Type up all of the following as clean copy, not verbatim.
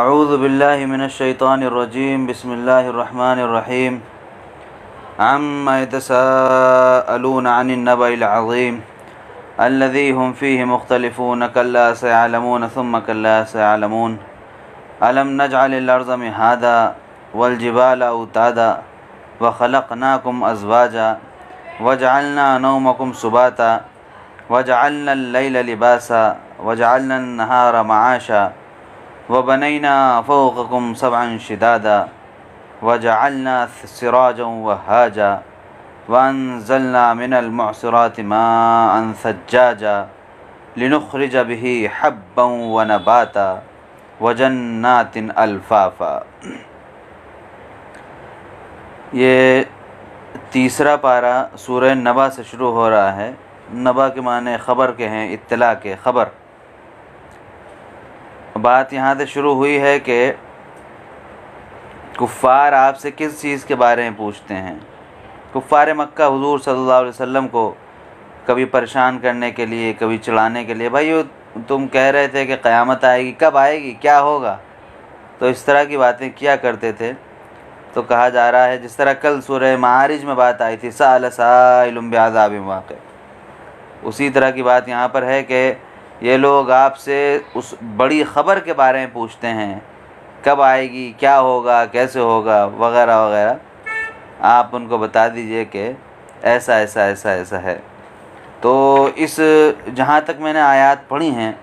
अऊज़ु बिल्लाहि मिनश्शैतानिर्रजीम बिस्मिल्लाहिर्रहमानिर्रहीम अम्मा यतसाअलूना अनिन्नबइल अज़ीम अल्लज़ी हुम फ़ीहि मुख्तलिफ़ून कल्ला सयअलमून सुम्मा कल्ला सयअलमून अलम नजअलिल अर्ज़ मिहादा वल जिबाला औतादा व खलक़नाकुम अज़वाजा वजअलना नौमकुम सुबाता वजअलना अल-लैला लिबासा वजअलना अन-नहारा मआशा वबनैना फ़ौक़कुम सबअन शिदादा वजअलना सिराजन वहाजा वअन्ज़लना मिनल मुअसिराति माअन सज्जाजा लिनुख़रिज बिही हब्बन व नबाता वजन्नातिन अल्फ़ाफ़ा। ये तीसरा पारा सूरह नबा से शुरू हो रहा है। नबा के माने ख़बर के हैं, इत्तला के, ख़बर। बात यहाँ से शुरू हुई है कि कुफ़ार आपसे किस चीज़ के बारे में पूछते हैं। कुफ़ार मक्का हुज़ूर सल्लल्लाहु अलैहि वसल्लम को कभी परेशान करने के लिए, कभी चिढ़ाने के लिए, भाई तुम कह रहे थे कि क़यामत आएगी, कब आएगी, क्या होगा, तो इस तरह की बातें किया करते थे। तो कहा जा रहा है, जिस तरह कल सूरह मारिज में बात आई थी, साअल साइलुम बिअज़ाबिन वाक़िअ, उसी तरह की बात यहाँ पर है कि ये लोग आपसे उस बड़ी ख़बर के बारे में पूछते हैं, कब आएगी, क्या होगा, कैसे होगा, वगैरह वगैरह। आप उनको बता दीजिए कि ऐसा ऐसा ऐसा ऐसा है। तो इस जहाँ तक मैंने आयत पढ़ी हैं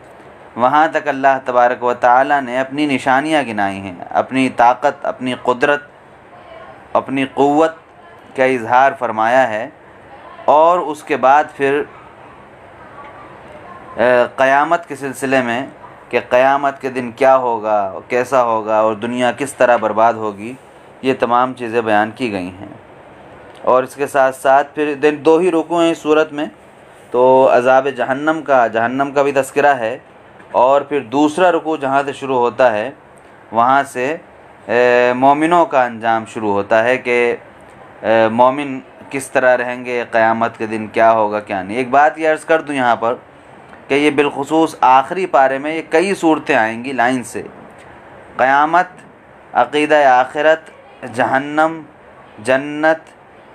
वहाँ तक अल्लाह तबारक व तआला ने अपनी निशानियाँ गिनाई हैं, अपनी ताकत, अपनी कुदरत, अपनी क़ुव्वत का इज़हार फरमाया है। और उसके बाद फिर क़यामत के सिलसिले में कि क़यामत के दिन क्या होगा, कैसा होगा और दुनिया किस तरह बर्बाद होगी, ये तमाम चीज़ें बयान की गई हैं। और इसके साथ साथ फिर दो ही रुकू हैं इस सूरत में, तो अज़ाब जहन्नम का भी तज़किरा है। और फिर दूसरा रुकू जहाँ से शुरू होता है वहाँ से मोमिनों का अंजाम शुरू होता है कि मोमिन किस तरह रहेंगे, क़यामत के दिन क्या होगा क्या नहीं। एक बात ये अर्ज़ कर दूँ यहाँ पर कि ये बिलख़ुसूस आखिरी पारे में ये कई सूरतें आएंगी लाइन से। क़यामत, अक़ीदा आखिरत, जहन्नम, जन्नत,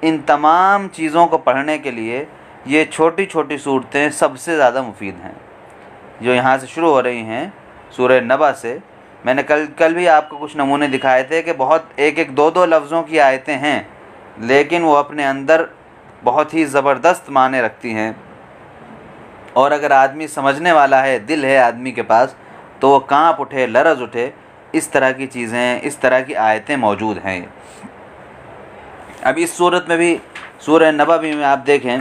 इन तमाम चीज़ों को पढ़ने के लिए ये छोटी छोटी सूरतें सबसे ज़्यादा मुफीद हैं, जो यहाँ से शुरू हो रही हैं सूरह नबा से। मैंने कल भी आपको कुछ नमूने दिखाए थे कि बहुत एक दो लफ्ज़ों की आयतें हैं, लेकिन वो अपने अंदर बहुत ही ज़बरदस्त माने रखती हैं। और अगर आदमी समझने वाला है, दिल है आदमी के पास, तो वो काँप उठे, लरज़ उठे। इस तरह की चीज़ें, इस तरह की आयतें मौजूद हैं। अब इस सूरत में भी, सूरह नबा भी में आप देखें,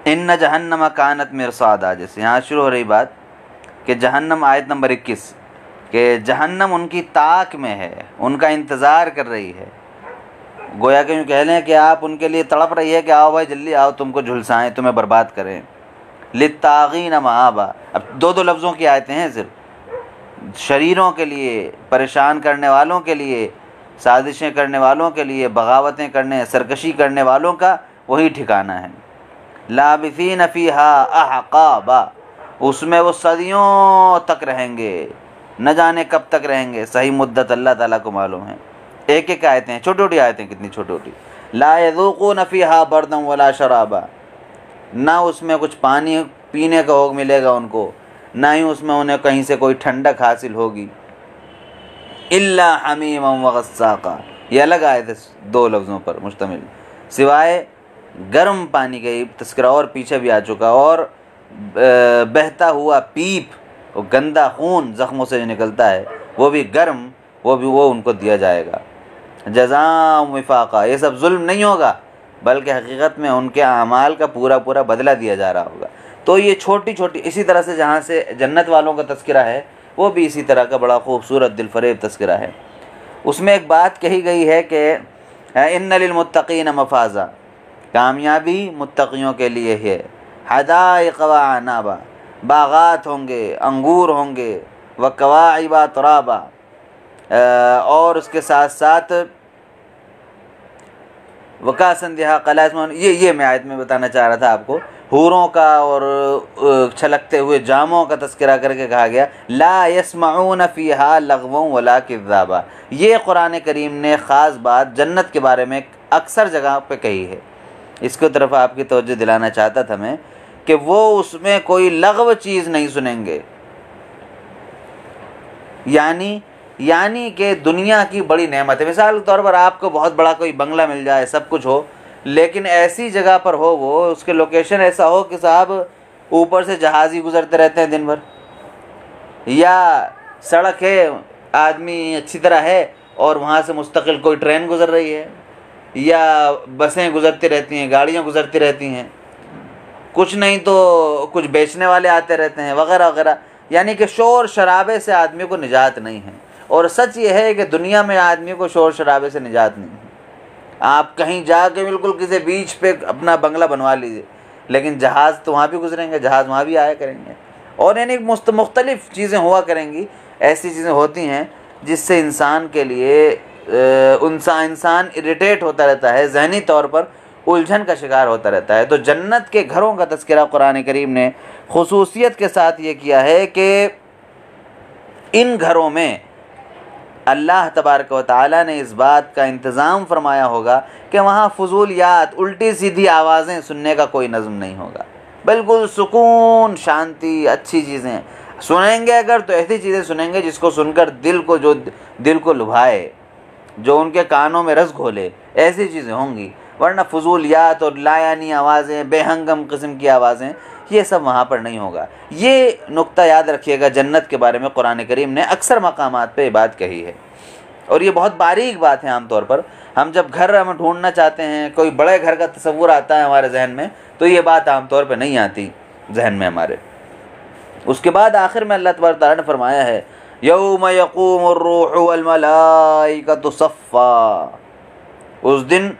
इन्न जहन्नम कानत मिरसादा, जैसे यहाँ शुरू हो रही बात कि जहन्नम, आयत नंबर 21, कि जहन्नम उनकी ताक में है, उनका इंतज़ार कर रही है। गोया कि यूँ कह लें कि आप उनके लिए तड़प रही है कि आओ भाई जल्दी आओ, तुमको झुलसाएं, तुम्हें बर्बाद करें। लित्तागीन मआबा, अब दो लफ्ज़ों की आयतें हैं सिर्फ। शरीरों के लिए, परेशान करने वालों के लिए, साजिशें करने वालों के लिए, बगावतें करने, सरकशी करने वालों का वही ठिकाना है। लाबिसीन फ़ीहा अहक़ाबा, उसमें वो सदियों तक रहेंगे, न जाने कब तक रहेंगे, सही मुद्दत अल्लाह ताला को मालूम है। एक एक आयतें हैं, छोटी छोटी आयतें, कितनी छोटी छोटी। ला यज़ूक़ून फ़ीहा बर्दन वला शराबा, ना उसमें कुछ पानी पीने का हक़ मिलेगा उनको, ना ही उसमें उन्हें कहीं से कोई ठंडक हासिल होगी। इल्ला हमीमन व गस्साक़ा, ये अलग आयत है, दो लफ्ज़ों पर मुश्तमिल, सिवाय गर्म पानी का तज़किरा और पीछे भी आ चुका, और बहता हुआ पीप, वो गंदा खून ज़ख्मों से जो निकलता है वो भी गर्म, वो उनको दिया जाएगा। जज़ा विफ़ाक़ा, ये सब जुल्म नहीं होगा, बल्कि हकीकत में उनके अमाल का पूरा पूरा बदला दिया जा रहा होगा। तो ये छोटी छोटी, इसी तरह से जहाँ से जन्नत वालों का तज़किरा है, वो भी इसी तरह का बड़ा खूबसूरत दिलफरेब तज़किरा है। उसमें एक बात कही गई है कि इन्न लिलमुत्तक़ीन मफ़ाज़ा, कामयाबी मुत्तक़ियों के लिए है। हदाइक़ व अनाबा, बागात होंगे, अंगूर होंगे, व कवाइबा तुराबा, और उसके साथ साथ वकासन दिहा कलासमान, ये मैं आयत में बताना चाह रहा था आपको। हूरों का और छलकते हुए जामों का तस्करा करके कहा गया, ला यस्मऊन फ़ीहा लग़वन वला किज़्ज़ाबा। ये कुरान करीम ने ख़ास बात जन्नत के बारे में अक्सर जगह पे कही है। इसकी तरफ आपकी तवज्जो दिलाना चाहता था मैं कि वो उसमें कोई लग़व चीज़ नहीं सुनेंगे, यानी कि दुनिया की बड़ी नेमत है। मिसाल के तौर पर आपको बहुत बड़ा कोई बंगला मिल जाए, सब कुछ हो, लेकिन ऐसी जगह पर हो, वो उसके लोकेशन ऐसा हो कि साहब ऊपर से जहाज़ ही गुज़रते रहते हैं दिन भर, या सड़क है, आदमी अच्छी तरह है और वहाँ से मुस्तकिल कोई ट्रेन गुज़र रही है, या बसें गुज़रती रहती हैं, गाड़ियाँ गुज़रती रहती हैं, कुछ नहीं तो कुछ बेचने वाले आते रहते हैं वगैरह वगैरह, यानी कि शोर शराबे से आदमी को निजात नहीं है। और सच ये है कि दुनिया में आदमी को शोर शराबे से निजात नहीं है। आप कहीं जाके बिल्कुल किसी बीच पे अपना बंगला बनवा लीजिए, लेकिन जहाज़ तो वहाँ भी गुजरेंगे, जहाज़ वहाँ भी आया करेंगे, और यानी मुख्तलिफ़ चीज़ें हुआ करेंगी। ऐसी चीज़ें होती हैं जिससे इंसान के लिए इंसान इरिटेट होता रहता है, जहनी तौर पर उलझन का शिकार होता रहता है। तो जन्नत के घरों का तज़किरा कुरान करीम ने खुसूसियत के साथ ये किया है कि इन घरों में अल्लाह तबारक व तआला ने इस बात का इंतज़ाम फरमाया होगा कि वहाँ फजूलियात, उल्टी सीधी आवाज़ें सुनने का कोई नज़म नहीं होगा। बिल्कुल सुकून, शांति, अच्छी चीज़ें सुनेंगे अगर तो ऐसी चीज़ें सुनेंगे जिसको सुनकर दिल को लुभाए, जो उनके कानों में रस घोले, ऐसी चीज़ें होंगी। वरना फजूलियात और लायानी आवाज़ें, बेहंगम किस्म की आवाज़ें, ये सब वहाँ पर नहीं होगा। ये नुक्ता याद रखिएगा, जन्नत के बारे में कुरान करीम ने अक्सर मकामात पे ये बात कही है, और ये बहुत बारीक बात है। आमतौर पर हम जब घर हम ढूंढना चाहते हैं, कोई बड़े घर का तस्वुर आता है हमारे जहन में, तो ये बात आमतौर पर नहीं आती जहन में हमारे। उसके बाद आखिर में अल्लाह तबारक तआला ने फरमाया है, यौम यक़ूमुर रूहु वल मलाइकतु सफ़्फ़ा। उस दिन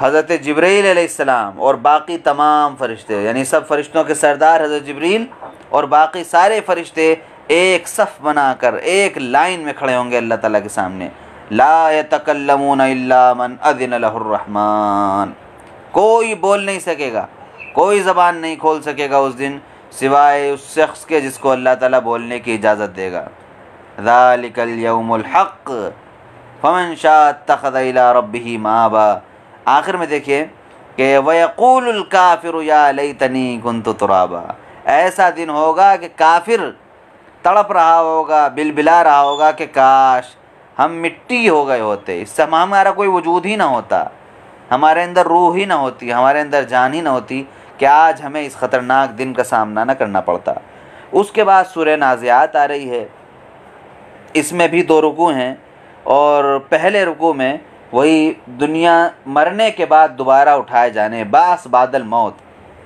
हज़रत जिब्रील अलैहिस्सलाम और बाकी तमाम फ़रिश्ते, यानी सब फ़रिश्तों के सरदार हज़रत जिब्रील और बाकी सारे फ़रिश्ते एक सफ़ बनाकर एक लाइन में खड़े होंगे अल्लाह ताला के सामने। ला यतकल्लमून इल्ला मन अज़िन लहुर रहमान। कोई बोल नहीं सकेगा, कोई ज़बान नहीं खोल सकेगा उस दिन सिवाय उस शख्स के जिसको अल्लाह ताला बोलने की इजाज़त देगा। ज़ालिकल यौमुल हक़ फ़मन शाअ इत्तख़ज़ इला रब्बिही माबा। आखिर में देखिए कि वयक़ूलुल काफ़िरु या लैतनी कुन्तु तुराबा। ऐसा दिन होगा कि काफिर तड़प रहा होगा, बिलबिला रहा होगा कि काश हम मिट्टी हो गए होते, इससे हमारा कोई वजूद ही ना होता, हमारे अंदर रूह ही ना होती, हमारे अंदर जान ही ना होती, कि आज हमें इस ख़तरनाक दिन का सामना ना करना पड़ता। उसके बाद सूरह नाज़ियात आ रही है, इसमें भी 2 रुकू हैं, और पहले रुकू में वही दुनिया मरने के बाद दोबारा उठाए जाने, बास बादल मौत,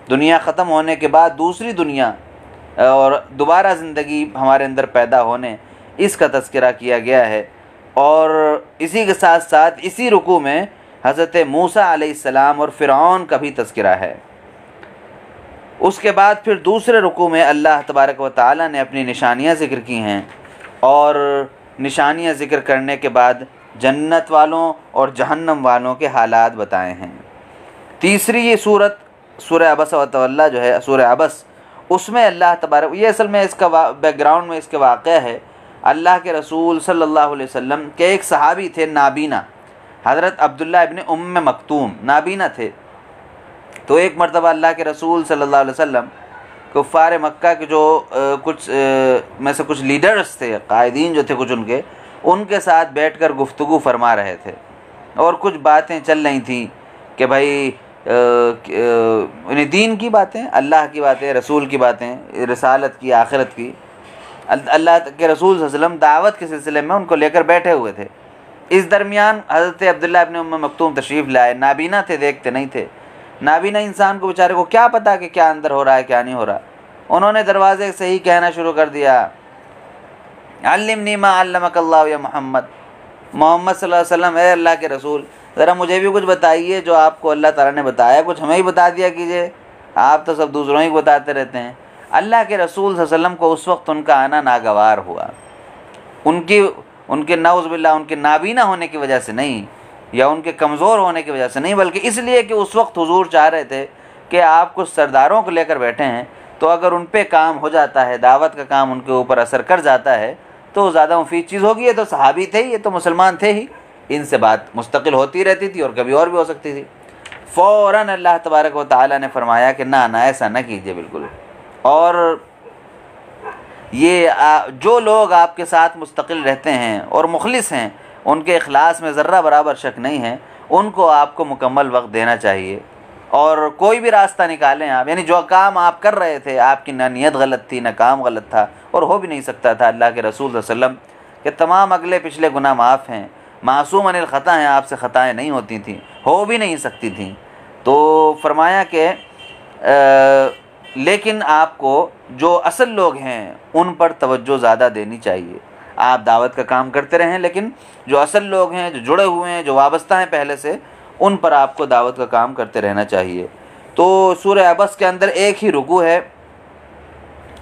दुनिया ख़त्म होने के बाद दूसरी दुनिया और दोबारा ज़िंदगी हमारे अंदर पैदा होने, इसका तज़किरा किया गया है। और इसी के साथ साथ इसी रुकू में हज़रत मूसा अलैहिस्सलाम और फ़िरऔन का भी तज़किरा है। उसके बाद फिर दूसरे रुकू में अल्लाह तबारक व तआला ने अपनी निशानियाँ ज़िक्र की हैं, और निशानियाँ ज़िक्र करने के बाद जन्नत वालों और जहन्नम वालों के हालात बताए हैं। तीसरी ये सूरत सूरह अबस व तवल्ला जो है, सूरह अबस, उसमें अल्लाह तबारक, ये असल में इसका बैकग्राउंड में इसके वाक़या है, अल्लाह के रसूल सल्लल्लाहु अलैहि वसल्लम के एक सहाबी थे नाबीना, हज़रत अब्दुल्ला इब्न उम्म मक्तूम नाबीना थे। तो एक मरतबा अल्लाह के रसूल सल्लल्लाहु अलैहि वसल्लम कुफ़ार मक्का के जो कुछ में से कुछ लीडर्स थे, कायदीन जो थे कुछ उनके साथ बैठकर गुफ्तगू फरमा रहे थे, और कुछ बातें चल रही थी कि भाई दीन की बातें, अल्लाह की बातें, रसूल की बातें, रिसालत की, आखिरत की। अल्लाह के रसूल सल्लल्लाहु अलैहि वसल्लम दावत के सिलसिले में उनको लेकर बैठे हुए थे। इस दरमियान हज़रत अब्दुल्ला इब्न उम्म मक्तूम तशरीफ़ लाए। नाबीना थे, देखते नहीं थे। नाबीना इंसान को बेचारे को क्या पता कि क्या अंदर हो रहा है, क्या नहीं हो रहा। उन्होंने दरवाज़े से ही कहना शुरू कर दिया, अल्लिमनी मा अल्लमकल्लाहु या मोहम्मद, मोहम्मद सल्लल्लाहु अलैहि वसल्लम, है अल्लाह के रसूल, ज़रा मुझे भी कुछ बताइए जो आपको अल्लाह ताला ने बताया, कुछ हमें ही बता दिया कीजिए, आप तो सब दूसरों ही बताते रहते हैं। अल्लाह के रसूल सल्लल्लाहु अलैहि वसल्लम को उस वक्त उनका आना नागवार हुआ, उनके नाउज़ुबिल्लाह उनके नाबीना होने की वजह से नहीं, या उनके कमज़ोर होने की वजह से नहीं, बल्कि इसलिए कि उस वक्त हुजूर चाह रहे थे कि आप कुछ सरदारों को लेकर बैठे हैं, तो अगर उन पे काम हो जाता है, दावत का काम उनके ऊपर असर कर जाता है, तो ज़्यादा मुफीद चीज़ होगी। ये तो सहाबी थे, ये तो मुसलमान थे ही, इनसे बात मुस्तकिल होती रहती थी और कभी और भी हो सकती थी। फ़ौरन अल्लाह तबारक व तआला ने फरमाया कि ना ना, ऐसा ना कीजिए बिल्कुल। और ये जो लोग आपके साथ मुस्तकिल रहते हैं और मुखलिस हैं, उनके इखलास में ज़र्रा बराबर शक नहीं है, उनको आपको मुकम्मल वक्त देना चाहिए। और कोई भी रास्ता निकालें आप, यानी जो काम आप कर रहे थे, आपकी ना नीयत गलत थी, ना काम गलत था और हो भी नहीं सकता था। अल्लाह के रसूल सल्लल्लाहु अलैहि वसल्लम के तमाम अगले पिछले गुनाह माफ़ हैं, मासूम अनिल ख़ता हैं, आपसे ख़ताएँ नहीं होती थी, हो भी नहीं सकती थी। तो फरमाया कि लेकिन आपको जो असल लोग हैं उन पर तवज्जो ज़्यादा देनी चाहिए। आप दावत का काम करते रहें, लेकिन जो असल लोग हैं, जो जुड़े हुए हैं, जो वाबस्ता हैं पहले से, उन पर आपको दावत का काम करते रहना चाहिए। तो सूरह अबस के अंदर एक ही रुकू है।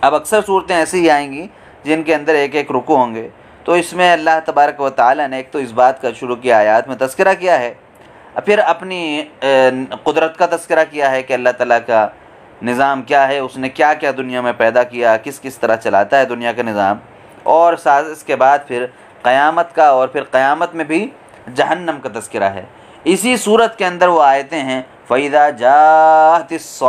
अब अक्सर सूरतें ऐसी ही आएंगी जिनके अंदर एक एक रुकू होंगे। तो इसमें अल्लाह तबारक व तआला ने एक तो इस बात का शुरू किया, आयात में तज़किरा किया है, फिर अपनी कुदरत का तज़किरा किया है कि अल्लाह ताला का निज़ाम क्या है, उसने क्या क्या दुनिया में पैदा किया, किस किस तरह चलाता है दुनिया का निज़ाम। और साथ इसके बाद फिर क़यामत का, और फिर क़यामत में भी जहन्नम का तज़किरा है। इसी सूरत के अंदर वो आयतें हैं, फ़इज़ा जाअतिस्साख़्ख़ा,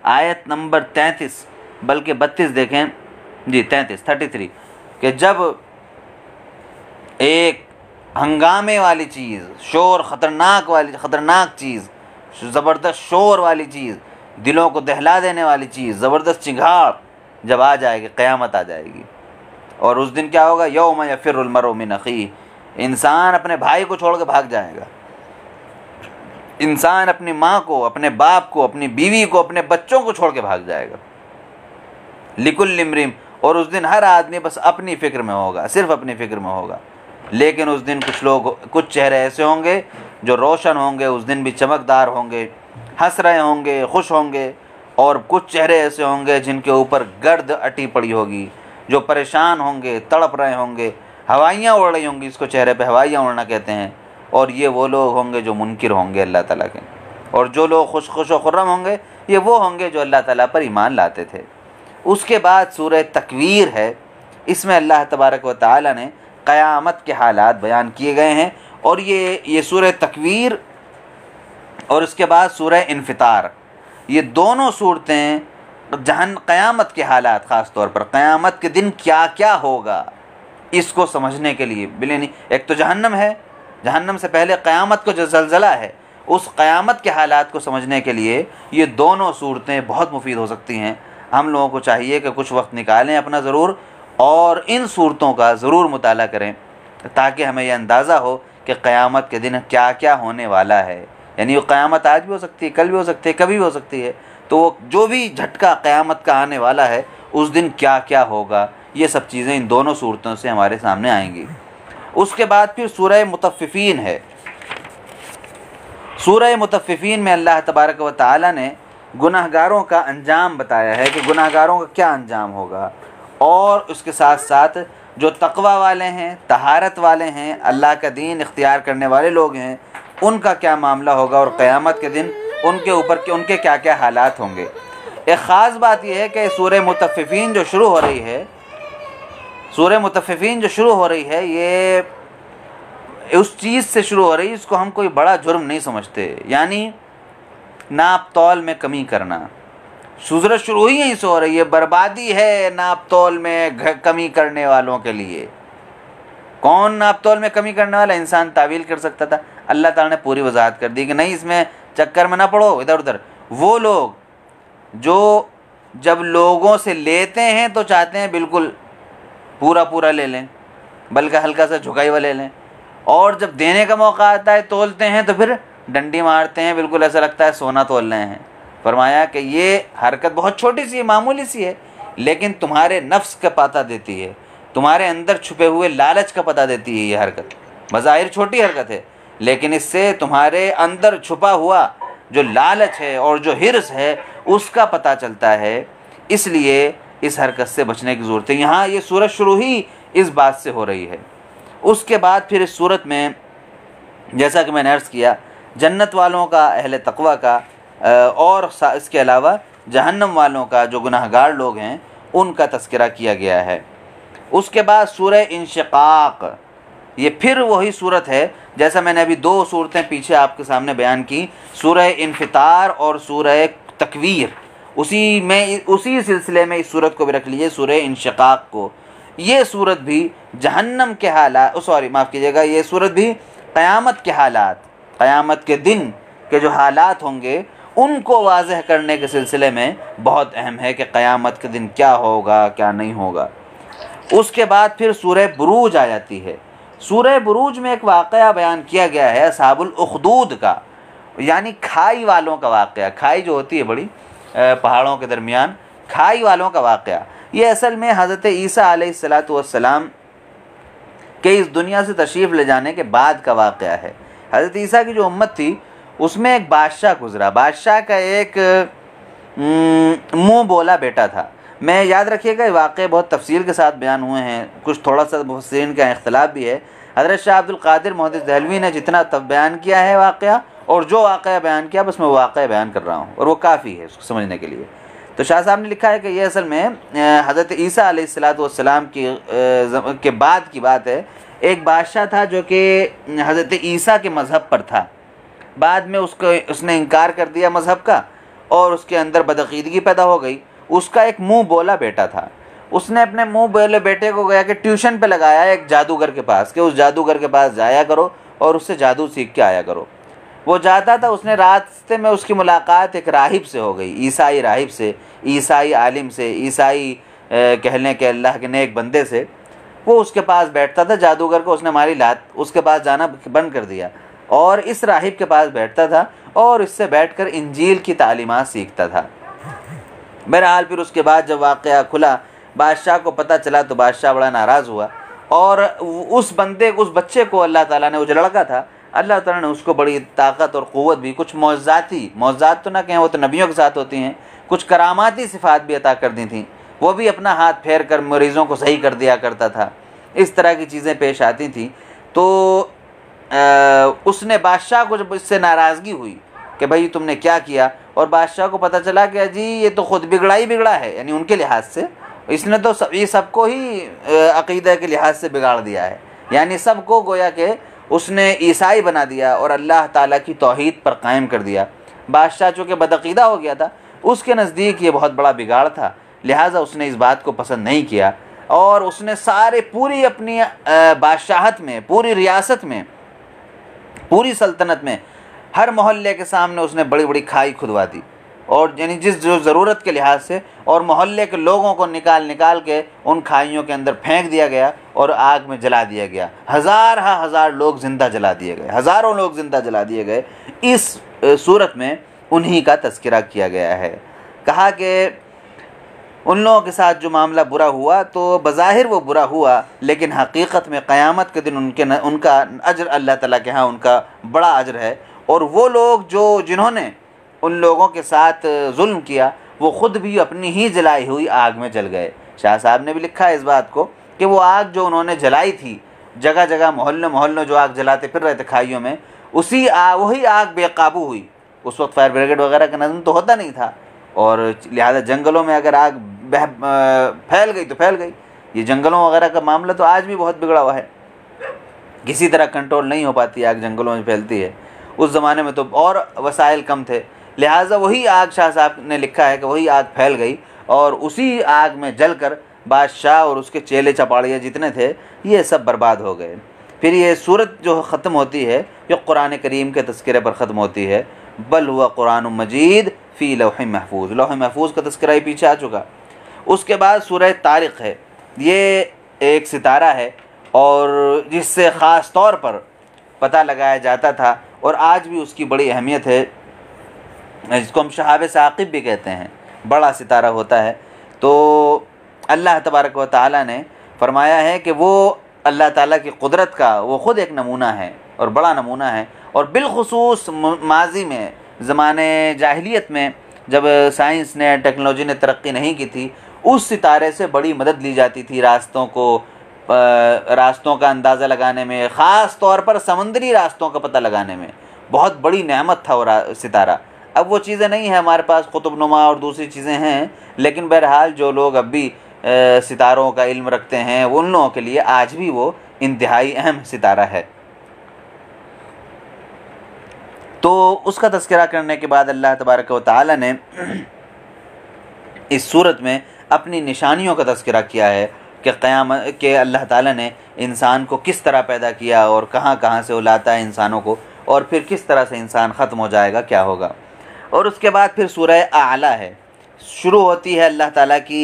आयत नंबर 33 बल्कि 32 देखें जी, 33 कि जब एक हंगामे वाली चीज़, शोर ख़तरनाक चीज़, ज़बरदस्त शोर वाली चीज़, दिलों को दहला देने वाली चीज़, ज़बरदस्त चिंगार जब आ जाएगी, क़यामत आ जाएगी। और उस दिन क्या होगा, यौम यफ़िर्रुल मरउ मिन अख़ीह, इंसान अपने भाई को छोड़ के भाग जाएगा, इंसान अपनी माँ को, अपने बाप को, अपनी बीवी को, अपने बच्चों को छोड़ के भाग जाएगा। लिकुल्लि इम्रिम, और उस दिन हर आदमी बस अपनी फ़िक्र में होगा, सिर्फ़ अपनी फ़िक्र में होगा। लेकिन उस दिन कुछ चेहरे ऐसे होंगे जो रोशन होंगे, उस दिन भी चमकदार होंगे, हंस रहे होंगे, खुश होंगे। और कुछ चेहरे ऐसे होंगे जिनके ऊपर गर्द अटी पड़ी होगी, जो परेशान होंगे, तड़प रहे होंगे, हवाइयाँ उड़ रही होंगी, इसको चेहरे पे हवाइयाँ उड़ना कहते हैं। और ये वो लोग होंगे जो मुनकिर होंगे अल्लाह ताला के, और जो लोग खुश व खुर्रम होंगे, ये वो होंगे जो अल्लाह ताला पर ईमान लाते थे। उसके बाद सूरह तकवीर है, इसमें अल्लाह तबारक व तआला ने क़यामत के हालात बयान किए गए हैं। और ये सूरह तकवीर और उसके बाद सूरह इन्फ़ितार, ये दोनों सूरतें क़यामत के हालात, ख़ास तौर पर क़यामत के दिन क्या क्या होगा, इसको समझने के लिए बिल्कुल। एक तो जहन्नम है, जहन्नम से पहले क़यामत को जो ज़लज़ला है, उस क़यामत के हालात को समझने के लिए ये दोनों सूरतें बहुत मुफीद हो सकती हैं। हम लोगों को चाहिए कि कुछ वक्त निकालें अपना ज़रूर और इन सूरतों का ज़रूर मुताला करें, ताकि हमें यह अंदाज़ा हो कि क़यामत के दिन क्या क्या होने वाला है। यानी वो क़यामत आज भी हो सकती है, कल भी हो सकती है, कभी भी हो सकती है। तो वो जो भी झटका क़यामत का आने वाला है, उस दिन क्या क्या होगा, ये सब चीज़ें इन दोनों सूरतों से हमारे सामने आएंगी। उसके बाद फिर सूरह मुतफ़्फ़िफ़ीन है। सूरह मुतफ़्फ़िफ़ीन में अल्लाह तबारक व तआला ने गुनाहगारों का अंजाम बताया है कि गुनाहगारों का क्या अंजाम होगा, और उसके साथ साथ जो तक़वा वाले हैं, तहारत वाले हैं, अल्लाह का दीन इख्तियार करने वाले लोग हैं, उनका क्या मामला होगा, और क़यामत के दिन उनके ऊपर के उनके क्या क्या हालात होंगे। एक ख़ास बात यह है कि सूरह मुतफ़्फ़िफ़ीन जो शुरू हो रही है, सूरह मुतफ़्फ़िफ़ीन जो शुरू हो रही है, ये उस चीज़ से शुरू हो रही है इसको हम कोई बड़ा जुर्म नहीं समझते। यानी नाप तौल में कमी करना, सूरत शुरू ही यहीं से हो रही है। बर्बादी है नाप तौल में कमी करने वालों के लिए। कौन नाप तौल में कमी करने वाला? इंसान तावील कर सकता था, अल्लाह ताला ने पूरी वजाहत कर दी कि नहीं, इसमें चक्कर में ना पड़ो इधर उधर। वो लोग जो जब लोगों से लेते हैं तो चाहते हैं बिल्कुल पूरा पूरा ले लें, बल्कि हल्का सा झुकाई हुआ ले लें, और जब देने का मौका आता है तोलते हैं तो फिर डंडी मारते हैं, बिल्कुल ऐसा लगता है सोना तोल रहे हैं। फरमाया कि ये हरकत बहुत छोटी सी है, मामूली सी है, लेकिन तुम्हारे नफ्स का पता देती है, तुम्हारे अंदर छुपे हुए लालच का पता देती है। ये हरकत बज़ाहिर छोटी हरकत है, लेकिन इससे तुम्हारे अंदर छुपा हुआ जो लालच है और जो हिर्स है उसका पता चलता है। इसलिए इस हरकत से बचने की ज़रूरत है। यहाँ ये सूरत शुरू ही इस बात से हो रही है। उसके बाद फिर इस सूरत में जैसा कि मैंने अर्ज़ किया, जन्नत वालों का, अहले तक़वा का, और इसके अलावा जहन्नम वालों का जो गुनहगार लोग हैं उनका तज़किरा किया गया है। उसके बाद सूरह इंशिक़ाक़, ये फिर वही सूरत है जैसा मैंने अभी 2 सूरतें पीछे आपके सामने बयान की, सूरह इन्फ़ितार और सूरह तकवीर। उसी सिलसिले में इस सूरत को भी रख लीजिए, सूरह इंशिक़ाक़ को। ये सूरत भी जहन्नम के हालात, माफ़ कीजिएगा, ये सूरत भी क़यामत के हालात, क़यामत के दिन के जो हालात होंगे उनको वाज़ह करने के सिलसिले में बहुत अहम है कि क़यामत के दिन क्या होगा क्या नहीं होगा। उसके बाद फिर सूरह बुरूज आ जाती है। सूरह बुरूज में एक वाक़या बयान किया गया है असहाबुल उख़दूद का, यानी खाई वालों का वाक़या। खाई जो होती है बड़ी पहाड़ों के दरमियान, खाई वालों का वाक़या। ये असल में हज़रत ईसा अलैहिस्सलातु वस्सलाम के इस दुनिया से तशरीफ़ ले जाने के बाद का वाक़या है। हज़रत ईसा की जो उम्मत थी उसमें एक बादशाह गुज़रा। बादशाह का एक मुँह बोला बेटा था। मैं याद रखिएगा, वाक़े बहुत तफसील के साथ बयान हुए हैं, कुछ थोड़ा सा मुफस्सिरीन का इख्तिलाफ भी है। हज़रत शाह अब्दुल क़ादिर मुहद्दिस दहलवी ने जितना तब बयान किया है वाक़या, और जो वाक़या बयान किया बस मैं वाक़या बयान कर रहा हूँ और वो काफ़ी है उसको समझने के लिए। तो शाह साहब ने लिखा है कि ये असल में हज़रत ईसा अलैहिस्सलातु वस्सलाम के बाद की बात है। एक बादशाह था जो कि हज़रत ईसा के मज़हब पर था। बाद में उसने इनकार कर दिया मज़हब का और उसके अंदर बदअक़ीदगी पैदा हो गई। उसका एक मुँह बोला बेटा था। उसने अपने मुँह बोले बेटे को गया कि ट्यूशन पे लगाया एक जादूगर के पास, कि उस जादूगर के पास जाया करो और उससे जादू सीख के आया करो। वो जाता था। उसने रास्ते में उसकी मुलाकात एक राहिब से हो गई, ईसाई राहिब से, ईसाई आलिम से, ईसाई कहने के अल्लाह के नेक बंदे से। वो उसके पास बैठता था। जादूगर को उसने मारी लात, उसके पास जाना बंद कर दिया और इस राहिब के पास बैठता था और इससे बैठकर इंजील की तालीमात सीखता था। बहरहाल फिर उसके बाद जब वाक़या खुला, बादशाह को पता चला तो बादशाह बड़ा नाराज़ हुआ और उस बच्चे को अल्लाह ताला ने, वो जो लड़का था, अल्लाह ताला ने उसको बड़ी ताकत और क़ुव्वत भी, कुछ मौज़ात तो ना कहें, वो तो नबियों के साथ होती हैं, कुछ करामाती सिफ़ात भी अता कर दी थी। वो भी अपना हाथ फेर कर मरीज़ों को सही कर दिया करता था। इस तरह की चीज़ें पेश आती थी। तो उसने बादशाह को जब इससे नाराज़गी हुई कि भाई तुमने क्या किया, और बादशाह को पता चला कि जी ये तो ख़ुद बिगड़ा ही बिगड़ा है, यानी उनके लिहाज से इसने तो ये सबको ही अक़ीदा के लिहाज से बिगाड़ दिया है, यानी सबको गोया कि उसने ईसाई बना दिया और अल्लाह ताला की तौहीद पर कायम कर दिया। बादशाह चूँकि बदअक़ीदा हो गया था, उसके नज़दीक ये बहुत बड़ा बिगाड़ था, लिहाजा उसने इस बात को पसंद नहीं किया और उसने पूरी अपनी बादशाहत में, पूरी रियासत में, पूरी सल्तनत में हर मोहल्ले के सामने उसने बड़ी बड़ी खाई खुदवा दी, और यानी जो ज़रूरत के लिहाज से, और मोहल्ले के लोगों को निकाल के उन खाइयों के अंदर फेंक दिया गया और आग में जला दिया गया। हज़ार लोग ज़िंदा जला दिए गए, हज़ारों लोग ज़िंदा जला दिए गए। इस सूरत में उन्हीं का तज़किरा किया गया है। कहा कि उन लोगों के साथ जो मामला बुरा हुआ तो बज़ाहिर वो बुरा हुआ, लेकिन हकीकत में क़यामत के दिन उनका अज्र अल्लाह ताला के यहाँ उनका बड़ा अज्र है। और वो लोग जिन्होंने उन लोगों के साथ जुल्म किया, वो ख़ुद भी अपनी ही जलाई हुई आग में जल गए। शाह साहब ने भी लिखा है इस बात को कि वो आग जो उन्होंने जलाई थी, जगह जगह मोहल्लों जो आग जलाते फिर रहे थे खाइयों में, वही आग बेकाबू हुई। उस वक्त फायर ब्रिगेड वगैरह का नज़म तो होता नहीं था, और लिहाजा जंगलों में अगर आग फैल गई तो फैल गई। ये जंगलों वगैरह का मामला तो आज भी बहुत बिगड़ा हुआ है, किसी तरह कंट्रोल नहीं हो पाती, आग जंगलों में फैलती है। उस ज़माने में तो और वसाइल कम थे, लिहाजा वही आग, शाह साहब ने लिखा है कि वही आग फैल गई और उसी आग में जलकर बादशाह और उसके चेले चपाड़िया जितने थे ये सब बर्बाद हो गए। फिर ये सूरत जो ख़त्म होती है, जो कुरान करीम के तज़किरे पर ख़त्म होती है, बल हुआ कुरान मजीद फ़ी लौह महफूज़। लौह महफूज़ का तज़किरा ही पीछे आ चुका। उसके बाद सूरह तारिक़ है। ये एक सितारा है और जिससे ख़ास तौर पर पता लगाया जाता था और आज भी उसकी बड़ी अहमियत है, जिसको हम शहाब साक़िब भी कहते हैं। बड़ा सितारा होता है। तो अल्लाह तबारक व तआला ने फरमाया है कि वो अल्लाह ताला की कुदरत का वो ख़ुद एक नमूना है और बड़ा नमूना है। और बिलखुसूस माजी में, ज़माने जाहिलियत में, जब साइंस ने, टेक्नोलॉजी ने तरक्की नहीं की थी, उस सितारे से बड़ी मदद ली जाती थी रास्तों का अंदाज़ा लगाने में, ख़ास तौर पर समंदरी रास्तों का पता लगाने में। बहुत बड़ी नेमत था वो सितारा। अब वो चीज़ें नहीं है हमारे पास, कुतुबनुमा और दूसरी चीज़ें हैं, लेकिन बहरहाल जो लोग अब भी सितारों का इल्म रखते हैं उन लोगों के लिए आज भी वो इंतहाई अहम सितारा है। तो उसका तज़किरा करने के बाद अल्लाह तबारक व तआला ने इस सूरत में अपनी निशानियों का तज़किरा किया है कि क़यामत के अल्लाह ताला ने इंसान को किस तरह पैदा किया और कहाँ कहाँ से वो लाता है इंसानों को, और फिर किस तरह से इंसान ख़त्म हो जाएगा, क्या होगा। और उसके बाद फिर सूरह आला है, शुरू होती है अल्लाह ताला की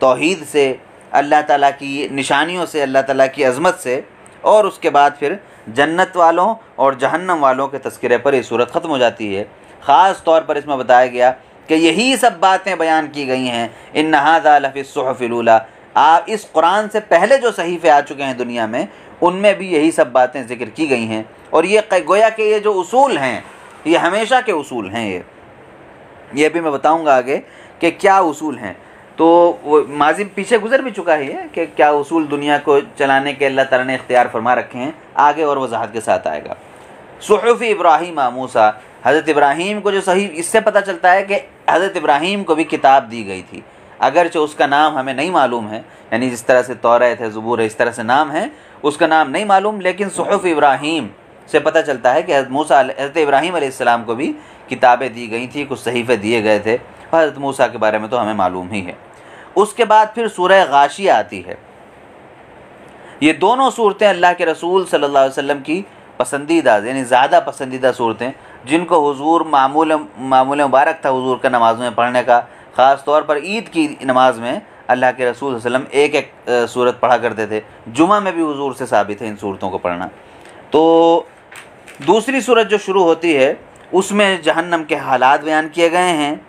तौहीद से, अल्लाह ताला की निशानियों से, अल्लाह ताला की अज़मत से, और उसके बाद फिर जन्नत वालों और जहन्नम वालों के तज़किरे पर ये सूरत ख़त्म हो जाती है। ख़ास तौर पर इसमें बताया गया कि यही सब बातें बयान की गई हैं, इन्न हाज़ा लफ़िस सुहुफ़िल ऊला। आप इस कुरान से पहले जो सहीफ़े आ चुके हैं दुनिया में, उनमें भी यही सब बातें ज़िक्र की गई हैं। और ये गोया के ये जो उसूल हैं ये हमेशा के उसूल हैं। ये भी मैं बताऊंगा आगे कि क्या उसूल हैं। तो वो माजी पीछे गुजर भी चुका है कि क्या उसूल दुनिया को चलाने के अल्लाह ताला ने इख्तियार फरमा रखे हैं, आगे और वजाहत के साथ आएगा। सुहुफ़ इब्राहीम मूसा, हज़रत इब्राहीम को जो सही इससे पता चलता है कि हज़रत इब्राहीम को भी किताब दी गई थी, अगरचे उसका नाम हमें नहीं मालूम है, यानी जिस तरह से तौरात है, ज़बूर है, इस तरह से नाम है, उसका नाम नहीं मालूम, लेकिन सुहुफ़ इब्राहीम से पता चलता है कि हज़रत इब्राहीम अलैहिस्सलाम को भी किताबें दी गई थी, कुछ सहीफ़े दिए गए थे। हज़रत मूसा के बारे में तो हमें मालूम ही है। उसके बाद फिर सूरह गाशिया आती है। ये दोनों सूरतें अल्लाह के रसूल सल्लल्लाहु अलैहि वसल्लम की पसंदीदा, यानी ज़्यादा पसंदीदा सूरतें, जिनको हुजूर मामूल मुबारक था हुजूर का नमाज़ में पढ़ने का। ख़ास तौर पर ईद की नमाज में अल्लाह के रसूल सल्लल्लाहु अलैहि वसल्लम एक सूरत पढ़ा करते थे। जुमा में भी हुजूर से साबित है इन सूरतों को पढ़ना। तो दूसरी सूरत जो शुरू होती है उसमें जहन्नम के हालात बयान किए गए हैं,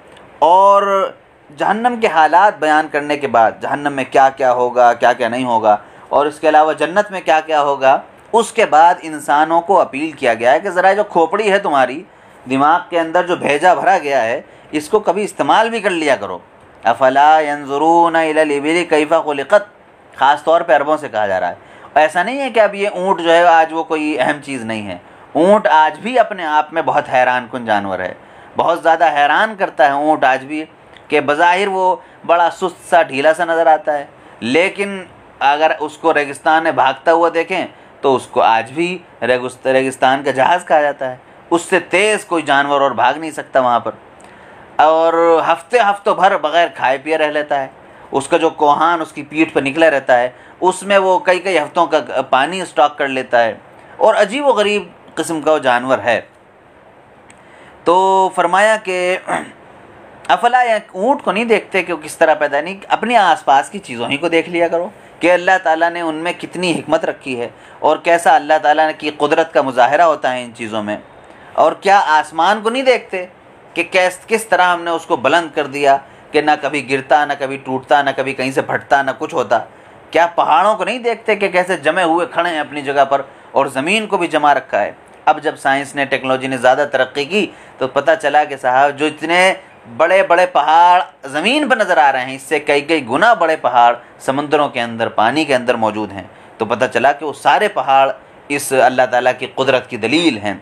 और जहन्नम के हालात बयान करने के बाद जहन्नम में क्या क्या होगा, क्या क्या नहीं होगा, और इसके अलावा जन्नत में क्या क्या होगा, उसके बाद इंसानों को अपील किया गया है कि ज़रा जो खोपड़ी है तुम्हारी दिमाग के अंदर, जो भेजा भरा गया है, इसको कभी इस्तेमाल भी कर लिया करो। अफला यंजुरून इलल इबिली कैफ़ा खुलिक़त, ख़ास तौर पर अरबों से कहा जा रहा है। ऐसा नहीं है कि अब ये ऊँट जो है आज वो कोई अहम चीज़ नहीं है। ऊँट आज भी अपने आप में बहुत हैरान कुन जानवर है, बहुत ज़्यादा हैरान करता है ऊँट आज भी, कि बज़ाहिर वो बड़ा सुस्त सा ढीला सा नज़र आता है, लेकिन अगर उसको रेगिस्तान में भागता हुआ देखें तो उसको आज भी रेगिस्तान का जहाज़ कहा जाता है। उससे तेज़ कोई जानवर और भाग नहीं सकता वहाँ पर, और हफ्तों भर बग़ैर खाए पिए रह लेता है। उसका जो कोहान उसकी पीठ पर निकला रहता है, उसमें वो कई हफ्तों का पानी स्टॉक कर लेता है, और अजीब व गरीब किस्म का वो जानवर है। तो फरमाया कि अफला, ऊँट को नहीं देखते कि वो किस तरह पैदा, नहीं अपने आसपास की चीज़ों ही को देख लिया करो कि अल्लाह ताला ने उनमें कितनी हिकमत रखी है, और कैसा अल्लाह ताला की कुदरत का मुजाहरा होता है इन चीज़ों में। और क्या आसमान को नहीं देखते कि किस तरह हमने उसको बुलंद कर दिया कि ना कभी गिरता, ना कभी टूटता, ना कभी कहीं से फटता, ना कुछ होता। क्या पहाड़ों को नहीं देखते कि कैसे जमे हुए खड़े हैं अपनी जगह पर, और ज़मीन को भी जमा रखा है। अब जब साइंस ने, टेक्नोलॉजी ने ज़्यादा तरक्की की तो पता चला कि साहब जो इतने बड़े बड़े पहाड़ ज़मीन पर नज़र आ रहे हैं, इससे कई गुना बड़े पहाड़ समुद्रों के अंदर, पानी के अंदर मौजूद हैं। तो पता चला कि वो सारे पहाड़ इस अल्लाह ताला की कुदरत की दलील हैं।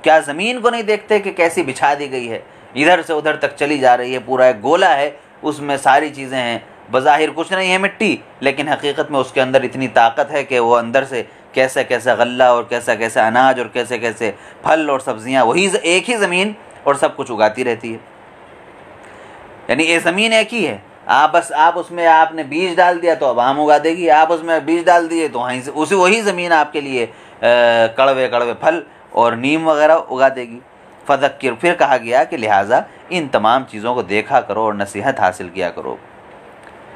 क्या ज़मीन को नहीं देखते कि कैसी बिछा दी गई है, इधर से उधर तक चली जा रही है, पूरा एक गोला है, उसमें सारी चीज़ें हैं। बज़ाहिर कुछ नहीं है मिट्टी, लेकिन हकीकत में उसके अंदर इतनी ताकत है कि वो अंदर से कैसा कैसा गल्ला और कैसा कैसा अनाज और कैसे कैसे फल और सब्ज़ियाँ, वही एक ही ज़मीन और सब कुछ उगाती रहती है। यानी ये ज़मीन एक ही है, आप उसमें आपने बीज डाल दिया तो अब आम उगा देगी, आप उसमें बीज डाल दिए तो वहीं से वही ज़मीन आपके लिए कड़वे कड़वे फल और नीम वगैरह उगा देगी। फ़ज़क्किर, फिर कहा गया कि लिहाजा इन तमाम चीज़ों को देखा करो और नसीहत हासिल किया करो।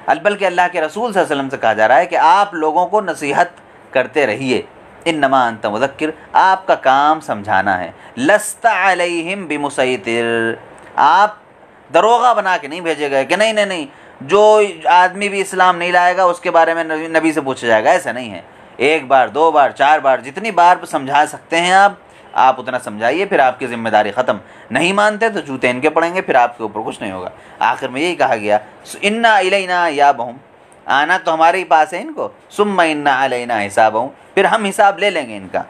बल्कि अल्लाह के रसूल सल्लल्लाहु अलैहि वसल्लम से कहा जा रहा है कि आप लोगों को नसीहत करते रहिए। इन्नमा अंत मुज़क्किर, आपका काम समझाना है। लस्ता अलैहिम बिमुसैतिर, आप दरोगा बना के नहीं भेजे गए कि नहीं जो आदमी भी इस्लाम नहीं लाएगा उसके बारे में नबी से पूछा जाएगा, ऐसा नहीं है। एक बार, दो बार, चार बार, जितनी बार समझा सकते हैं आप उतना समझाइए, फिर आपकी ज़िम्मेदारी ख़त्म। नहीं मानते तो जूते इनके पड़ेंगे, फिर आपके ऊपर कुछ नहीं होगा। आखिर में यही कहा गया, इन्ना इलैना याबहुम, आना तो हमारे ही पास है इनको, सुम्मा इन्ना अलैना हिसाबहुम, फिर हम हिसाब ले लेंगे इनका।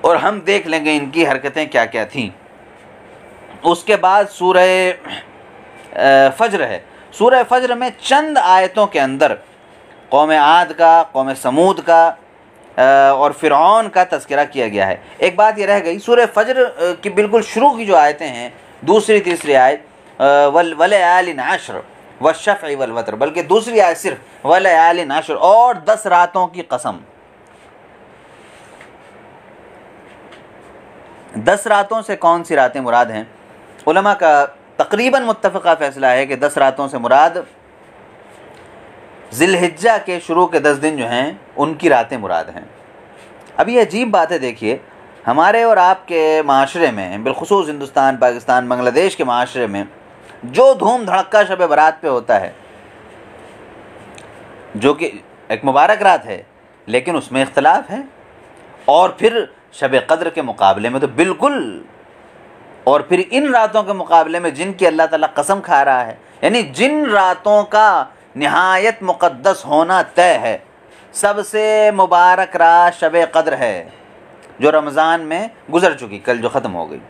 और हम देख लेंगे इनकी हरकतें क्या क्या थीं। उसके बाद सूरह फज्र है। सूरह फज्र में चंद आयतों के अंदर कौम आद का, कौम समूद का और फ़िरऔन का तज़किरा किया गया है। एक बात ये रह गई, सूरह फज्र की बिल्कुल शुरू की जो आयतें हैं, दूसरी तीसरी आयत वलयालिन अश्र वश्शफ़इ वल वत्र, बल्कि दूसरी आयत सिर्फ वलयालिन अश्र और 10 रातों की कसम। 10 रातों से कौन सी रातें मुराद हैं? उलमा का तकरीबन मुत्तफ़क़ा फ़ैसला है कि 10 रातों से मुराद ज़िलहिज्जा के शुरू के 10 दिन जो हैं उनकी रातें मुराद हैं। अब ये अजीब बात है, देखिए हमारे और आपके माशरे में, बिलखुसूस हिंदुस्तान, पाकिस्तान, बांग्लादेश के माशरे में जो धूम धड़क्का शब बारात पे होता है, जो कि एक मुबारक रात है, लेकिन उसमें इख्तलाफ है। और फिर शब क़द्र के मुकाबले में तो बिल्कुल, और फिर इन रातों के मुकाबले में जिनकी अल्लाह ताला कसम खा रहा है, यानी जिन रातों का निहायत मुक़द्दस होना तय है, सबसे मुबारक रात शब क़द्र है जो रमज़ान में गुज़र चुकी, कल जो ख़त्म हो गई।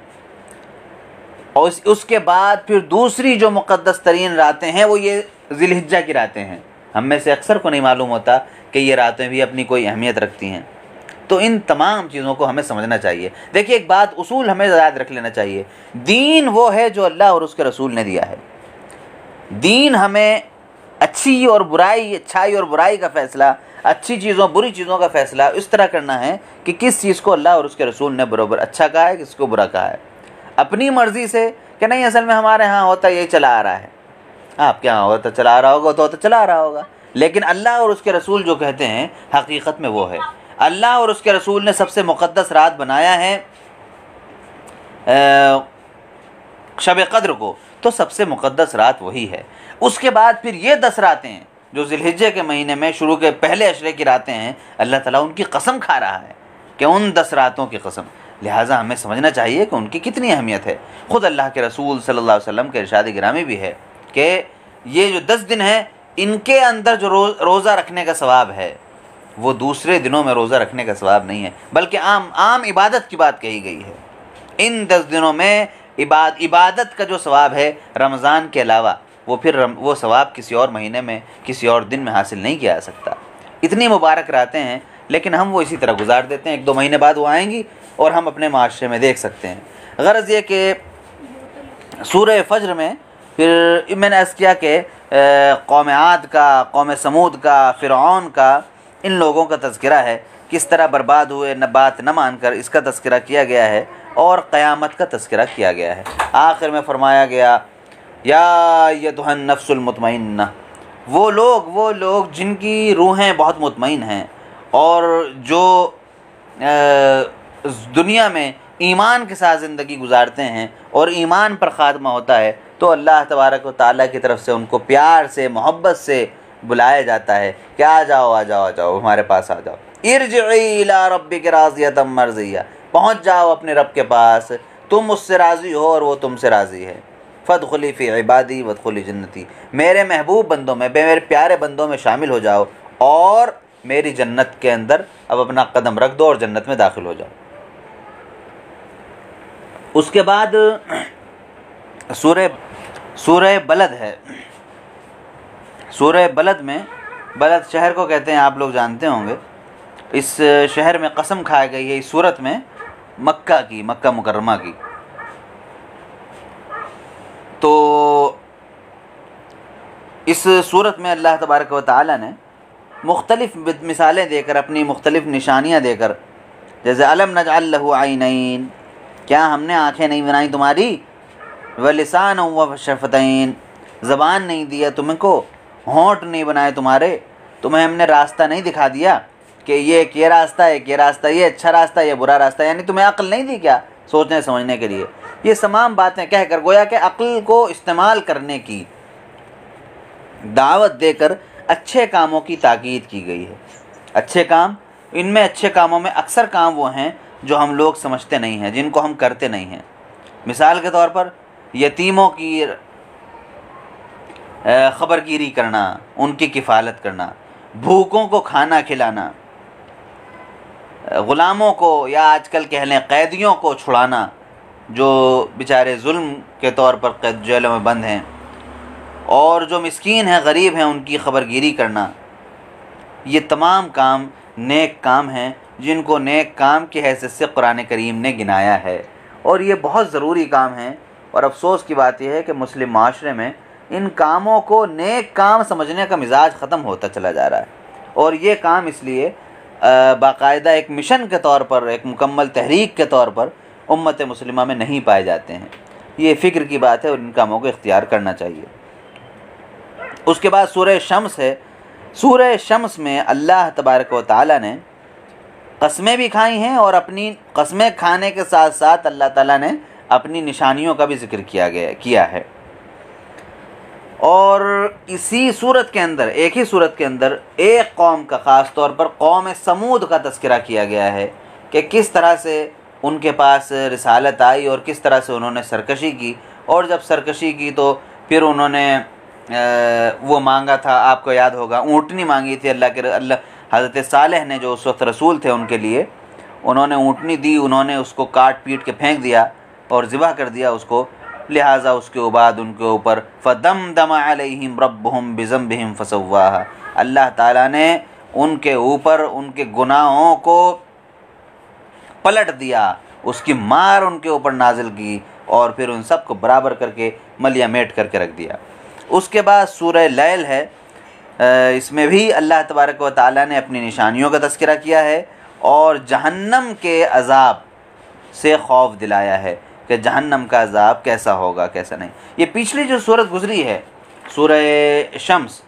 और उसके बाद फिर दूसरी जो मुक़द्दस तरीन रातें हैं वो ये ज़िलहिज्जा की रातें हैं। हम में से अक्सर को नहीं मालूम होता कि ये रातें भी अपनी कोई अहमियत रखती हैं। तो इन तमाम चीज़ों को हमें समझना चाहिए। देखिए एक बात, उसूल हमें याद रख लेना चाहिए, दीन वो है जो अल्लाह और उसके रसूल ने दिया है। दीन हमें अच्छी और बुराई, अच्छाई और बुराई का फ़ैसला, अच्छी चीज़ों बुरी चीज़ों का फ़ैसला इस तरह करना है कि किस चीज़ को अल्लाह और उसके रसूल ने बराबर अच्छा कहा है, किसको बुरा कहा है। अपनी मर्ज़ी से कि नहीं असल में हमारे यहाँ होता यही चला आ रहा है, आपके यहाँ होता चला आ रहा होगा तो चला आ रहा होगा, लेकिन अल्लाह और उसके रसूल जो कहते हैं हकीकत में वो है। अल्लाह और उसके रसूल ने सबसे मुक़द्दस रात बनाया है शब क़द्र को, तो सबसे मुक़द्दस रात वही है। उसके बाद फिर ये 10 रातें हैं जो ज़िलहिज्जे के महीने में शुरू के पहले अशरे की रातें हैं, अल्लाह ताला उनकी कसम खा रहा है कि उन 10 रातों की कसम। लिहाजा हमें समझना चाहिए कि उनकी कितनी अहमियत है। ख़ुद अल्लाह के रसूल सल्लल्लाहु अलैहि वसल्लम के इरशाद गिरामी भी है कि ये जो 10 दिन हैं इनके अंदर जो रोज़ा रखने का सवाब है वो दूसरे दिनों में रोज़ा रखने का सवाब नहीं है, बल्कि आम इबादत की बात कही गई है। इन 10 दिनों में इबादत का जो सवाब है रमज़ान के अलावा वो सवाब किसी और महीने में, किसी और दिन में हासिल नहीं किया जा सकता। इतनी मुबारक रातें हैं, लेकिन हम वो इसी तरह गुजार देते हैं। 1-2 महीने बाद वो आएंगी और हम अपने माशरे में देख सकते हैं। गरज़ ये कि सूरह फज्र में फिर मैंने अर्ज़ किया कि कौम आद का, कौम समूद का, फ़िरऔन का, इन लोगों का तज़किरा है, किस तरह बर्बाद हुए, न बात न मानकर, इसका तज़किरा किया गया है और क़यामत का तज़किरा किया गया है। आखिर में फरमाया गया या अय्युहन नफ्सुल मुतमइन्ना, वो लोग जिनकी रूहें बहुत मुतमईन हैं और जो दुनिया में ईमान के साथ ज़िंदगी गुजारते हैं और ईमान पर ख़ात्मा होता है, तो अल्लाह तबारक व तआला की तरफ से उनको प्यार से, मोहब्बत से बुलाया जाता है कि आ जाओ हमारे पास आ जाओ। इरजिई इला रब्बिका राज़ियतम मर्ज़िया, पहुँच जाओ अपने रब के पास, तुम उससे राज़ी हो और वो तुमसे राज़ी है। फ़दख़ुली फ़ी इबादी वदख़ुली जन्नती, मेरे महबूब बंदों में, मेरे प्यारे बंदों में शामिल हो जाओ और मेरी जन्नत के अंदर अब अपना कदम रख दो और जन्नत में दाखिल हो जाओ। उसके बाद सूरह बलद है। सूरह बलद में, बलद शहर को कहते हैं, आप लोग जानते होंगे। इस शहर में कसम खाई गई है इस सूरत में मक्का मुकर्रमा की। तो इस सूरत में अल्लाह तबारक व तआला ने मुख्तलिफ मिसालें देकर, अपनी मुख्तलिफ निशानियाँ देकर, जैसे अलम नजअल लहू आइनैन, क्या हमने आँखें नहीं बनाई तुम्हारी, व लिसान व शफ़तैन, ज़बान नहीं दिया तुमको, होंठ नहीं बनाए तुम्हारे, तुम्हें हमने रास्ता नहीं दिखा दिया कि ये रास्ता है, ये रास्ता, ये अच्छा रास्ता, ये बुरा रास्ता, यानी तुम्हें अक्ल नहीं दी क्या सोचने समझने के लिए। ये तमाम बातें कहकर गोया कि अक्ल को इस्तेमाल करने की दावत देकर अच्छे कामों की ताकीद की गई है। अच्छे काम, इनमें अच्छे कामों में अक्सर काम वो हैं जो हम लोग समझते नहीं हैं, जिनको हम करते नहीं हैं। मिसाल के तौर पर यतीमों की ख़बरगिरी करना, उनकी किफ़ालत करना, भूखों को खाना खिलाना, ग़ुलामों को या आजकल कह लें कैदियों को छुड़ाना, जो बेचारे जुल्म के तौर पर जेलों में बंद हैं, और जो मिस्कीन हैं, गरीब हैं, उनकी खबरगिरी करना, ये तमाम काम नेक काम हैं जिनको नेक काम की हैसियत से कुरान करीम ने गिनाया है, और ये बहुत ज़रूरी काम हैं। और अफसोस की बात यह है कि मुस्लिम माशरे में इन कामों को नेक काम समझने का मिजाज ख़त्म होता चला जा रहा है, और ये काम इसलिए बाकायदा एक मिशन के तौर पर, एक मुकम्मल तहरीक के तौर पर उम्मत मुस्लिमा में नहीं पाए जाते हैं। ये फ़िक्र की बात है और इन कामों को इख्तियार करना चाहिए। उसके बाद सूरह शम्स है। सूरह शम्स में अल्लाह तबारक व तआला ने कस्में भी खाई हैं, और अपनी कस्में खाने के साथ साथ अल्लाह ताला ने अपनी निशानियों का भी जिक्र किया है। और इसी सूरत के अंदर, एक ही सूरत के अंदर, एक कौम का ख़ास तौर पर कौम समूद का तज़किरा किया गया है कि किस तरह से उनके पास रिसालत आई और किस तरह से उन्होंने सरकशी की, और जब सरकशी की तो फिर उन्होंने वो मांगा था, आपको याद होगा, ऊँटनी मांगी थी अल्लाह हज़रत सालेह ने, जो उस वक्त रसूल थे, उनके लिए उन्होंने ऊँटनी दी, उन्होंने उसको काट पीट के फेंक दिया और ज़िबा कर दिया उसको। लिहाजा उसके बाद उनके ऊपर फ़दमदम अलैहिम रब्बुहुम बिज़म्बिहिम फ़सव्वाहा, अल्लाह ताला ने उनके ऊपर उनके गुनाहों को पलट दिया, उसकी मार उनके ऊपर नाजिल की और फिर उन सब को बराबर करके मलिया मेट करके रख दिया। उसके बाद सूरह लैल है। इसमें भी अल्लाह तबारक व तआला ने अपनी निशानियों का तज़किरा किया है और जहन्नम के अज़ाब से खौफ दिलाया है कि जहन्नम का अज़ाब कैसा होगा, कैसा नहीं। ये पिछली जो सूरत गुज़री है सूरह शम्स,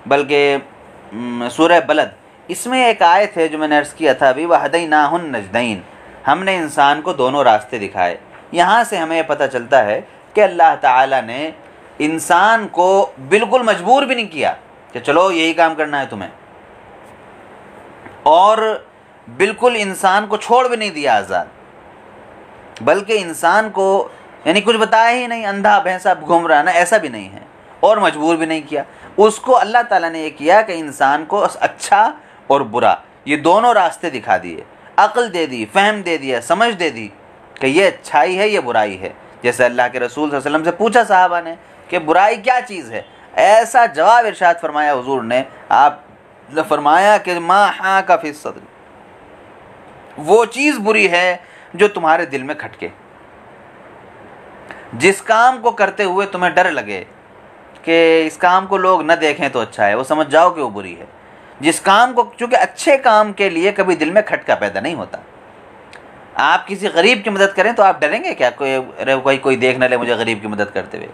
बल्कि सूरह बलद, इसमें एक आयत है जो मैंने अर्ज़ किया था अभी, वहदैनाहुन नजदैन, हमने इंसान को दोनों रास्ते दिखाए। यहाँ से हमें पता चलता है कि अल्लाह ताला ने इंसान को बिल्कुल मजबूर भी नहीं किया कि चलो यही काम करना है तुम्हें, और बिल्कुल इंसान को छोड़ भी नहीं दिया आज़ाद, बल्कि इंसान को यानी कुछ बताया ही नहीं, अंधा भैंसा घूम रहा ना, ऐसा भी नहीं है, और मजबूर भी नहीं किया उसको। अल्लाह ताला ने ये किया कि इंसान को अच्छा और बुरा ये दोनों रास्ते दिखा दिए, अक्ल दे दी, फ़हम दे दिया, समझ दे दी कि ये अच्छाई है, ये बुराई है। जैसे अल्लाह के रसूल सल्लल्लाहु अलैहि वसल्लम से पूछा साहबा ने कि बुराई क्या चीज़ है, ऐसा जवाब इरशाद फरमाया हुजूर ने, आप फरमाया कि मा हाका फी सद्र, वो चीज़ बुरी है जो तुम्हारे दिल में खटके, जिस काम को करते हुए तुम्हें डर लगे कि इस काम को लोग न देखें तो अच्छा है, वो समझ जाओ कि वो बुरी है। जिस काम को, चूँकि अच्छे काम के लिए कभी दिल में खटका पैदा नहीं होता। आप किसी गरीब की मदद करें तो आप डरेंगे क्या, कोई देख न ले मुझे गरीब की मदद करते हुए।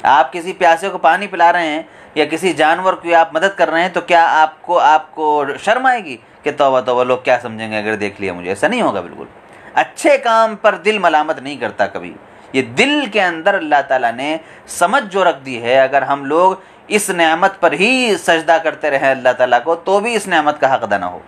आप किसी प्यासे को पानी पिला रहे हैं या किसी जानवर की आप मदद कर रहे हैं तो क्या आपको शर्म आएगी कि तौबा तौबा लोग क्या समझेंगे अगर देख लिया मुझे? ऐसा नहीं होगा बिल्कुल। अच्छे काम पर दिल मलामत नहीं करता कभी। ये दिल के अंदर अल्लाह ताला ने समझ जो रख दी है, अगर हम लोग इस नेमत पर ही सजदा करते रहें अल्लाह ताला को, तो भी इस नेमत का हक अदा ना हो।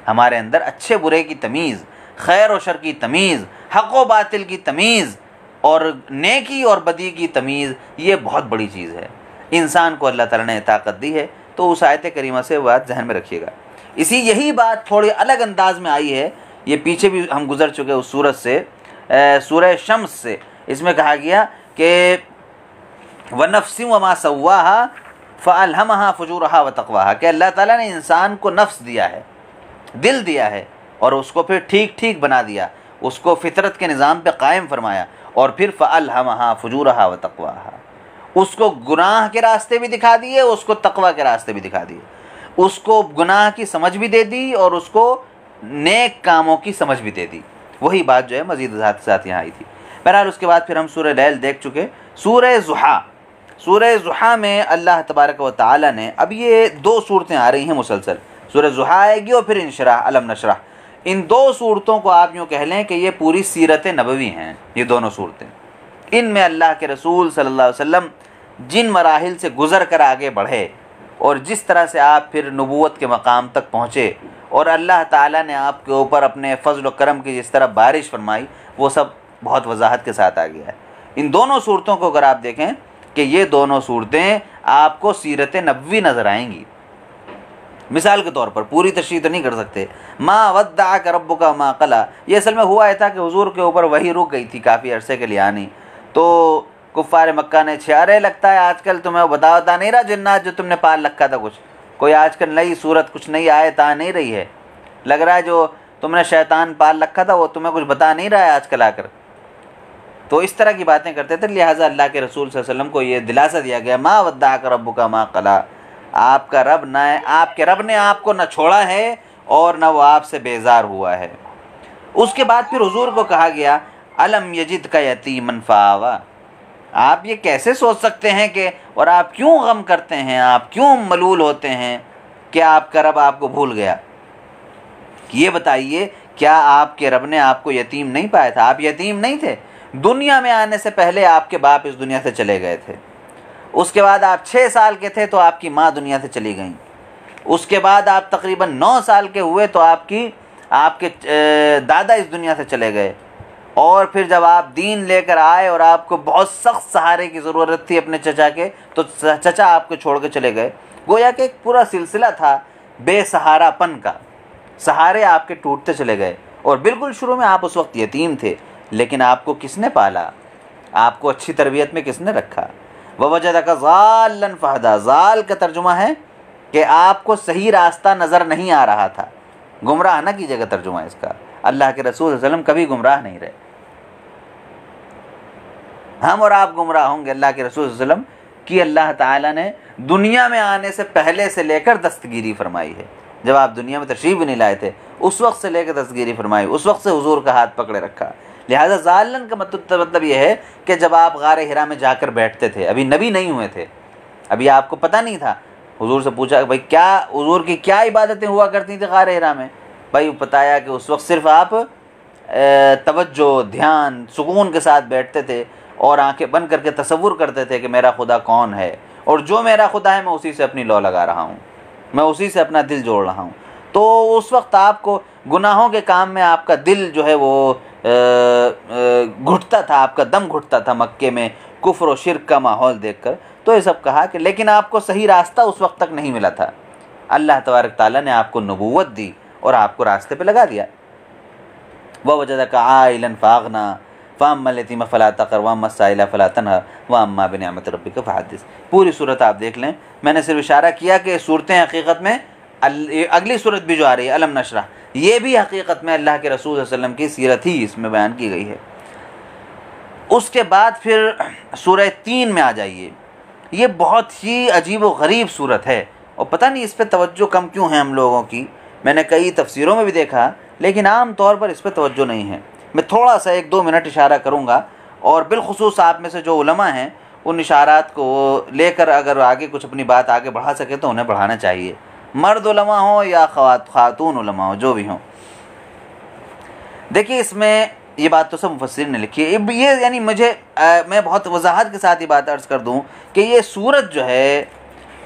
हमारे अंदर अच्छे बुरे की तमीज़, खैर और शर की तमीज़, हक़ व बातिल की तमीज़ और नेकी और बदी की तमीज़, ये बहुत बड़ी चीज़ है। इंसान को अल्लाह ताला ने ताकत दी है, तो उस आयत करीमा से बात जहन में रखिएगा। यही बात थोड़ी अलग अंदाज में आई है, ये पीछे भी हम गुजर चुके उस सूरत से, सूरह शम्स से। इसमें कहा गया कि वनफ्सिन वमा सव्वाहा फ़अल्हमहा फ़ुजूरहा व तक़वाहा, कि अल्लाह ताला ने इंसान को नफ्स दिया है, दिल दिया है, और उसको फिर ठीक ठीक बना दिया, उसको फितरत के निज़ाम पे कायम फरमाया, और फिर फ़अल्हमहा फ़ुजूरहा व तक़वाहा, उसको गुनाह के रास्ते भी दिखा दिए, उसको तक़वा के रास्ते भी दिखा दिए, उसको गुनाह की समझ भी दे दी और उसको नेक कामों की समझ भी दे दी। वही बात जो है मज़ीद वज़ाहत के साथ यहाँ आई थी। बहरहाल उसके बाद फिर हम सूरह लैल देख चुके। सूरह ज़ुहा में अल्लाह तबारक व तआला ने, अब ये दो सूरतें आ रही हैं मुसलसल, सूरह ज़ुहा आएगी और फिर इंशराह अलम नशरह। इन दो सूरतों को आप यूँ कह लें कि ये पूरी सीरत नबवी हैं। ये दोनों सूरतें, इनमें अल्लाह के रसूल सल्लल्लाहु अलैहि वसल्लम जिन मराहिल से गुज़र कर आगे बढ़े और जिस तरह से आप फिर नबूवत के मकाम तक पहुँचे, और अल्लाह ताला ने आपके ऊपर अपने फ़ज़ल व करम की जिस तरह बारिश फरमाई, वो सब बहुत वजाहत के साथ आ गया है। इन दोनों सूरतों को अगर आप देखें कि ये दोनों सूरतें आपको सीरत नबवी नज़र आएंगी, मिसाल के तौर पर, पूरी तशरीह तो नहीं कर सकते। माँ वद्दाअक रब्बुका मा क़ला, ये असल में हुआ था कि हुजूर के ऊपर वही रुक गई थी काफ़ी अरसे के लिए आनी। तो कुफ़ार मक्का ने छारे लगता है आजकल तुम्हें वो बता नहीं रहा जिन्नात जो तुमने पाल रखा था, कुछ कोई आजकल नई सूरत कुछ नई आयत आ नहीं रही है, लग रहा है जो तुमने शैतान पाल रखा था वो तुम्हें कुछ बता नहीं रहा है आजकल आकर। तो इस तरह की बातें करते थे। लिहाजा अल्लाह के रसूल सल्लल्लाहु अलैहि वसल्लम को ये दिलासा दिया गया, मा वद्दाअक रब्बुका मा क़ला, आपका रब न, आपके रब ने आपको न छोड़ा है और न वो आपसे बेजार हुआ है। उसके बाद फिर हुजूर को कहा गया, अलम यजिदका यतीमन फ़आवा, आप ये कैसे सोच सकते हैं कि, और आप क्यों गम करते हैं, आप क्यों मलूल होते हैं कि आपका रब आपको भूल गया। ये बताइए, क्या आपके रब ने आपको यतीम नहीं पाया था? आप यतीम नहीं थे। दुनिया में आने से पहले आपके बाप इस दुनिया से चले गए थे। उसके बाद आप 6 साल के थे तो आपकी माँ दुनिया से चली गई। उसके बाद आप तकरीबन 9 साल के हुए तो आपके दादा इस दुनिया से चले गए। और फिर जब आप दीन लेकर आए और आपको बहुत सख्त सहारे की ज़रूरत थी अपने चचा के, तो चचा आपको छोड़ के चले गए। गोया कि एक पूरा सिलसिला था बेसहारापन का, सहारे आपके टूटते चले गए। और बिल्कुल शुरू में आप उस वक्त यतीम थे, लेकिन आपको किसने पाला, आपको अच्छी तरबियत में किसने रखा। ववजदका ज़ाल्लन फ़हदा, ज़ाल का तर्जुमा है कि आपको सही रास्ता नज़र नहीं आ रहा था। गुमराह ना कीजिएगा तर्जुमा इसका, अल्लाह के रसूल सल्लल्लाहु अलैहि वसल्लम कभी गुमराह नहीं रहे। हम और आप गुमराह होंगे, अल्लाह के रसूल सल्लल्लाहु अलैहि वसल्लम की अल्लाह ताला ने दुनिया में आने से पहले से लेकर दस्तगिरी फरमाई है। जब आप दुनिया में तशरीफ़ भी नहीं लाए थे उस वक्त से लेकर दस्तगिरी फरमाई, उस वक्त से हुजूर का हाथ पकड़े रखा। लिहाजा ज़ालन का मतलब यह है कि जब आप गार हिरा में जाकर बैठते थे, अभी नबी नहीं हुए थे, अभी आपको पता नहीं था। हुजूर से पूछा भाई क्या हुजूर की क्या इबादतें हुआ करती थी गार हिरा में, भाई बताया कि उस वक्त सिर्फ आप तवज्जो, ध्यान, सुकून के साथ बैठते थे और आंखें बंद करके तसव्वुर करते थे कि मेरा खुदा कौन है, और जो मेरा खुदा है मैं उसी से अपनी लौ लगा रहा हूँ, मैं उसी से अपना दिल जोड़ रहा हूँ। तो उस वक्त आपको गुनाहों के काम में आपका दिल जो है वो घुटता था, आपका दम घुटता था मक्के में कुफ्र और शिर्क का माहौल देखकर। तो ये सब कहा कि लेकिन आपको सही रास्ता उस वक्त तक नहीं मिला था। अल्लाह तबारक ताला ने आपको नबूवत दी और आपको रास्ते पे लगा दिया। ववजदका आइलन फ़अग़ना फ़अम्मल यतीम फ़ला तक़हर वअम्मस साइला फ़ला तनहर वअम्मा बिनिअमति रब्बिका फ़हद्दिस। पूरी सूरत आप देख लें, मैंने सिर्फ इशारा किया कि सूरतें हकीकत में अगली सूरत भी जो आ रही है अलम नशरह, ये भी हकीकत में अल्लाह के रसूल सल्लल्लाहु अलैहि वसल्लम की सीरत ही इसमें बयान की गई है। उसके बाद फिर सूरह 3 में आ जाइए। ये बहुत ही अजीब व गरीब सूरत है और पता नहीं इस पर तवज्जो कम क्यों है हम लोगों की। मैंने कई तफसीरों में भी देखा लेकिन आम तौर पर इस पर तवज्जो नहीं है। मैं थोड़ा सा 1-2 मिनट इशारा करूँगा और बिलखुसूस आप में से जो उलमा हैं उन इशारात को लेकर अगर आगे कुछ अपनी बात आगे बढ़ा सके तो उन्हें बढ़ाना चाहिए, मर्द उलमा हो या खातून उलमा हो, जो भी हों। देखिए इसमें ये बात तो सब मुफस्सिरीन ने लिखी है। ये यानी मैं बहुत वजाहत के साथ ये बात अर्ज़ कर दूं कि ये सूरत जो है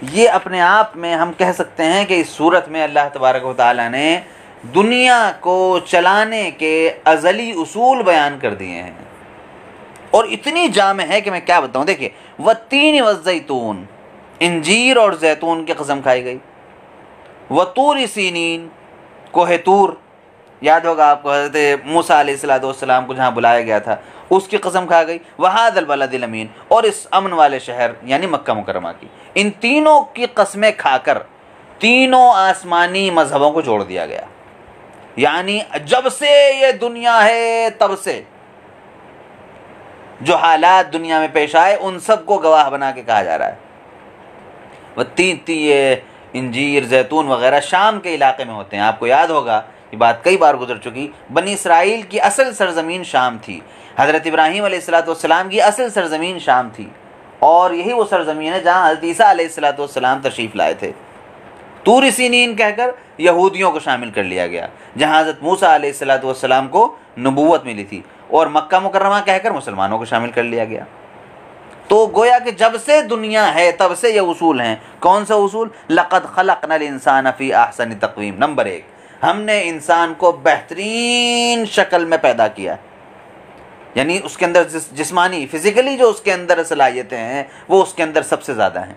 ये अपने आप में हम कह सकते हैं कि इस सूरत में अल्लाह तबारक व तआला ने दुनिया को चलाने के अज़ली उसूल बयान कर दिए हैं और इतनी जामे है कि मैं क्या बताऊं। देखिए वत्तीन वज़्ज़ैतून, इंजीर और जैतून की कसम खाई गई। वतूर सीनीन, कोहे तूर, याद होगा आपको हज़रत मूसा अलैहिस्सलाम को जहाँ बुलाया गया था उसकी कसम खा गई। वहादल बलदिल अमीन, और इस अमन वाले शहर यानी मक्का मुकर्रमा की। इन तीनों की कस्में खाकर तीनों आसमानी मजहबों को जोड़ दिया गया। यानी जब से ये दुनिया है तब से जो हालात दुनिया में पेश आए उन सबको गवाह बना के कहा जा रहा है। वह तीन इंजीर जैतून वगैरह शाम के इलाके में होते हैं। आपको याद होगा ये बात कई बार गुजर चुकी। बनी इसराइल की असल सरजमीन शाम थी, हज़रत इब्राहीम अलैहिस्सलाम की असल सरजमीन शाम थी और यही वो सरजमीन है जहाँ हज़रत ईसा अलैहिस्सलाम तशरीफ़ लाए थे। तूर सीनीन कहकर यहूदियों को शामिल कर लिया गया जहाँ हज़रत मूसा अलैहिस्सलाम को नबूवत मिली थी, और मक्का मुकर्रमा कहकर मुसलमानों को शामिल कर लिया गया। तो गोया कि जब से दुनिया है तब से ये उसूल हैं। कौन सा उसूल? लक़द ख़लक़नल इंसान फ़ी अहसनि तक़वीम। नंबर 1, हमने इंसान को बेहतरीन शक्ल में पैदा किया, यानी उसके अंदर जिस्मानी फिज़िकली जो उसके अंदर सलाहियतें हैं वो उसके अंदर सबसे ज़्यादा हैं।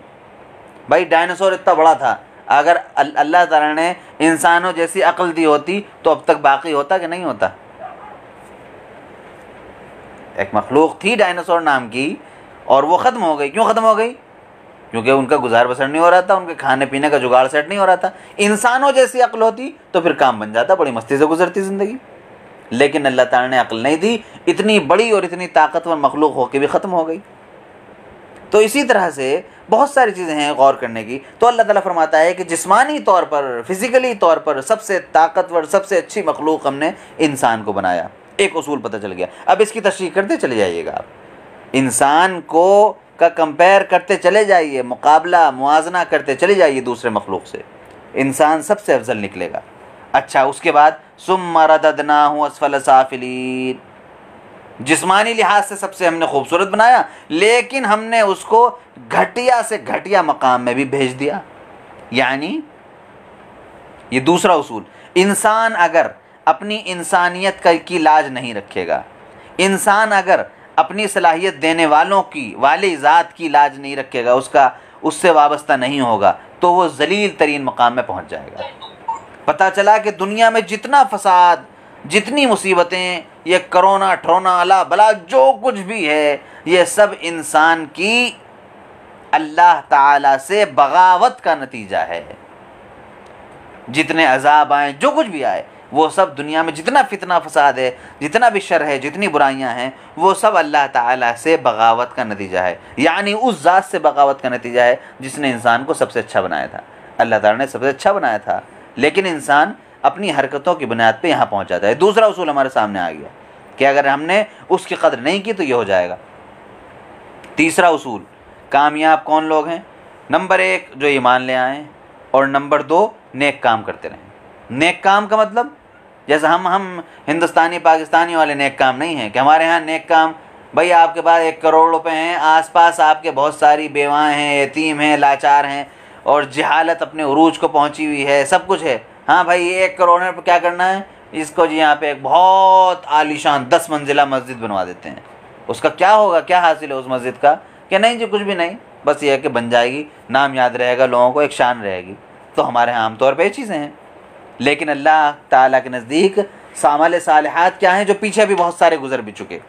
भाई डायनासोर इतना बड़ा था, अगर अल्लाह ताला ने इंसानों जैसी अक्ल दी होती तो अब तक बाकी होता कि नहीं होता? एक मखलूक थी डायनासोर नाम की और वो ख़त्म हो गई। क्यों ख़त्म हो गई? क्योंकि उनका गुजार बसर नहीं हो रहा था, उनके खाने पीने का जुगाड़ सेट नहीं हो रहा था। इंसानों जैसी अक्ल होती तो फिर काम बन जाता, बड़ी मस्ती से गुजरती ज़िंदगी। लेकिन अल्लाह ताला ने अक्ल नहीं दी, इतनी बड़ी और इतनी ताकतवर मखलूक होकर भी ख़त्म हो गई। तो इसी तरह से बहुत सारी चीज़ें हैं गौर करने की। तो अल्लाह ताला फरमाता है कि जिस्मानी तौर पर, फिज़िकली तौर पर सबसे ताकतवर, सबसे अच्छी मखलूक हमने इंसान को बनाया। एक उसूल पता चल गया। अब इसकी तशरीह करते चले जाइएगा आप, इंसान को का कंपेयर करते चले जाइए, मुकाबला मुआजना करते चले जाइए दूसरे मखलूक से, इंसान सबसे अफजल निकलेगा। अच्छा, उसके बाद सुम्मा रददनाहु अस्फल साफिलीन, जिस्मानी लिहाज से सबसे हमने खूबसूरत बनाया, लेकिन हमने उसको घटिया से घटिया मकाम में भी भेज दिया। यानी ये दूसरा उसूल, इंसान अगर अपनी इंसानियत की लाज नहीं रखेगा, इंसान अगर अपनी सलाहियत देने वालों की, वाली ज़ात की लाज नहीं रखेगा, उससे वाबस्ता नहीं होगा, तो वो जलील तरीन मकाम में पहुंच जाएगा। पता चला कि दुनिया में जितना फसाद, जितनी मुसीबतें, ये करोना ठरोना अला बला जो कुछ भी है, ये सब इंसान की अल्लाह ताला से बगावत का नतीजा है। जितने अजाब आए, जो कुछ भी आए, वो सब दुनिया में जितना फितना फसाद है, जितना भी शर है, जितनी बुराइयां हैं, वो सब अल्लाह ताला से बगावत का नतीजा है। यानी उस ज़ात से बगावत का नतीजा है जिसने इंसान को सबसे अच्छा बनाया था। अल्लाह ताला ने सबसे अच्छा बनाया था, लेकिन इंसान अपनी हरकतों की बुनियाद पे यहाँ पहुँच जाता है। दूसरा उसूल हमारे सामने आ गया कि अगर हमने उसकी कदर नहीं की तो ये हो जाएगा। तीसरा उसूल, कामयाब कौन लोग हैं? नंबर 1 जो ईमान ले आएँ, और नंबर 2 नेक काम करते रहें। नेक काम का मतलब, जैसे हम हिंदुस्तानी पाकिस्तानी वाले नेक काम नहीं हैं कि हमारे यहाँ नेक काम, भाई आपके पास 1 करोड़ रुपए हैं, आसपास आपके बहुत सारी बेवाएँ हैं, यतीम हैं, लाचार हैं, और जहालत अपने उरूज को पहुँची हुई है, सब कुछ है। हाँ भाई, 1 करोड़ पर क्या करना है? इसको जी यहाँ पे एक बहुत आलीशान 10 मंजिला मस्जिद बनवा देते हैं। उसका क्या होगा, क्या हासिल है उस मस्जिद का? कि नहीं जी कुछ भी नहीं, बस ये है कि बन जाएगी, नाम याद रहेगा लोगों को, एक शान रहेगी। तो हमारे यहाँ आमतौर पर ये चीज़ें हैं। लेकिन अल्लाह ताला के नज़दीक अमल सालिहात क्या हैं, जो पीछे भी बहुत सारे गुजर भी चुके।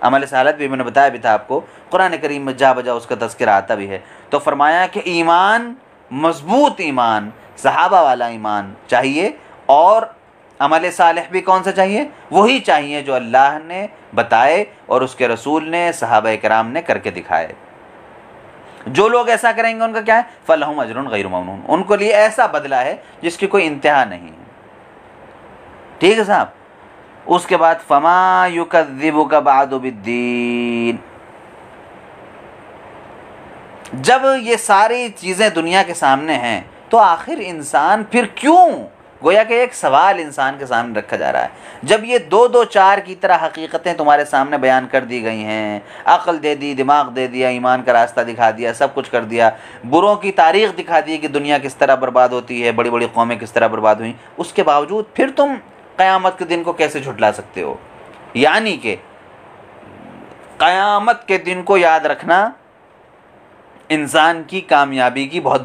अमल सालिहात भी मैंने बताया भी था आपको, कुरान करीम में जा बजा उसका तज़किरा आता भी है। तो फरमाया कि ईमान, मजबूत ईमान, सहाबा वाला ईमान चाहिए, और अमल सालिह भी कौन सा चाहिए? वही चाहिए जो अल्लाह ने बताए और उसके रसूल ने, सहाबा किराम ने करके दिखाए। जो लोग ऐसा करेंगे उनका क्या है? फलहुम अजरुन गैरु ममनून, उनको लिए ऐसा बदला है जिसकी कोई इंतहा नहीं है। ठीक है साहब। उसके बाद फमा युकज़्ज़िबुका बअदु बिद्दीन, जब ये सारी चीज़ें दुनिया के सामने हैं तो आखिर इंसान फिर क्यों, गोया कि एक सवाल इंसान के सामने रखा जा रहा है। जब ये 2-2 4 की तरह हकीकतें तुम्हारे सामने बयान कर दी गई हैं, अक्ल दे दी, दिमाग दे दिया, ईमान का रास्ता दिखा दिया, सब कुछ कर दिया, बुरों की तारीख़ दिखा दी कि दुनिया किस तरह बर्बाद होती है, बड़ी बड़ी कौमें किस तरह बर्बाद हुई, उसके बावजूद फिर तुम क़यामत के दिन को कैसे झुठला सकते हो? यानी कि क़यामत के दिन को याद रखना इंसान की कामयाबी की बहुत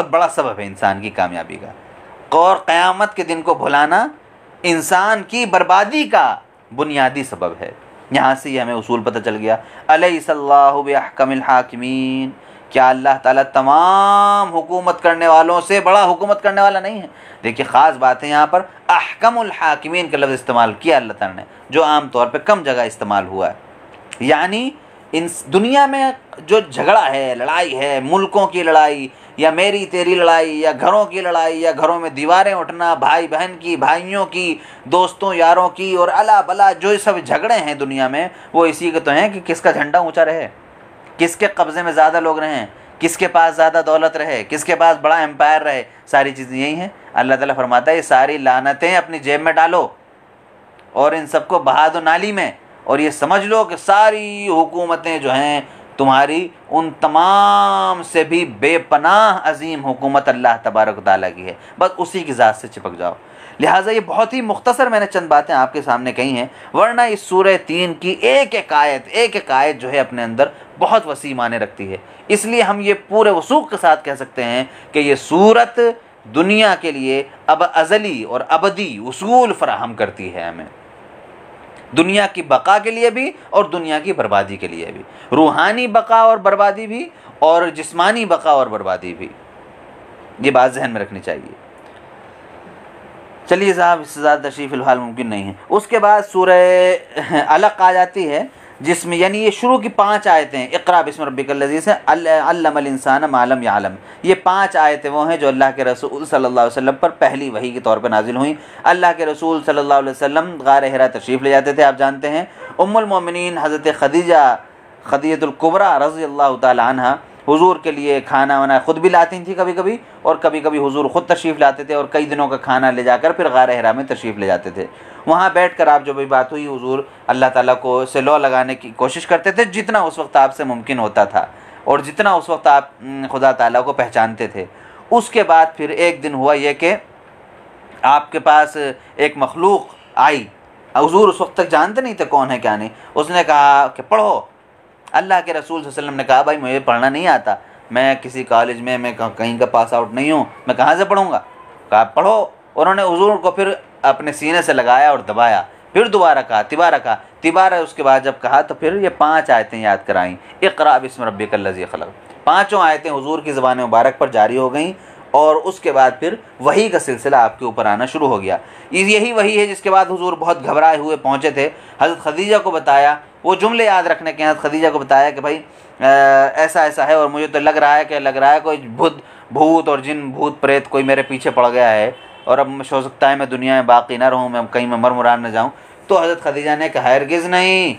बड़ा सबब है, इंसान की कामयाबी का। और क़यामत के दिन को भुलाना इंसान की बर्बादी का बुनियादी सबब है। यहाँ से ही हमें उसूल पता चल गया। अलैहिस्सलाहु बिअहकमिल हाकिमीन, क्या अल्लाह ताला तमाम हुकूमत करने वालों से बड़ा हुकूमत करने वाला नहीं है? देखिए ख़ास बात है, यहाँ पर अहकमुल हाकिमीन का लफ्ज़ इस्तेमाल किया अल्लाह ताला ने, जो आम तौर पर कम जगह इस्तेमाल हुआ है। यानी इन दुनिया में जो झगड़ा है, लड़ाई है, मुल्कों की लड़ाई, या मेरी तेरी लड़ाई, या घरों की लड़ाई, या घरों में दीवारें उठना, भाई बहन की, भाइयों की, दोस्तों यारों की, और अला बला जो सब झगड़े हैं दुनिया में, वो इसी के तो हैं कि किसका झंडा ऊंचा रहे, किसके कब्ज़े में ज़्यादा लोग रहें, किसके पास ज़्यादा दौलत रहे, किसके पास बड़ा एम्पायर रहे। सारी चीज़ें यही हैं। अल्लाह ताला फरमाता है ये सारी लानतें अपनी जेब में डालो और इन सबको बहा दो नाली में, और ये समझ लो कि सारी हुकूमतें जो हैं तुम्हारी उन तमाम से भी बेपनाह अजीम हुकूमत अल्लाह तबारक व तआला की है, बस उसी की ज़ात से चिपक जाओ। लिहाजा ये बहुत ही मुख्तसर मैंने चंद बातें आपके सामने कही हैं, वरना इस सूरह 3 की एक एक आयत जो है अपने अंदर बहुत वसी माने रखती है। इसलिए हम ये पूरे वसूख के साथ कह सकते हैं कि ये सूरत दुनिया के लिए अब अज़ली और अबदी उसूल फराहम करती है हमें, दुनिया की बका के लिए भी और दुनिया की बर्बादी के लिए भी, रूहानी बका और बर्बादी भी और जिस्मानी बका और बर्बादी भी। ये बात जहन में रखनी चाहिए। चलिए साहब, इससे ज़्यादा तशरीफ़ फ़िलहाल मुमकिन नहीं है। उसके बाद सूरह अलक़ आ जाती है, जिसमें यानी ये शुरू की 5 आयतें इक़रा बिस्मि रब्बिकल्लज़ी से अल्लमल इंसान मा लम यअलम, ये 5 आयतें वो हैं जो अल्लाह के रसूल सल्लल्लाहु अलैहि वसल्लम पर पहली वही के तौर पर नाजिल हुई। अल्लाह के रसूल सल्लल्लाहु अलैहि वसल्लम गार हिरा तशरीफ़ ले जाते थे, आप जानते हैं। उम्मुल मोमिनीन हज़रत खदीजतुल कुबरा रज़ी अल्लाह तआला अन्हा हुजूर के लिए खाना वाना ख़ुद भी लाती थी कभी कभी, और कभी कभी हुजूर ख़ुद तशरीफ़ लाते थे और कई दिनों का खाना ले जाकर फिर गार हिरा में तशरीफ़ ले जाते थे। वहाँ बैठ कर आप जो भी बात हुई, हुजूर अल्लाह ताला को से लौ लगाने की कोशिश करते थे जितना उस वक्त आपसे मुमकिन होता था और जितना उस वक्त आप खुदा ताला को पहचानते थे। उसके बाद फिर एक दिन हुआ ये कि आपके पास एक मखलूक आई, हुजूर उस वक्त तक जानते नहीं थे कौन है क्या नहीं। उसने कहा कि पढ़ो। अल्लाह के रसूल सल्लल्लाहु अलैहि वसल्लम ने कहा, भाई मुझे पढ़ना नहीं आता, मैं किसी कॉलेज में मैं कहीं का पास आउट नहीं हूँ, मैं कहाँ से पढ़ूँगा। कहा पढ़ो। उन्होंने हुजूर को फिर अपने सीने से लगाया और दबाया, फिर दोबारा कहा तिबारा। उसके बाद जब कहा तो फिर ये 5 आयतें याद कराईं, इक़रा बिस्मि रब्बिकल्लज़ी ख़लक़। 5 आयतें हुजूर की ज़बान मुबारक पर जारी हो गईं और उसके बाद फिर वही का सिलसिला आपके ऊपर आना शुरू हो गया। यही वही है जिसके बाद हुजूर बहुत घबराए हुए पहुँचे थे। हज़रत खदीजा को बताया, वो जुमले याद रखने के, हज़रत खदीजा को बताया कि भाई ऐसा ऐसा है और मुझे तो लग रहा है कोई भूत और जिन भूत प्रेत कोई मेरे पीछे पड़ गया है और अब हो सकता है मैं दुनिया में बाकी ना रहूँ, मैं कहीं मैं मर मुरार न जाऊँ। तो हज़रत खदीजा ने कहा हरगिज़ नहीं,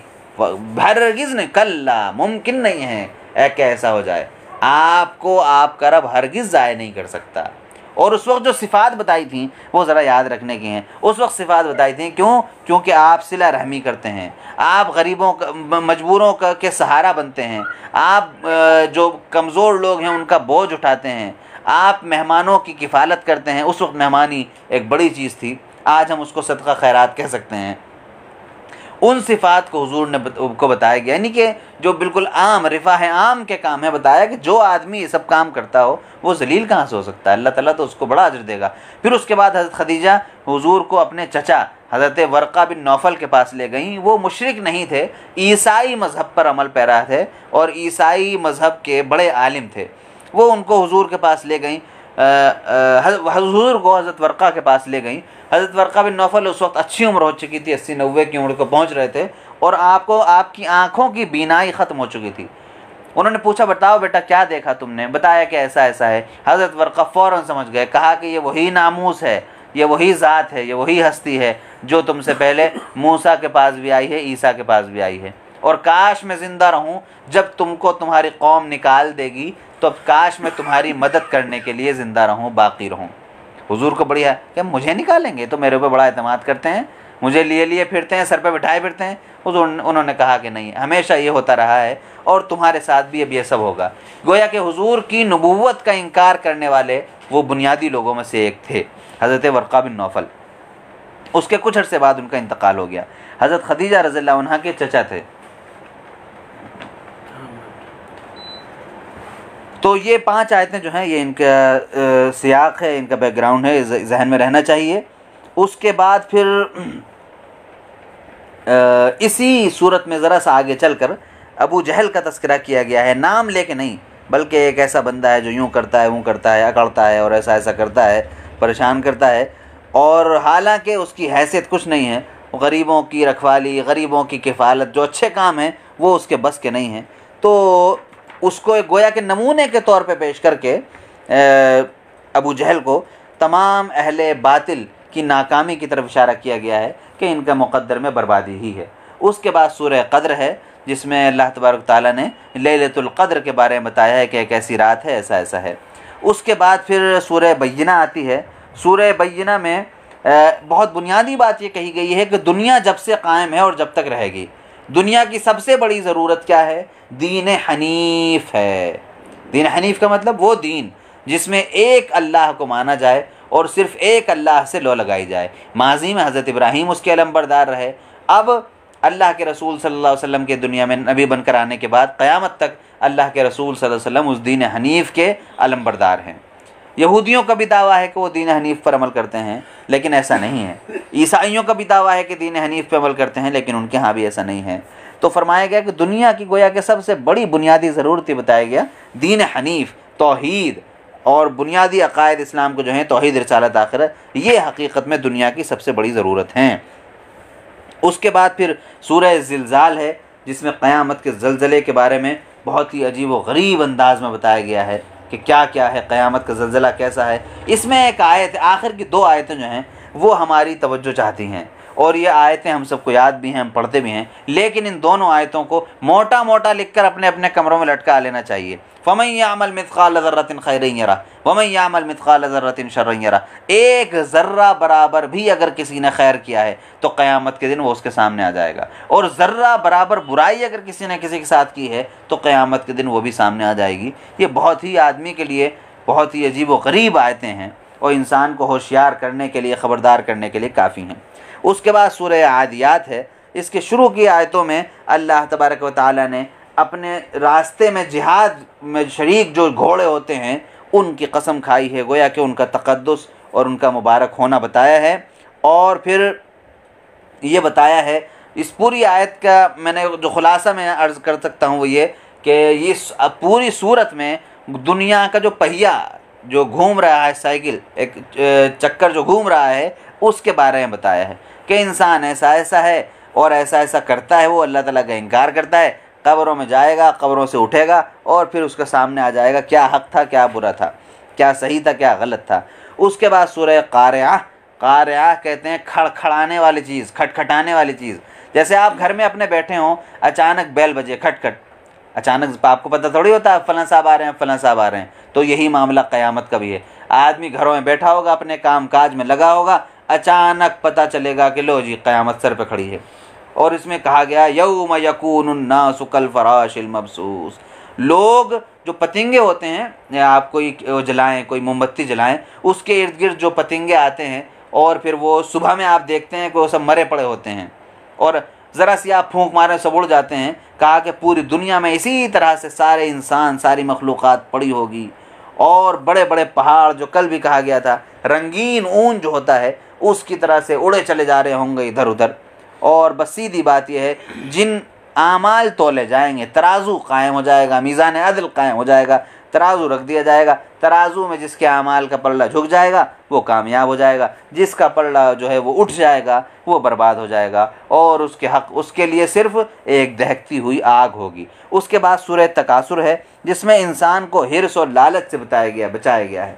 कल्ला, मुमकिन नहीं है कि ऐसा हो जाए, आपको आपका रब हरगिज़ ज़ाय नहीं कर सकता। और उस वक्त जो सिफ़ात बताई थी वो ज़रा याद रखने की हैं। उस वक्त सिफ़ात बताई थी क्योंकि आप सिला रहमी करते हैं, आप गरीबों का मजबूरों का के सहारा बनते हैं, आप जो कमज़ोर लोग हैं उनका बोझ उठाते हैं, आप मेहमानों की किफ़ालत करते हैं। उस वक्त मेहमानी एक बड़ी चीज़ थी, आज हम उसको सदका खैरात कह सकते हैं। उन सिफ़ात को हुजूर ने को बताया गया, यानी कि जो बिल्कुल आम रिफ़ाह आम के काम है, बताया कि जो आदमी ये सब काम करता हो वो जलील कहाँ से हो सकता है, अल्लाह ताला तो उसको बड़ा अजर देगा। फिर उसके बाद हज़रत खदीजा हुजूर को अपने चचा हज़रत वर्क़ा बिन नौफल के पास ले गईं। वो मुशरिक नहीं थे, ईसाई मज़हब पर अमल पैरा थे और ईसाई मज़हब के बड़े आलिम थे। वो उनको हुजूर के पास ले गईं, हुजूर को हज़रत वर्क़ा के पास ले गईं। हज़रत वर्क़ा बिन नौफल उस वक्त अच्छी उम्र हो चुकी थी, 80-90 की उम्र को पहुँच रहे थे और आपकी आँखों की बीनाई ख़त्म हो चुकी थी। उन्होंने पूछा, बताओ बेटा क्या देखा तुमने। बताया कि ऐसा ऐसा है। हज़रत वर्क़ा फ़ौरन समझ गए, कहा कि ये वही नामूस है, ये वही ज़ात है, ये वही हस्ती है जो तुमसे पहले मूसा के पास भी आई है, ईसा के पास भी आई है। और काश मैं ज़िंदा रहूँ जब तुमको तुम्हारी कौम निकाल देगी, तो अब काश मैं तुम्हारी मदद करने के लिए ज़िंदा रहूँ, बाकी रहूँ। हुजूर को बढ़िया कि मुझे निकालेंगे, तो मेरे ऊपर बड़ा एतमाद करते हैं, मुझे लिए फिरते हैं, सर पे बिठाए फिरते हैं। उन्होंने कहा कि नहीं, हमेशा ये होता रहा है और तुम्हारे साथ भी अब ये सब होगा। गोया कि हुजूर की नबूवत का इनकार करने वाले वो बुनियादी लोगों में से एक थे हज़रत वर्क़ा बिन नौफल। उसके कुछ अर्से बाद उनका इंतकाल हो गया। हज़रत खदीजा रज़ियल्लाहु अन्हा के चचा थे। तो ये 5 आयतें जो हैं, ये इनका सियाक है, इनका बैकग्राउंड है, जहन में रहना चाहिए। उसके बाद फिर इसी सूरत में ज़रा सा आगे चलकर अबू जहल का तस्करा किया गया है, नाम लेके नहीं, बल्कि एक ऐसा बंदा है जो यूँ करता है, वो करता है, अकड़ता है और ऐसा ऐसा करता है, परेशान करता है। और हालांकि उसकी हैसियत कुछ नहीं है, गरीबों की रखवाली, गरीबों की किफ़ालत, जो अच्छे काम हैं वो उसके बस के नहीं हैं। तो उसको एक गोया के नमूने के तौर पे पेश करके अबू जहल को तमाम अहले बातिल की नाकामी की तरफ इशारा किया गया है कि इनका मुक़द्दर में बर्बादी ही है। उसके बाद सूरह क़द्र है, जिसमें अल्लाह तबारक ताला ने लैलतुल क़द्र के बारे में बताया है कि एक ऐसी रात है, ऐसा ऐसा है। उसके बाद फिर सूरह बय्यिना आती है। सूरह बय्यिना में बहुत बुनियादी बात ये कही गई है कि दुनिया जब से कायम है और जब तक रहेगी, दुनिया की सबसे बड़ी ज़रूरत क्या है? दीन हनीफ है। दीन हनीफ का मतलब वो दीन जिसमें एक अल्लाह को माना जाए और सिर्फ एक अल्लाह से लो लगाई जाए। माजी में हज़रत इब्राहीम उसके अलमबरदार रहे, अब अल्लाह के रसूल सल्लल्लाहु अलैहि वसल्लम के दुनिया में नबी बनकर आने के बाद क़यामत तक अल्लाह के रसूल सल्लल्लाहु अलैहि वसल्लम उस दीन हनीफ के अलमबरदार हैं। यहूदियों का भी दावा है कि वो दीन हनीफ पर अमल करते हैं, लेकिन ऐसा नहीं है। ईसाइयों का भी दावा है कि दीन हनीफ पर अमल करते हैं, लेकिन उनके यहाँ भी ऐसा नहीं है। तो फरमाया गया कि दुनिया की गोया के सबसे बड़ी बुनियादी ज़रूरत ही बताया गया दीन हनीफ, तौहीद और बुनियादी अकायद इस्लाम को जो है तौहीद, रिसालत, आखिरत, ये हकीकत में दुनिया की सबसे बड़ी ज़रूरत हैं। उसके बाद फिर सूरह ज़िलज़ाल है जिसमें क़यामत के ज़लज़ले के बारे में बहुत ही अजीब व गरीब अंदाज में बताया गया है कि क्या क्या है, क़यामत का ज़लज़ला कैसा है। इसमें एक आयत, आखिर की 2 आयतें जो हैं वो हमारी तवज्जो चाहती हैं, और ये आयतें हम सबको याद भी हैं, हम पढ़ते भी हैं, लेकिन इन दोनों आयतों को मोटा मोटा लिखकर अपने अपने कमरों में लटका लेना चाहिए। फ़मन यअमल मिस्क़ाल ज़र्रतिन खैरन यरा वमन यअमल मिस्क़ाल ज़र्रतिन शर्रन यरा। एक ज़र्रा बराबर भी अगर किसी ने खैर किया है तो क़यामत के दिन वो उसके सामने आ जाएगा, और ज़र्रा बराबर बुराई अगर किसी ने किसी के साथ की है तो क़यामत के दिन वो भी सामने आ जाएगी। ये बहुत ही आदमी के लिए बहुत ही अजीब व गरीब आयतें हैं और इंसान को होशियार करने के लिए, ख़बरदार करने के लिए काफ़ी हैं। उसके बाद सूरह आदियात है। इसके शुरू की आयतों में अल्लाह तबारक व तआला ने अपने रास्ते में जिहाद में शरीक जो घोड़े होते हैं उनकी कसम खाई है, गोया कि उनका तक़द्दुस और उनका मुबारक होना बताया है। और फिर ये बताया है, इस पूरी आयत का मैंने जो खुलासा मैं अर्ज़ कर सकता हूँ वो ये कि इस पूरी सूरत में दुनिया का जो पहिया जो घूम रहा है, साइकिल एक चक्कर जो घूम रहा है, उसके बारे में बताया है कि इंसान ऐसा ऐसा है और ऐसा ऐसा करता है, वो अल्लाह ताला का इनकार करता है, कब्रों में जाएगा, कब्रों से उठेगा और फिर उसके सामने आ जाएगा क्या हक़ था, क्या बुरा था, क्या सही था, क्या गलत था। उसके बाद सूरह क़ारिआ, क़ारिआ कहते हैं खड़खड़ाने वाली चीज़, खटखटाने वाली चीज़। जैसे आप घर में अपने बैठे हों, अचानक बेल बजे, खटखट, अचानक आपको पता थोड़ी होता फ़लाँ साहब आ रहे हैं, फ़लाँ साहब आ रहे हैं। तो यही मामला क़यामत का भी है। आदमी घरों में बैठा होगा, अपने काम काज में लगा होगा, अचानक पता चलेगा कि लो जी क़यामत सर पे खड़ी है। और इसमें कहा गया यौम यकूनुन्नासु कल फराशिल मबसूस। लोग जो पतंगे होते हैं, आप कोई जलाएं, कोई मोमबत्ती जलाएं, उसके इर्द गिर्द जो पतंगे आते हैं और फिर वो सुबह में आप देखते हैं कि वो सब मरे पड़े होते हैं और ज़रा सी आप फूंक मारे सब उड़ जाते हैं। कहा कि पूरी दुनिया में इसी तरह से सारे इंसान, सारी मखलूक़ात पड़ी होगी, और बड़े बड़े पहाड़ जो कल भी कहा गया था रंगीन ऊन जो होता है उसकी तरह से उड़े चले जा रहे होंगे इधर उधर। और बस सीधी बात यह है, जिन आमाल तोले जाएंगे, तराजू कायम हो जाएगा, मीज़ान अदल कायम हो जाएगा, तराजू रख दिया जाएगा, तराजू में जिसके आमाल का पल्ला झुक जाएगा वो कामयाब हो जाएगा, जिसका पल्ला जो है वो उठ जाएगा वो बर्बाद हो जाएगा, और उसके हक़ उसके लिए सिर्फ एक दहकती हुई आग होगी। उसके बाद सूरह तकासुर है जिसमें इंसान को हिर्स और लालच से बचाया गया है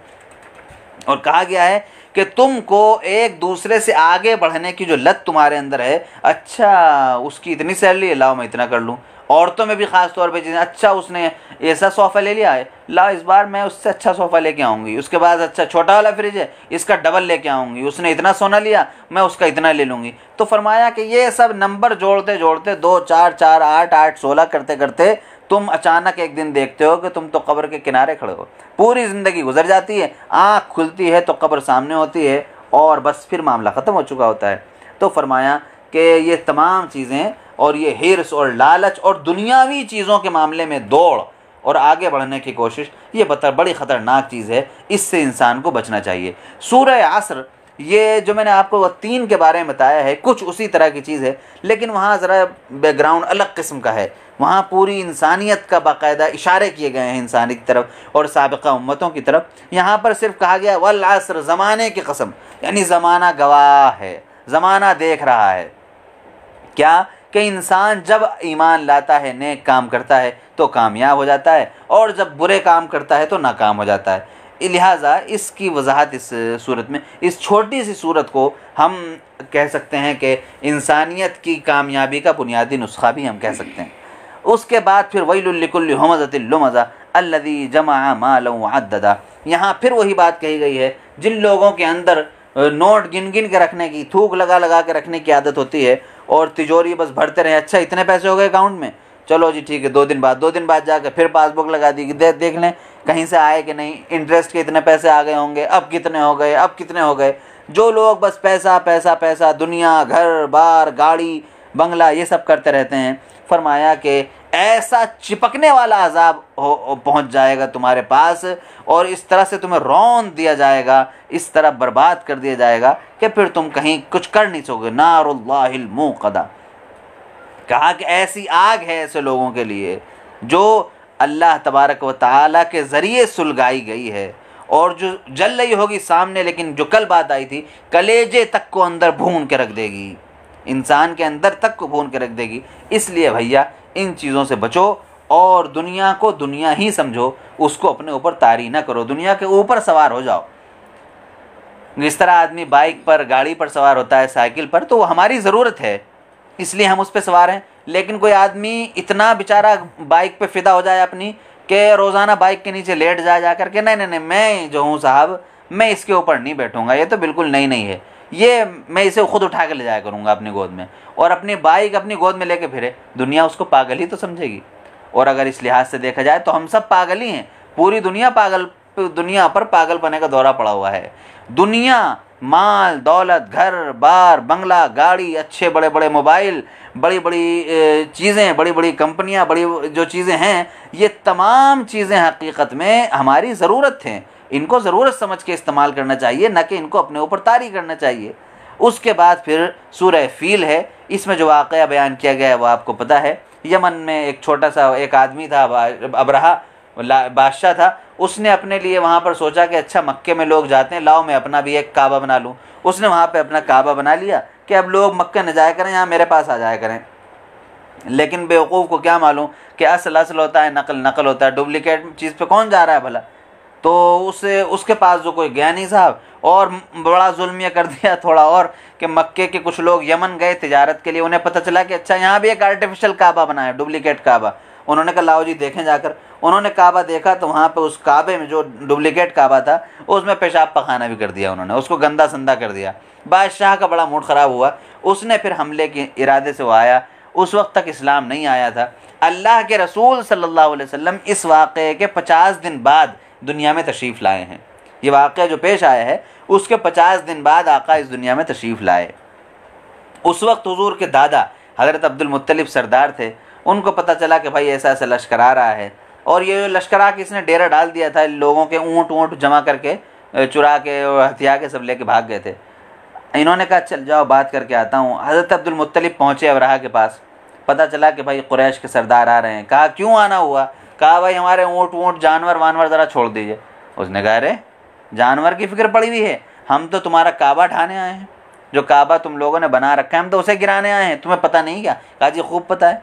और कहा गया है कि तुमको एक दूसरे से आगे बढ़ने की जो लत तुम्हारे अंदर है, अच्छा उसकी इतनी सैलरी है, लाओ मैं इतना कर लूँ। औरतों में भी ख़ास तौर पे चीज़ें, अच्छा उसने ऐसा सोफ़ा ले लिया है, ला इस बार मैं उससे अच्छा सोफ़ा लेके आऊँगी। उसके बाद अच्छा छोटा वाला फ्रिज है, इसका डबल लेके आऊँगी। उसने इतना सोना लिया, मैं उसका इतना ले लूँगी। तो फरमाया कि ये सब नंबर जोड़ते जोड़ते 2 4 4 8 8 16 करते करते तुम अचानक एक दिन देखते हो कि तुम तो कब्र के किनारे खड़े हो। पूरी ज़िंदगी गुजर जाती है, आँख खुलती है तो कब्र सामने होती है और बस फिर मामला ख़त्म हो चुका होता है। तो फरमाया कि ये तमाम चीज़ें और ये हिर्स और लालच और दुनियावी चीज़ों के मामले में दौड़ और आगे बढ़ने की कोशिश, ये बड़ी ख़तरनाक चीज़ है, इससे इंसान को बचना चाहिए। सूरह असर, ये जो मैंने आपको 3 के बारे में बताया है, कुछ उसी तरह की चीज़ है, लेकिन वहाँ ज़रा बैकग्राउंड अलग किस्म का है। वहाँ पूरी इंसानियत का बाकायदा इशारे किए गए हैं इंसानियत की तरफ और साबिक़ा उम्मतों की तरफ। यहाँ पर सिर्फ कहा गया वल असर, ज़माने की कसम, यानी ज़माना गवाह है, ज़माना देख रहा है। क्या कि इंसान जब ईमान लाता है, नेक काम करता है तो कामयाब हो जाता है, और जब बुरे काम करता है तो नाकाम हो जाता है। लिहाजा इसकी वजाहत इस सूरत में, इस छोटी सी सूरत को हम कह सकते हैं कि इंसानियत की कामयाबी का बुनियादी नुस्खा भी हम कह सकते हैं। उसके बाद फिर वैलुल लिकुल्लि हुमज़तिल लुमज़ा अल्लज़ी जमअ मालन वअद्ददा। यहाँ फिर वही बात कही गई है, जिन लोगों के अंदर नोट गिन गिन के रखने की, थूक लगा लगा के रखने की आदत होती है, और तिजोरी बस भरते रहे। अच्छा इतने पैसे हो गए अकाउंट में, चलो जी ठीक है, 2 दिन बाद जाकर फिर पासबुक लगा दी, देख लें कहीं से आए कि नहीं, इंटरेस्ट के इतने पैसे आ गए होंगे, अब कितने हो गए, अब कितने हो गए। जो लोग बस पैसा पैसा पैसा, दुनिया, घर बार, गाड़ी बंगला, ये सब करते रहते हैं, फरमाया कि ऐसा चिपकने वाला अजाब पहुंच जाएगा तुम्हारे पास, और इस तरह से तुम्हें रौंद दिया जाएगा, इस तरह बर्बाद कर दिया जाएगा कि फिर तुम कहीं कुछ कर नहीं सकोगे। नारुल्लाहिल मूक़दा, कहा कि ऐसी आग है ऐसे लोगों के लिए जो अल्लाह तबारक व तआला के ज़रिए सुलगाई गई है, और जो जल रही होगी सामने, लेकिन जो कल बात आई थी, कलेजे तक को अंदर भून के रख देगी, इंसान के अंदर तक को भून के रख देगी। इसलिए भैया इन चीज़ों से बचो, और दुनिया को दुनिया ही समझो, उसको अपने ऊपर तारी ना करो, दुनिया के ऊपर सवार हो जाओ। जिस तरह आदमी बाइक पर, गाड़ी पर सवार होता है, साइकिल पर, तो वो हमारी ज़रूरत है इसलिए हम उस पर सवार हैं। लेकिन कोई आदमी इतना बेचारा बाइक पे फ़िदा हो जाए अपनी, कि रोज़ाना बाइक के नीचे लेट जा कर के, नहीं नहीं नहीं, मैं जो हूँ साहब, मैं इसके ऊपर नहीं बैठूँगा, ये तो बिल्कुल नई नहीं है, ये मैं इसे खुद उठा के ले जाया करूँगा अपनी गोद में, और अपनी बाइक अपनी गोद में लेके फिरे, दुनिया उसको पागल ही तो समझेगी। और अगर इस लिहाज से देखा जाए तो हम सब पागल ही हैं, पूरी दुनिया दुनिया पर पागलपने का दौरा पड़ा हुआ है। दुनिया, माल दौलत, घर बार, बंगला, गाड़ी, अच्छे बड़े बड़े मोबाइल, बड़ी बड़ी चीज़ें, बड़ी बड़ी कंपनियां, बड़ी जो चीज़ें हैं, ये तमाम चीज़ें हकीकत में हमारी ज़रूरत हैं। इनको ज़रूरत समझ के इस्तेमाल करना चाहिए, न कि इनको अपने ऊपर तारी करना चाहिए। उसके बाद फिर सूरह फील है, इसमें जो वाक़या बयान किया गया है वो आपको पता है। यमन में एक छोटा सा एक आदमी था, अबरहा बादशाह था, उसने अपने लिए वहाँ पर सोचा कि अच्छा मक्के में लोग जाते हैं, लाओ मैं अपना भी एक काबा बना लूँ। उसने वहाँ पे अपना काबा बना लिया कि अब लोग मक्के न जाया करें, यहाँ मेरे पास आ जाया करें। लेकिन बेवकूफ़ को क्या मालूम कि असल असल होता है, नकल नकल होता है, डुप्लीकेट चीज़ पे कौन जा रहा है भला। तो उसके पास जो कोई गया नहीं साहब, और बड़ा जुल्म ये कर दिया थोड़ा और, कि मक्के के कुछ लोग यमन गए तिजारत के लिए, उन्हें पता चला कि अच्छा यहाँ भी एक आर्टिफिशियल काबा बना है, डुप्लीकेट काबा। उन्होंने कहा लाओ जी देखें जाकर। उन्होंने काबा देखा तो वहाँ पे उस काबे में जो डुप्लीकेट काबा था, उसमें पेशाब पखाना भी कर दिया उन्होंने, उसको गंदा संदा कर दिया। बादशाह का बड़ा मूड ख़राब हुआ, उसने फिर हमले के इरादे से वो आया। उस वक्त तक इस्लाम नहीं आया था। अल्लाह के रसूल सल्लल्लाहु अलैहि वसल्लम इस वाक़े के 50 दिन बाद दुनिया में तशरीफ़ लाए हैं। ये वाक़या जो पेश आया है उसके 50 दिन बाद आका इस दुनिया में तशरीफ़ लाए। उस वक्त हुजूर के दादा हज़रत अब्दुल मुत्तलिब सरदार थे, उनको पता चला कि भाई ऐसा ऐसा लश्कर आ रहा है, और ये लश्कर आके इसने डेरा डाल दिया था, लोगों के ऊँट जमा करके, चुरा के और हथिया के सब लेके भाग गए थे। इन्होंने कहा चल जाओ बात करके आता हूँ। हज़रत अब्दुल मुत्तलिब पहुँचे अबरहा के पास, पता चला कि भाई कुरैश के सरदार आ रहे हैं। कहा क्यों आना हुआ? कहा भाई हमारे ऊँट जानवर वानवर ज़रा छोड़ दीजिए। उसने कहा अरे जानवर की फ़िक्र पड़ी हुई है, हम तो तुम्हारा काबा ढाने आए हैं, जो काबा तुम लोगों ने बना रखा है हम तो उसे गिराने आए हैं, तुम्हें पता नहीं क्या? कहा जी खूब पता है।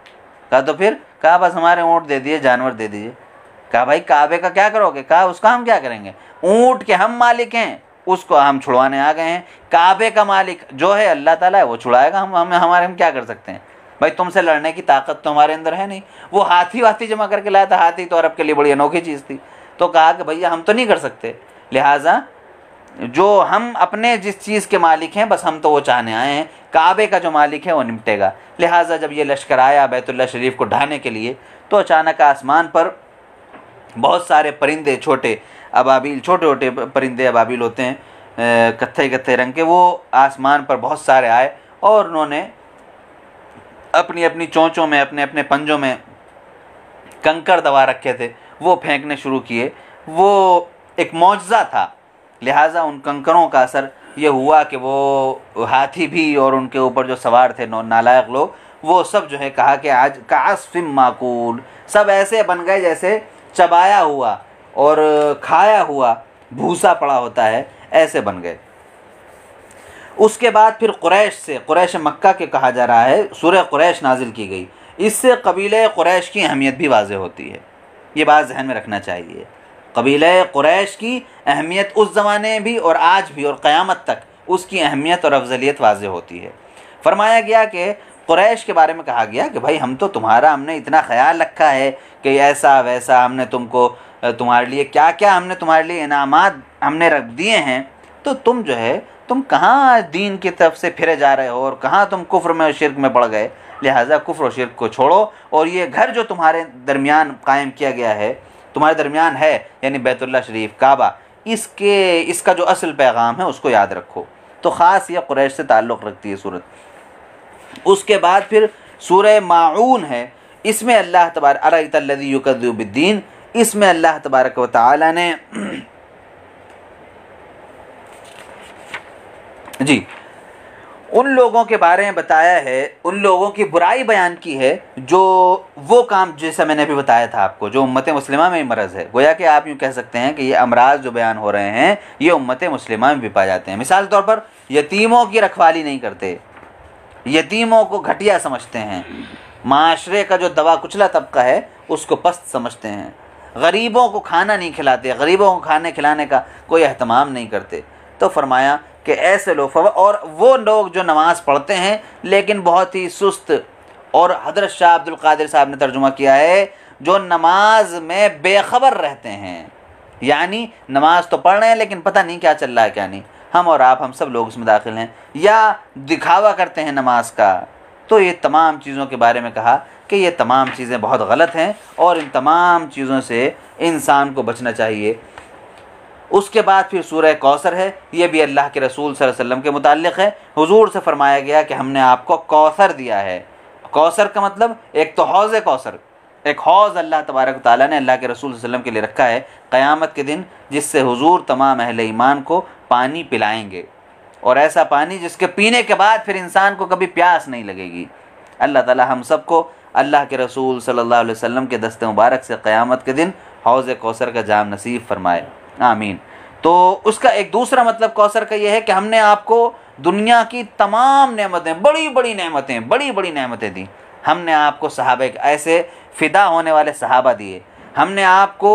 कहा तो फिर? कहा बस हमारे ऊँट दे दिए, जानवर दे दीजिए। कहा भाई काबे का क्या करोगे? कहा उसका हम क्या करेंगे, ऊँट के हम मालिक हैं, उसको हम छुड़वाने आ गए हैं। काबे का मालिक जो है अल्लाह ताला है, वो छुड़ाएगा, हम क्या कर सकते हैं भाई, तुमसे लड़ने की ताकत तो हमारे अंदर है नहीं। वो हाथी वाथी जमा करके लाया था, हाथी तो अरब के लिए बड़ी अनोखी चीज़ थी। तो कहा कि भैया हम तो नहीं कर सकते, लिहाजा जो हम अपने जिस चीज़ के मालिक हैं बस हम तो वो चाहने आए हैं, काबे का जो मालिक है वो निपटेगा। लिहाजा जब ये लश्कर आया बैतुल्लाह शरीफ को ढाने के लिए, तो अचानक आसमान पर बहुत सारे परिंदे, छोटे अबाबिल, छोटे छोटे परिंदे अबाबिल होते हैं कत्थे कत्थे रंग के, वो आसमान पर बहुत सारे आए और उन्होंने अपनी अपनी चोंचों में, अपने अपने पंजों में कंकड़ दबा रखे थे, वो फेंकने शुरू किए। वो एक मौजज़ा था, लिहाजा उन कंकरों का असर ये हुआ कि वो हाथी भी और उनके ऊपर जो सवार थे नालायक लोग, वो सब जो है कहा कि आज कास्फिम माकूल, सब ऐसे बन गए जैसे चबाया हुआ और खाया हुआ भूसा पड़ा होता है, ऐसे बन गए। उसके बाद फिर कुरैश मक्का के कहा जा रहा है, सूरह कुरैश नाजिल की गई। इससे कबीले कुरैश की अहमियत भी वाज़ेह होती है, ये बात जहन में रखना चाहिए। कबीले कुरैश की अहमियत उस ज़माने भी और आज भी और क़यामत तक उसकी अहमियत और अफजलियत वाज़ेह होती है। फरमाया गया कि कुरैश के बारे में कहा गया कि भाई हम तो हमने इतना ख्याल रखा है कि ऐसा वैसा हमने तुमको, तुम्हारे लिए क्या क्या हमने तुम्हारे लिए इनामात हमने रख दिए हैं, तो तुम जो है तुम कहाँ दीन की तरफ से फिरे जा रहे हो और कहाँ तुम कुफ्र में और शिर्क में पड़ गए। लिहाजा कुफ्र और शिर्क को छोड़ो और ये घर जो तुम्हारे दरमियान कायम किया गया है, तुम्हारे दरमियान है, यानी बैतुल्लाह शरीफ काबा, इसका जो असल पैगाम है उसको याद रखो। तो ख़ास यह कुरैश से ताल्लुक़ रखती है सूरत। उसके बाद फिर सूरह माऊन है, इसमें अल्लाह तबारक अरअयतल्लज़ी युकज़्ज़िबु बिद्दीन, इसमें अल्लाह तबारक व तआला ने जी उन लोगों के बारे में बताया है, उन लोगों की बुराई बयान की है जो वो काम, जैसा मैंने अभी बताया था आपको, जो उम्मत मुस्लिमा में मरज़ है। गोया कि आप यूँ कह सकते हैं कि ये अमराज जो बयान हो रहे हैं ये उम्मत मुस्लिमा में भी पाए जाते हैं। मिसाल के तौर पर यतीमों की रखवाली नहीं करते, यतीमों को घटिया समझते हैं, माशरे का जो दवा कुचला तबका है उसको पस्त समझते हैं, गरीबों को खाना नहीं खिलाते, गरीबों को खाने खिलाने का कोई एहतमाम नहीं करते। तो फरमाया कि ऐसे लोग, और वो लोग जो नमाज़ पढ़ते हैं लेकिन बहुत ही सुस्त, और हज़रत शाह अब्दुल कादिर साहब ने तर्जुमा किया है जो नमाज में बेखबर रहते हैं, यानी नमाज तो पढ़ रहे हैं लेकिन पता नहीं क्या चल रहा है क्या नहीं। हम और आप, हम सब लोग इसमें दाखिल हैं, या दिखावा करते हैं नमाज का। तो ये तमाम चीज़ों के बारे में कहा कि ये तमाम चीज़ें बहुत गलत हैं और इन तमाम चीज़ों से इंसान को बचना चाहिए। उसके बाद फिर सूरह कौसर है, ये भी अल्लाह के रसूल सल्लल्लाहु अलैहि वसल्लम के मुताल्लिक़ है। हुजूर से फरमाया गया कि हमने आपको कौसर दिया है। कौसर का मतलब एक तो हौज़ कौसर, एक हौज़ अल्लाह तबारक व तआला ने अल्लाह के रसूल सल्लल्लाहु अलैहि वसल्लम के लिए रखा है क़यामत के दिन, जिससे हुजूर तमाम अहले ईमान को पानी पिलाएंगे, और ऐसा पानी जिसके पीने के बाद फिर इंसान को कभी प्यास नहीं लगेगी। अल्लाह ताला हम सबको अल्लाह के रसूल सल्लल्लाहु अलैहि वसल्लम के दस्ते मुबारक से क़यामत के दिन हौज़ कौसर का जाम नसीब फरमाए, आमीन। तो उसका एक दूसरा मतलब कौसर का यह है कि हमने आपको दुनिया की तमाम नेमतें, बड़ी बड़ी नेमतें, बड़ी बड़ी नेमतें दी। हमने आपको सहाबे ऐसे फ़िदा होने वाले सहाबा दिए, हमने आपको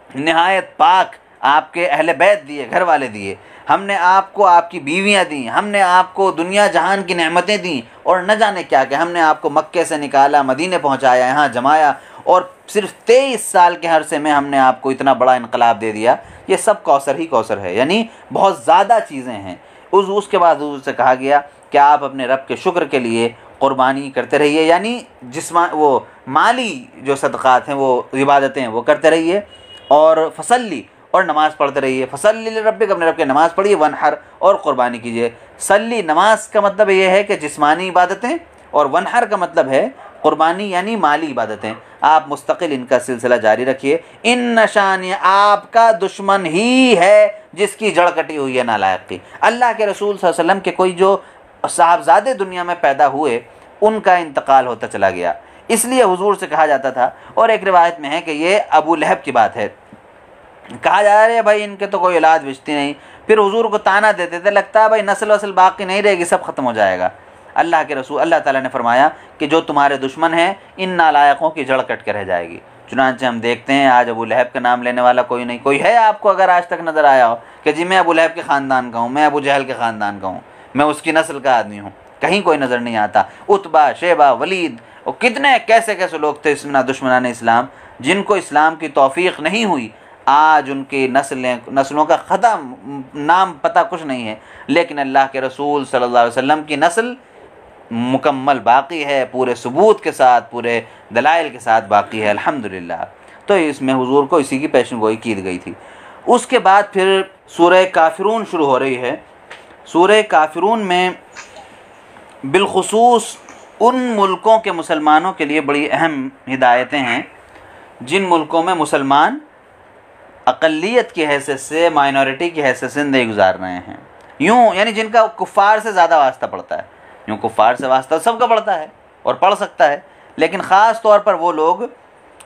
नहायत पाक आपके अहले बैत दिए, घर वाले दिए, हमने आपको आपकी बीवियां दी, हमने आपको दुनिया जहान की नेमतें दी, और न जाने क्या क्या। हमने आपको मक्के से निकाला, मदीने पहुंचाया, यहाँ जमाया, और सिर्फ 23 साल के अरसे में हमने आपको इतना बड़ा इनकलाब दे दिया। ये सब कौसर ही कौसर है, यानी बहुत ज़्यादा चीज़ें हैं। उसके बाद उससे कहा गया कि आप अपने रब के शुक्र के लिए क़ुरबानी करते रहिए, यानी वो माली जो सदक़ात हैं, वो इबादतें हैं, वो करते रहिए, और फसल्ली, और नमाज़ पढ़ते रहिए। फसल्ली लिरब्बिक, अपने रब की नमाज़ पढ़िए, वनहर, और क़ुरबानी कीजिए। सल्ली नमाज का मतलब ये है कि जिस्मानी इबादतें, और वनहर का मतलब है क़ुरबानी यानी माली इबादतें। आप मुस्तकिल इनका सिलसिला जारी रखिए। इन नशान आपका दुश्मन ही है जिसकी जड़ कटी हुई है नालायक की। अल्लाह के रसूल सल्लल्लाहु अलैहि वसल्लम के कोई जो साहबजादे दुनिया में पैदा हुए, उनका इंतकाल होता चला गया, इसलिए हुजूर से कहा जाता था, और एक रिवायत में है कि ये अबू लहब की बात है, कहा जा रहा है भाई इनके तो कोई औलाद बचती नहीं। फिर हुजूर को ताना देते थे, लगता है भाई नस्ल वसल बाकी नहीं रहेगी, सब ख़त्म हो जाएगा। अल्लाह के रसूल, अल्लाह ताला ने फरमाया कि जो तुम्हारे दुश्मन हैं इन नालायकों की जड़ कट के रह जाएगी। चुनांचे हम देखते हैं आज अबू लहब का नाम लेने वाला कोई नहीं। कोई है आपको अगर आज तक नज़र आया हो कि जी मैं अबू लहब के ख़ानदान का हूँ, मैं अबू जहल के ख़ानदान का हूँ, मैं उसकी नस्ल का आदमी हूँ? कहीं कोई नज़र नहीं आता। उतबा, शेबा, वलीद, और कितने कैसे कैसे लोग थे दुश्मनान इस्लाम, जिनको इस्लाम की तौफीक नहीं हुई। आज उनकी नस्लों का ख़त्म, नाम पता कुछ नहीं है, लेकिन अल्लाह के रसूल सल्लल्लाहु अलैहि वसल्लम की नस्ल मुकम्मल बाकी है, पूरे सबूत के साथ, पूरे दलाइल के साथ बाकी है, अल्हम्दुलिल्लाह। तो इसमें हुजूर को इसी की पेशेनगोई की गई थी। उसके बाद फिर सूरह काफिरून शुरू हो रही है। सूरह काफिरून में बिलखुसूस उन मुल्कों के मुसलमानों के लिए बड़ी अहम हिदायतें हैं जिन मुल्कों में मुसलमान अक़लियत की हैसियत से, माइनॉरिटी की हैसियत से ज़िंदगी गुजार रहे हैं। यूँ यानी जिनका कुफ़ार से ज़्यादा वास्ता पड़ता है। यूँ कुफ़ार से वास्ता सबका पड़ता है और पढ़ सकता है, लेकिन ख़ास तौर पर वो लोग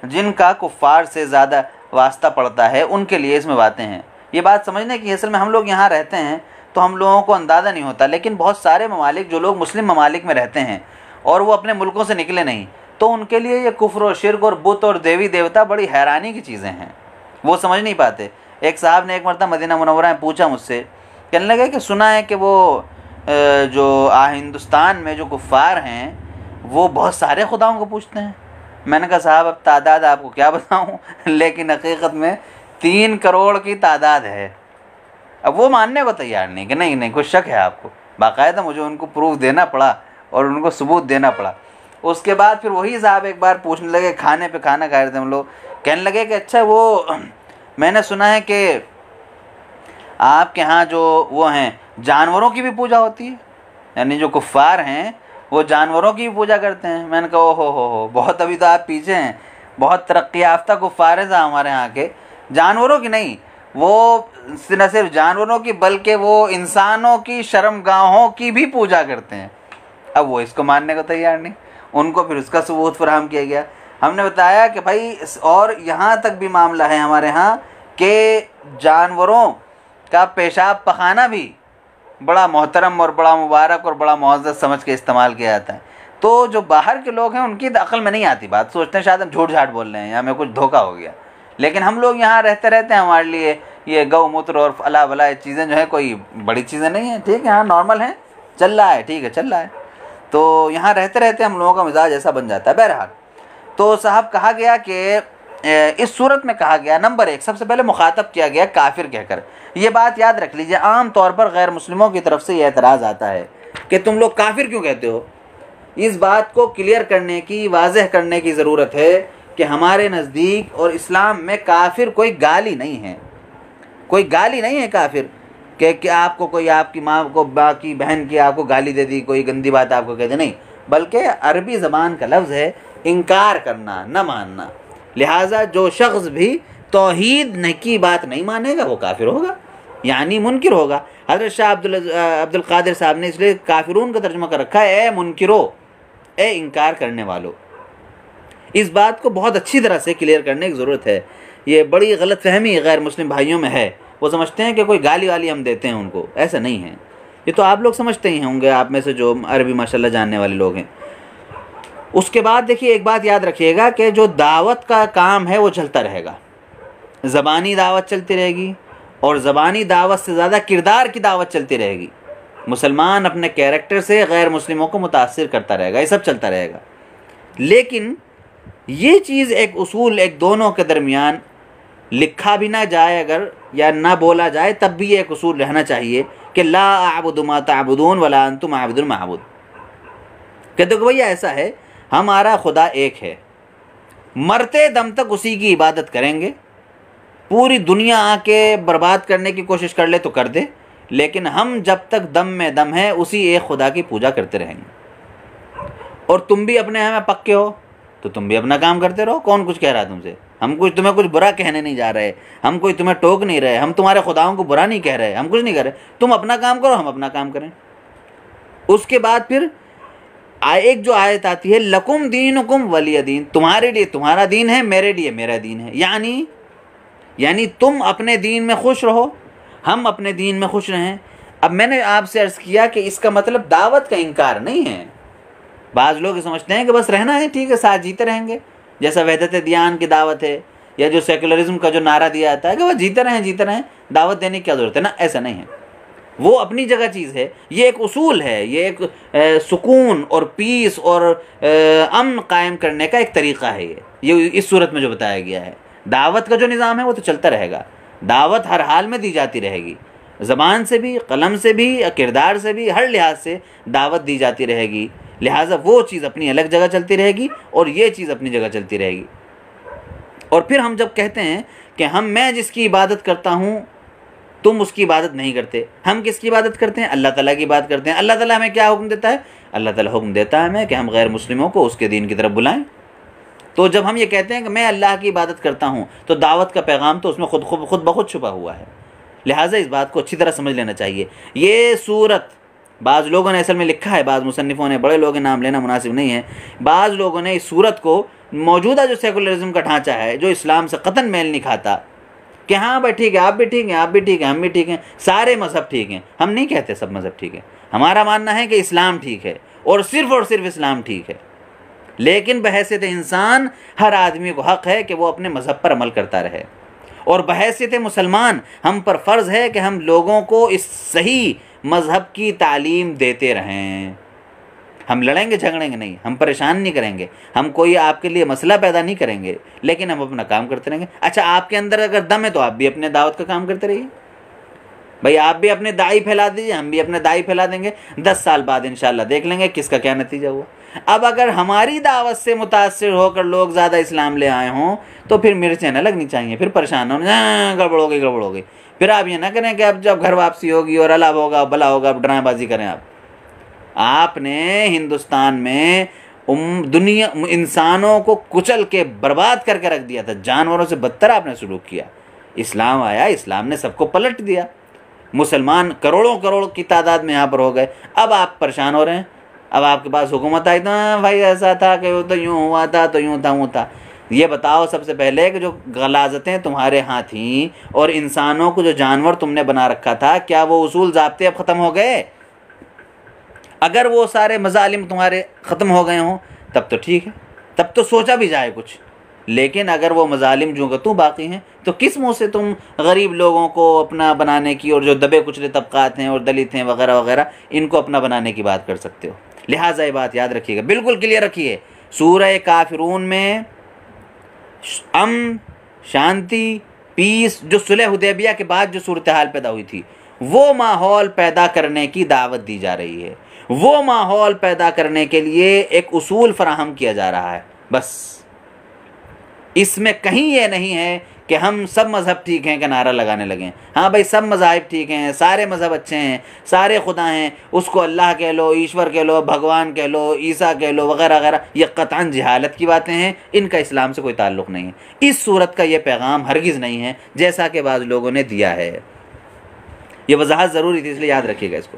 जिनका कुफ़ार से ज़्यादा वास्ता पड़ता है, उनके लिए इसमें बातें हैं। ये बात समझने की, असल में हम लोग यहाँ रहते हैं तो हम लोगों को अंदाज़ा नहीं होता, लेकिन बहुत सारे ममालिक, जो लोग मुस्लिम ममालिक में रहते हैं और वो अपने मुल्कों से निकले नहीं, तो उनके लिए ये कुफ्र और शिर्क और बुत और देवी देवता बड़ी हैरानी की चीज़ें हैं, वो समझ नहीं पाते। एक साहब ने एक मरतबा मदीना मुनव्वरा में पूछा मुझसे, कहने लगे कि सुना है कि वो जो हिंदुस्तान में जो कुफ़ार हैं वो बहुत सारे खुदाओं को पूछते हैं। मैंने कहा साहब अब तादाद आपको क्या बताऊं, लेकिन हकीकत में 3 करोड़ की तादाद है। अब वो मानने को तैयार नहीं कि नहीं नहीं कुछ शक है आपको, बाकायदा मुझे उनको प्रूफ देना पड़ा और उनको सबूत देना पड़ा। उसके बाद फिर वही साहब एक बार पूछने लगे, खाने पे खाना खा रहे थे हम लोग, कहने लगे कि अच्छा वो मैंने सुना है कि आपके यहाँ जो वो हैं जानवरों की भी पूजा होती है, यानी जो कुफ़ार हैं वो जानवरों की भी पूजा करते हैं। मैंने कहा ओहो हो, बहुत अभी तो आप पीछे हैं, बहुत तरक्की याफ्ता कुफ़ार हैं हमारे यहाँ के। जानवरों की नहीं, वो न सिर्फ जानवरों की बल्कि वो इंसानों की शर्मगाहों की भी पूजा करते हैं। अब वो इसको मानने को तैयार नहीं, उनको फिर उसका सबूत फराहम किया गया। हमने बताया कि भाई और यहाँ तक भी मामला है हमारे यहाँ कि जानवरों का पेशाब पखाना भी बड़ा मोहतरम और बड़ा मुबारक और बड़ा मुअज़्ज़ज़ समझ के इस्तेमाल किया जाता है। तो जो बाहर के लोग हैं उनकी अक्ल में नहीं आती बात, सोचते हैं शायद हम झूठ झाट बोल रहे हैं या हमें कुछ धोखा हो गया। लेकिन हम लोग यहाँ रहते रहते हैं, हमारे लिए ये गौमूत्र और अला वला चीज़ें जो है कोई बड़ी चीज़ें नहीं हैं, ठीक है, हाँ नॉर्मल हैं, चल रहा है, ठीक है चल रहा है। तो यहाँ रहते रहते हम लोगों का मिजाज ऐसा बन जाता है। बहरहाल तो साहब कहा गया कि इस सूरत में कहा गया नंबर 1 सबसे पहले मुखातब किया गया काफिर कहकर। ये बात याद रख लीजिए, आम तौर पर गैर मुस्लिमों की तरफ से ये एतराज़ आता है कि तुम लोग काफिर क्यों कहते हो। इस बात को क्लियर करने की, वाज़ेह करने की ज़रूरत है कि हमारे नज़दीक और इस्लाम में काफिर कोई गाली नहीं है, कोई गाली नहीं है काफिर कि आपको कोई आपकी माँ को बाकी बहन की आपको गाली दे दी, कोई गंदी बात आपको कह दे, नहीं, बल्कि अरबी ज़बान का लफ्ज़ है इनकार करना, न मानना। लिहाजा जो शख्स भी तौहीद की बात नहीं मानेगा वो काफिर होगा, यानी मुनकिर होगा। हज़रत शाह अब्दुल कादिर साहब ने इसलिए काफिरून का तर्जुमा कर रखा है, ए मुनकिरो, ए इनकार करने वालों। इस बात को बहुत अच्छी तरह से क्लियर करने की ज़रूरत है। ये बड़ी गलत फहमी गैर मुस्लिम भाइयों में है, वो समझते हैं कि कोई गाली वाली हम देते हैं उनको, ऐसा नहीं है। ये तो आप लोग समझते ही होंगे, आप में से जो अरबी माशाल्लाह जानने वाले लोग हैं। उसके बाद देखिए एक बात याद रखिएगा कि जो दावत का काम है वो चलता रहेगा, ज़बानी दावत चलती रहेगी और ज़बानी दावत से ज़्यादा किरदार की दावत चलती रहेगी। मुसलमान अपने कैरेक्टर से गैर मुस्लिमों को मुतासिर करता रहेगा, ये सब चलता रहेगा। लेकिन ये चीज़ एक उसूल, एक दोनों के दरमियान लिखा भी ना जाए अगर या ना बोला जाए तब भी एक उसूल रहना चाहिए कि ला अअबुदु मा तअबुदून वला अंतुम आबिदुन मा अअबुद। कहते हो भैया ऐसा है, हमारा खुदा एक है, मरते दम तक उसी की इबादत करेंगे, पूरी दुनिया आके बर्बाद करने की कोशिश कर ले तो कर दे, लेकिन हम जब तक दम में दम है उसी एक खुदा की पूजा करते रहेंगे। और तुम भी अपने यहाँ में पक्के हो तो तुम भी अपना काम करते रहो, कौन कुछ कह रहा है तुमसे, हम कुछ तुम्हें कुछ बुरा कहने नहीं जा रहे, हम कोई तुम्हें टोक नहीं रहे, हम तुम्हारे खुदाओं को बुरा नहीं कह रहे, हम कुछ नहीं कर रहे, तुम अपना काम करो, हम अपना काम करें। उसके बाद फिर एक जो आयत आती है लकुम दीनुकुम वलिय दीन, तुम्हारे लिए तुम्हारा दीन है, मेरे लिए मेरा दीन है, यानी तुम अपने दीन में खुश रहो, हम अपने दीन में खुश रहें। अब मैंने आपसे अर्ज़ किया कि इसका मतलब दावत का इनकार नहीं है। बाज़ लोग समझते हैं कि बस रहना है, ठीक है, साथ जीते रहेंगे, जैसा वहदत दियान की दावत है या जो सेकुलरिज्म का जो नारा दिया जाता है कि बस जीते रहें, दावत देने की क्या ज़रूरत है ना, ऐसा नहीं है। वो अपनी जगह चीज़ है, ये एक उसूल है, ये एक सुकून और पीस और अमन कायम करने का एक तरीक़ा है। ये इस सूरत में जो बताया गया है, दावत का जो निज़ाम है वो तो चलता रहेगा, दावत हर हाल में दी जाती रहेगी, ज़बान से भी, कलम से भी, किरदार से भी, हर लिहाज से दावत दी जाती रहेगी। लिहाजा वो चीज़ अपनी अलग जगह चलती रहेगी और ये चीज़ अपनी जगह चलती रहेगी। और फिर हम जब कहते हैं कि मैं जिसकी इबादत करता हूँ तुम उसकी इबादत नहीं करते, हम किसकी इबादत करते हैं, अल्लाह ताला की इबादत करते हैं। अल्लाह ताला हमें क्या हुक्म देता है, अल्लाह ताला हुक्म देता है हमें कि हम गैर मुस्लिमों को उसके दीन की तरफ बुलाएं। तो जब हम ये कहते हैं कि मैं अल्लाह की इबादत करता हूँ तो दावत का पैगाम तो उसमें खुद ब खुद छुपा हुआ है। लिहाजा इस बात को अच्छी तरह समझ लेना चाहिए। ये सूरत बाज़ लोगों ने असल में लिखा है, बाज़ मुसन्निफ़ों ने, बड़े लोगों के नाम लेना मुनासिब नहीं है, बाज़ लोगों ने इस सूरत को मौजूदा जो सेकुलरिज्म का ढांचा है, जो इस्लाम से कतन मेल नहीं खाता, कि हाँ भाई ठीक है, आप भी ठीक हैं, आप भी ठीक हैं, हम भी ठीक हैं, सारे मज़हब ठीक हैं। हम नहीं कहते सब मज़हब ठीक है, हमारा मानना है कि इस्लाम ठीक है और सिर्फ इस्लाम ठीक है। लेकिन बहैसियत इंसान हर आदमी को हक़ है कि वो अपने मज़हब पर अमल करता रहे, और बहैसियत मुसलमान हम पर फ़र्ज़ है कि हम लोगों को इस सही मज़हब की तालीम देते रहें। हम लड़ेंगे झगड़ेंगे नहीं, हम परेशान नहीं करेंगे, हम कोई आपके लिए मसला पैदा नहीं करेंगे, लेकिन हम अपना काम करते रहेंगे। अच्छा, आपके अंदर अगर दम है तो आप भी अपने दावत का काम करते रहिए। भाई आप भी अपने दाई फैला दीजिए, हम भी अपने दाई फैला देंगे, 10 साल बाद इंशाल्लाह देख लेंगे किसका क्या नतीजा हुआ। अब अगर हमारी दावत से मुतासिर होकर लोग ज़्यादा इस्लाम ले आए हों तो फिर मिर्चें न लगनी चाहिए, फिर परेशान होना, गड़बड़ हो गई। फिर आप ये ना करें कि अब जब घर वापसी होगी और अल्लाह होगा भला होगा, अब ड्रामेबाजी करें। आपने हिंदुस्तान में दुनिया इंसानों को कुचल के बर्बाद करके रख दिया था, जानवरों से बदतर आपने सलूक किया। इस्लाम आया, इस्लाम ने सबको पलट दिया, मुसलमान करोड़ों करोड़ की तादाद में यहाँ पर हो गए। अब आप परेशान हो रहे हैं, अब आपके पास हुकूमत आई तो भाई ऐसा था कि वो तो यूँ हुआ था, तो यूँ था वो था। ये बताओ सबसे पहले कि जो गलाजतें तुम्हारे यहाँ थीं और इंसानों को जो जानवर तुमने बना रखा था, क्या वो उसूल ज़ाब्ते अब ख़त्म हो गए? अगर वो सारे मज़ालिम तुम्हारे ख़त्म हो गए हों तब तो ठीक है, तब तो सोचा भी जाए कुछ। लेकिन अगर वो मज़ालिम जो का तू बाकी हैं तो किस मुँह से तुम गरीब लोगों को अपना बनाने की, और जो दबे कुचले तबक़ात हैं और दलित हैं वगैरह वगैरह, इनको अपना बनाने की बात कर सकते हो? लिहाजा ये बात याद रखिएगा, बिल्कुल क्लियर रखिए। सूरह काफिरून में अमन, शांति, पीस, जो सुलह हुदैबिया के बाद जो सूरत हाल पैदा हुई थी, वो माहौल पैदा करने की दावत दी जा रही है। वो माहौल पैदा करने के लिए एक उसूल फराहम किया जा रहा है। बस इसमें कहीं ये नहीं है कि हम सब मज़हब ठीक हैं का नारा लगाने लगें। हाँ भाई, सब मज़ाहिब ठीक हैं, सारे मज़हब अच्छे हैं, सारे खुदा हैं, उसको अल्लाह कह लो, ईश्वर कह लो, भगवान कह लो, ईसा कह लो वगैरह वगैरह, ये क़तअन जहालत की बातें हैं, इनका इस्लाम से कोई ताल्लुक़ नहीं है। इस सूरत का ये पैगाम हरगिज़ नहीं है जैसा कि बाज़ लोगों ने दिया है। ये वजाहत ज़रूरी थी, इसलिए याद रखिएगा इसको।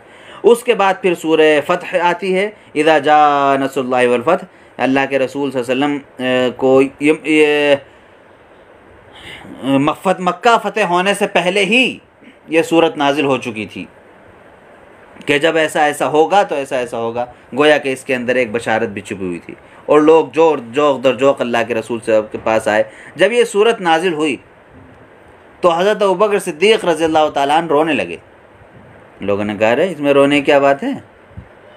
उसके बाद फिर सूरह फ़त्ह आती है, इज़ा जा नस्रुल्लाहि वल फ़त्ह। अल्लाह के रसूल सल्लल्लाहु अलैहि वसल्लम को ये मक्का फ़तेह होने से पहले ही ये सूरत नाजिल हो चुकी थी कि जब ऐसा ऐसा होगा तो ऐसा ऐसा होगा। गोया कि इसके अंदर एक बशारत भी छुपी हुई थी, और लोग जोक दर जोक अल्लाह के रसूल के पास आए। जब ये सूरत नाजिल हुई तो हज़रत अबू बकर सिद्दीक़ रज़ियल्लाहु ताला अन्हु रोने लगे। लोगों ने कहा, अरे इसमें रोने की क्या बात है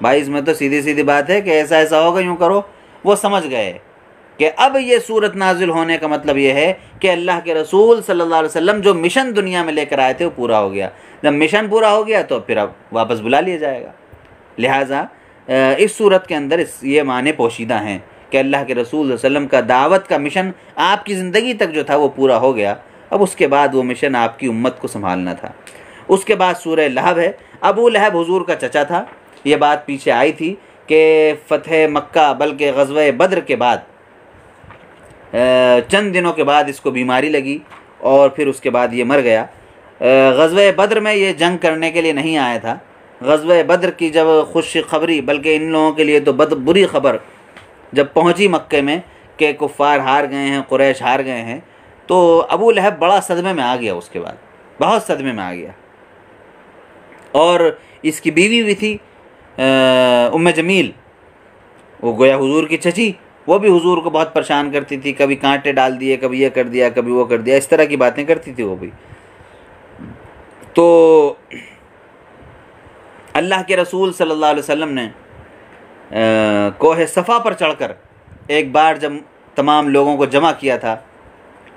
भाई, इसमें तो सीधी सीधी बात है कि ऐसा ऐसा होगा, यूँ करो। वो समझ गए कि अब ये सूरत नाजिल होने का मतलब ये है कि अल्लाह के रसूल सल्लल्लाहु अलैहि वसल्लम जो मिशन दुनिया में लेकर आए थे वो पूरा हो गया। जब मिशन पूरा हो गया तो फिर अब वापस बुला लिया जाएगा। लिहाजा इस सूरत के अंदर ये माने पोशीदा हैं कि अल्लाह के रसूल सल्लल्लाहु अलैहि वसल्लम का दावत का मिशन आपकी ज़िंदगी तक जो था वो पूरा हो गया। अब उसके बाद वो मिशन आपकी उम्मत को संभालना था। उसके बाद सूरह लहब है। अबू लहब हुजूर का चचा था। ये बात पीछे आई थी कि फ़तह मक्का, बल्कि ग़ज़वा बद्र के बाद चंद दिनों के बाद इसको बीमारी लगी और फिर उसके बाद ये मर गया। ग़ज़वा बद्र में ये जंग करने के लिए नहीं आया था। ग़ज़वा बद्र की जब खुशखबरी, बल्कि इन लोगों के लिए तो बुरी खबर जब पहुंची मक्के में कि कुफ़ार हार गए हैं, कुरैश हार गए हैं, तो अबू लहब बड़ा सदमे में आ गया। उसके बाद बहुत सदमे में आ गया। और इसकी बीवी भी थी उम्मे जमील, वो गोया हुजूर की चची, वो भी हुजूर को बहुत परेशान करती थी। कभी कांटे डाल दिए, कभी ये कर दिया, कभी वो कर दिया, इस तरह की बातें करती थी वो भी। तो अल्लाह के रसूल सल्लल्लाहु अलैहि वसल्लम ने कोहे सफ़ा पर चढ़कर एक बार जब तमाम लोगों को जमा किया था,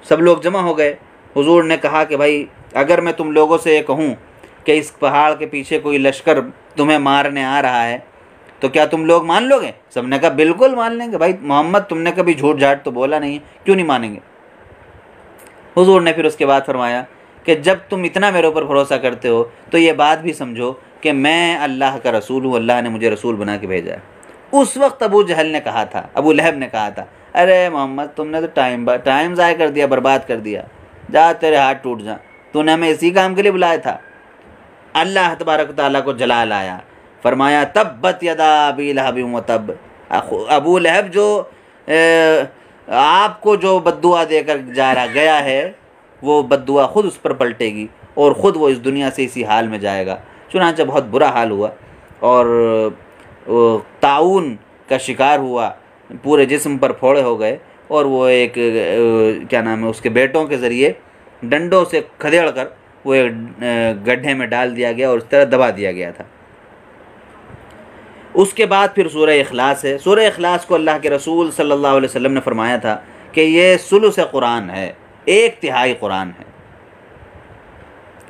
सब लोग जमा हो गए। हुजूर ने कहा कि भाई, अगर मैं तुम लोगों से ये कहूँ कि इस पहाड़ के पीछे कोई लश्कर तुम्हें मारने आ रहा है तो क्या तुम लोग मान लोगे? सबने कहा बिल्कुल मान लेंगे भाई, मोहम्मद तुमने कभी झूठ झाट तो बोला नहीं है, क्यों नहीं मानेंगे। हुजूर ने फिर उसके बाद फरमाया कि जब तुम इतना मेरे ऊपर भरोसा करते हो तो ये बात भी समझो कि मैं अल्लाह का रसूल हूँ, अल्लाह ने मुझे रसूल बना के भेजा है। उस वक्त अबू जहल ने कहा था, अबू लहब ने कहा था, अरे मोहम्मद तुमने तो टाइम ज़ाया कर दिया, बर्बाद कर दिया, जा तेरे हाथ टूट जा, तूने हमें इसी काम के लिए बुलाया था। अल्लाह तबारक ताला को जलाल आया, फरमाया तब्बत यदा अबी लहब व तब। अबू लहब जो आपको जो बद्दुआ देकर गया है, वो बद्दुआ ख़ुद उस पर पलटेगी और ख़ुद वो इस दुनिया से इसी हाल में जाएगा। चुनांचे बहुत बुरा हाल हुआ और ताउन का शिकार हुआ, पूरे जिस्म पर फोड़े हो गए, और वो एक क्या नाम है, उसके बेटों के ज़रिए डंडों से खदेड़ कर वो एक गड्ढे में डाल दिया गया और उस तरह दबा दिया गया था। उसके बाद फिर सूरह इखलास है। सूरह इखलास को अल्लाह के रसूल सल्लल्लाहु अलैहि वसल्लम ने फरमाया था कि ये सुलुस कुरान है, 1/3 कुरान है।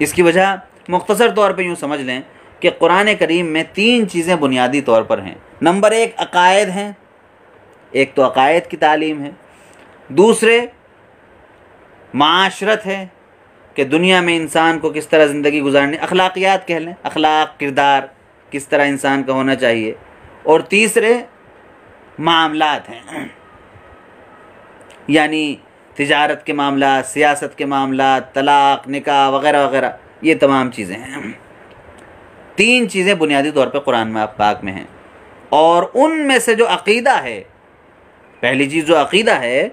इसकी वजह मुख्तसर तौर पे यूँ समझ लें कि कुरान करीम में 3 चीज़ें बुनियादी तौर पर हैं। नंबर 1 अकायद हैं, एक तो अकायद की तालीम है, दूसरे माशरत है कि दुनिया में इंसान को किस तरह ज़िंदगी गुजारनी, अखलाकियात कह लें, अखलाक किरदार किस तरह इंसान का होना चाहिए, और तीसरे मामलात हैं, यानी तिजारत के मामला, सियासत के मामला, तलाक़, निकाह वग़ैरह वग़ैरह, ये तमाम चीज़ें हैं। 3 चीज़ें बुनियादी तौर पर कुरान में पाक में हैं, और उनमें से जो अक़ीदा है, पहली चीज़ जो अक़ीदा है,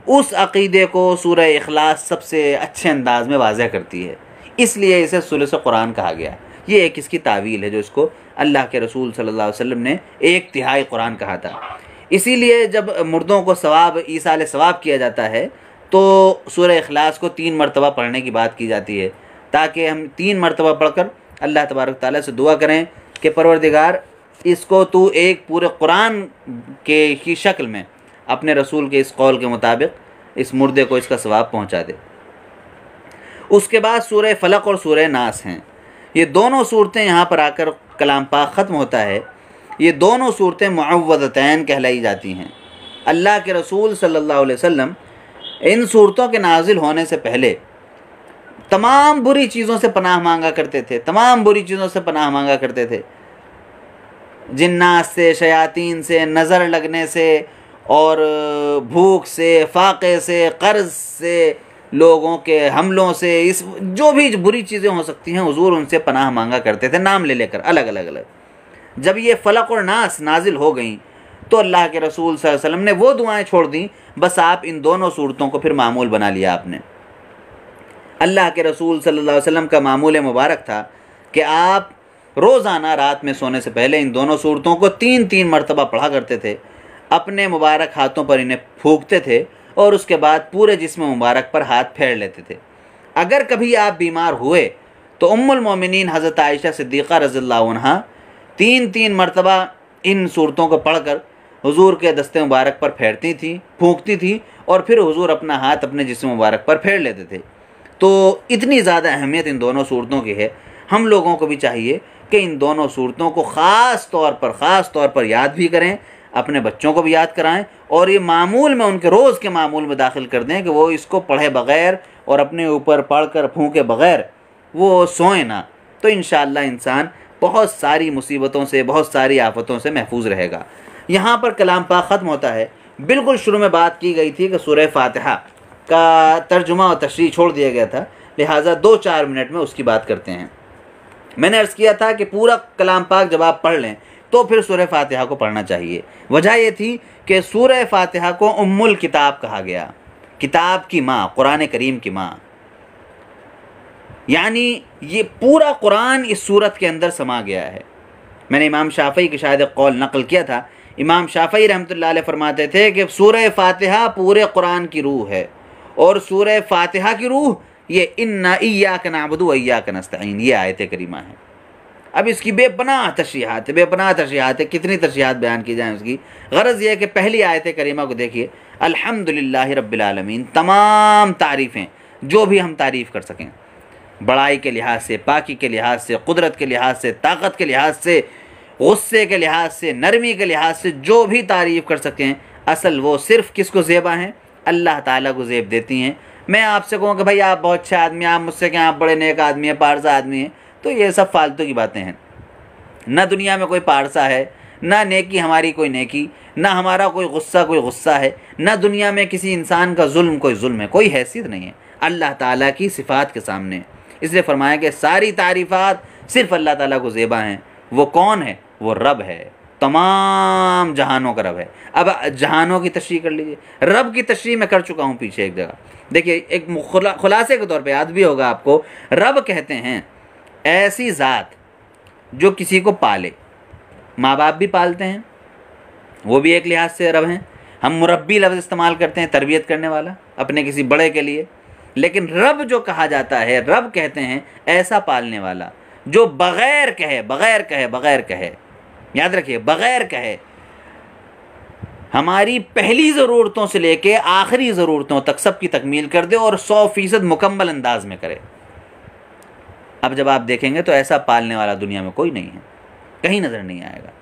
उस अक़ीदे को सूरह इखलास सबसे अच्छे अंदाज में वाज़ह करती है, इसलिए इसे सुलुस कुरान कहा गया। ये एक इसकी तावील है जो इसको अल्लाह के रसूल सल्लल्लाहु अलैहि वसल्लम ने 1/3 कुरान कहा था। इसीलिए जब मुर्दों को सवाब ईसाल सवाब किया जाता है तो सूरह इखलास को 3 मरतबा पढ़ने की बात की जाती है, ताकि हम 3 मरतबा पढ़कर अल्लाह तबारक ताला से दुआ करें कि परवरदिगार इसको तू एक पूरे कुरान के की शक्ल में अपने रसूल के इस कौल के मुताबिक इस मुर्दे को इसका सवाब पहुंचा दे। उसके बाद सूरह फलक और सूरह नास हैं। ये दोनों सूरतें यहाँ पर आकर कलाम पाक ख़त्म होता है, ये दोनों सूरतें मुअव्वज़तैन कहलाई जाती हैं। अल्लाह के रसूल सल्लल्लाहु अलैहि वसल्लम इन सूरतों के नाजिल होने से पहले तमाम बुरी चीज़ों से पनाह मांगा करते थे, तमाम बुरी चीज़ों से पनाह मांगा करते थे, जिन्नात से, शयातीन से, नज़र लगने से, और भूख से, फाक़े से, कर्ज़ से, लोगों के हमलों से, इस जो भी बुरी चीज़ें हो सकती हैं हुजूर उनसे पनाह मांगा करते थे, नाम ले लेकर अलग अलग अलग। जब ये फलक और नास नाजिल हो गई तो अल्लाह के रसूल सल्लल्लाहु अलैहि वसल्लम ने वो दुआएं छोड़ दी, बस आप इन दोनों सूरतों को फिर मामूल बना लिया आपने। अल्लाह के रसूल सल्लल्लाहु अलैहि वसल्लम का मामूल मुबारक था कि आप रोज़ाना रात में सोने से पहले इन दोनों सूरतों को 3-3 मरतबा पढ़ा करते थे, अपने मुबारक हाथों पर इन्हें फूंकते थे और उसके बाद पूरे जिस्म मुबारक पर हाथ फेर लेते थे। अगर कभी आप बीमार हुए तो उम्मुल मोमिनीन हज़रत आयशा सिद्दीक़ा रज़ियल्लाहु अन्हा 3-3 मरतबा इन सूरतों को पढ़कर हुजूर के दस्ते मुबारक पर फेरती थी, फूंकती थी, और फिर हुजूर अपना हाथ अपने जिस्म मुबारक पर फेर लेते थे। तो इतनी ज़्यादा अहमियत इन दोनों सूरतों की है, हम लोगों को भी चाहिए कि इन दोनों सूरतों को ख़ास तौर पर याद भी करें, अपने बच्चों को भी याद कराएं, और ये मामूल में उनके रोज़ के मामूल में दाखिल कर दें कि वो इसको पढ़े बग़ैर और अपने ऊपर पढ़कर फूंके बग़ैर वो सोए ना, तो इंशाअल्लाह इंसान बहुत सारी मुसीबतों से, बहुत सारी आफतों से महफूज रहेगा। यहाँ पर कलाम पाक ख़त्म होता है। बिल्कुल शुरू में बात की गई थी कि सूरह फातिहा का तर्जुमा और तशरीह छोड़ दिया गया था, लिहाजा 2-4 मिनट में उसकी बात करते हैं। मैंने अर्ज़ किया था कि पूरा कलाम पाक जब आप पढ़ लें तो फिर सूरह फातिहा को पढ़ना चाहिए। वजह ये थी कि सूरह फातिहा को उम्मुल किताब कहा गया, किताब की माँ, कुरान करीम की माँ, यानी ये पूरा कुरान इस सूरत के अंदर समा गया है। मैंने इमाम शाफ़ई की शायद कौल नकल किया था। इमाम शाफ़ई रहमतुल्लाह अलैह फरमाते थे कि सूरह फातिहा पूरे कुरान की रूह है, और सूरह फातिहा की रूह ये इन्ना इय्याका नअबुदु व इय्याका नस्तईन, ये आयत करीमा है। अब इसकी बेपनाह तशरीहात है, कितनी तशरीहात बयान की जाएँ उसकी। गरज़ ये है कि पहली आयत करीमा को देखिए, अल्हम्दुलिल्लाहि रब्बिल आलमीन, तमाम तारीफ़ें जो भी हम तारीफ़ कर सकें, बड़ाई के लिहाज से, पाकी के लिहाज से, कुदरत के लिहाज से, ताकत के लिहाज से, गुस्से के लिहाज से, नरमी के लिहाज से, जो भी तारीफ़ कर सकें, असल वो सिर्फ़ किसको ज़ेबा हैं? अल्लाह ताला को ज़ेब देती हैं। मैं आपसे कहूँ कि भाई आप बहुत अच्छे आदमी, आप मुझसे क्या आप बड़े नेक आदमी हैं, पारसा आदमी हैं, तो ये सब फालतू की बातें हैं। ना दुनिया में कोई पारसा है, ना नेकी हमारी कोई नेकी, ना हमारा कोई गुस्सा है, ना दुनिया में किसी इंसान का जुल्म कोई जुल्म है, कोई हैसियत नहीं है अल्लाह ताला की सिफ़ात के सामने। इसलिए फरमाया कि सारी तारीफ़ात सिर्फ़ अल्लाह ताला को ज़ेबा हैं। वो कौन है? वो रब है, तमाम जहानों का रब है। अब जहानों की तशरीह कर लीजिए। रब की तशरीह मैं कर चुका हूँ पीछे एक जगह, देखिए एक खुलासे के तौर पे याद भी होगा आपको। रब कहते हैं ऐसी ज़ात जो किसी को पाले, माँ बाप भी पालते हैं, वो भी एक लिहाज से रब हैं। हम मुरब्बी लफ्ज़ इस्तेमाल करते हैं, तरबियत करने वाला, अपने किसी बड़े के लिए, लेकिन रब जो कहा जाता है, रब कहते हैं ऐसा पालने वाला जो बग़ैर कहे, याद रखिए, बग़ैर कहे, हमारी पहली ज़रूरतों से लेके आखिरी ज़रूरतों तक सबकी तकमील कर दे और 100% मुकम्मल अंदाज में करे। अब जब आप देखेंगे तो ऐसा पालने वाला दुनिया में कोई नहीं है, कहीं नज़र नहीं आएगा।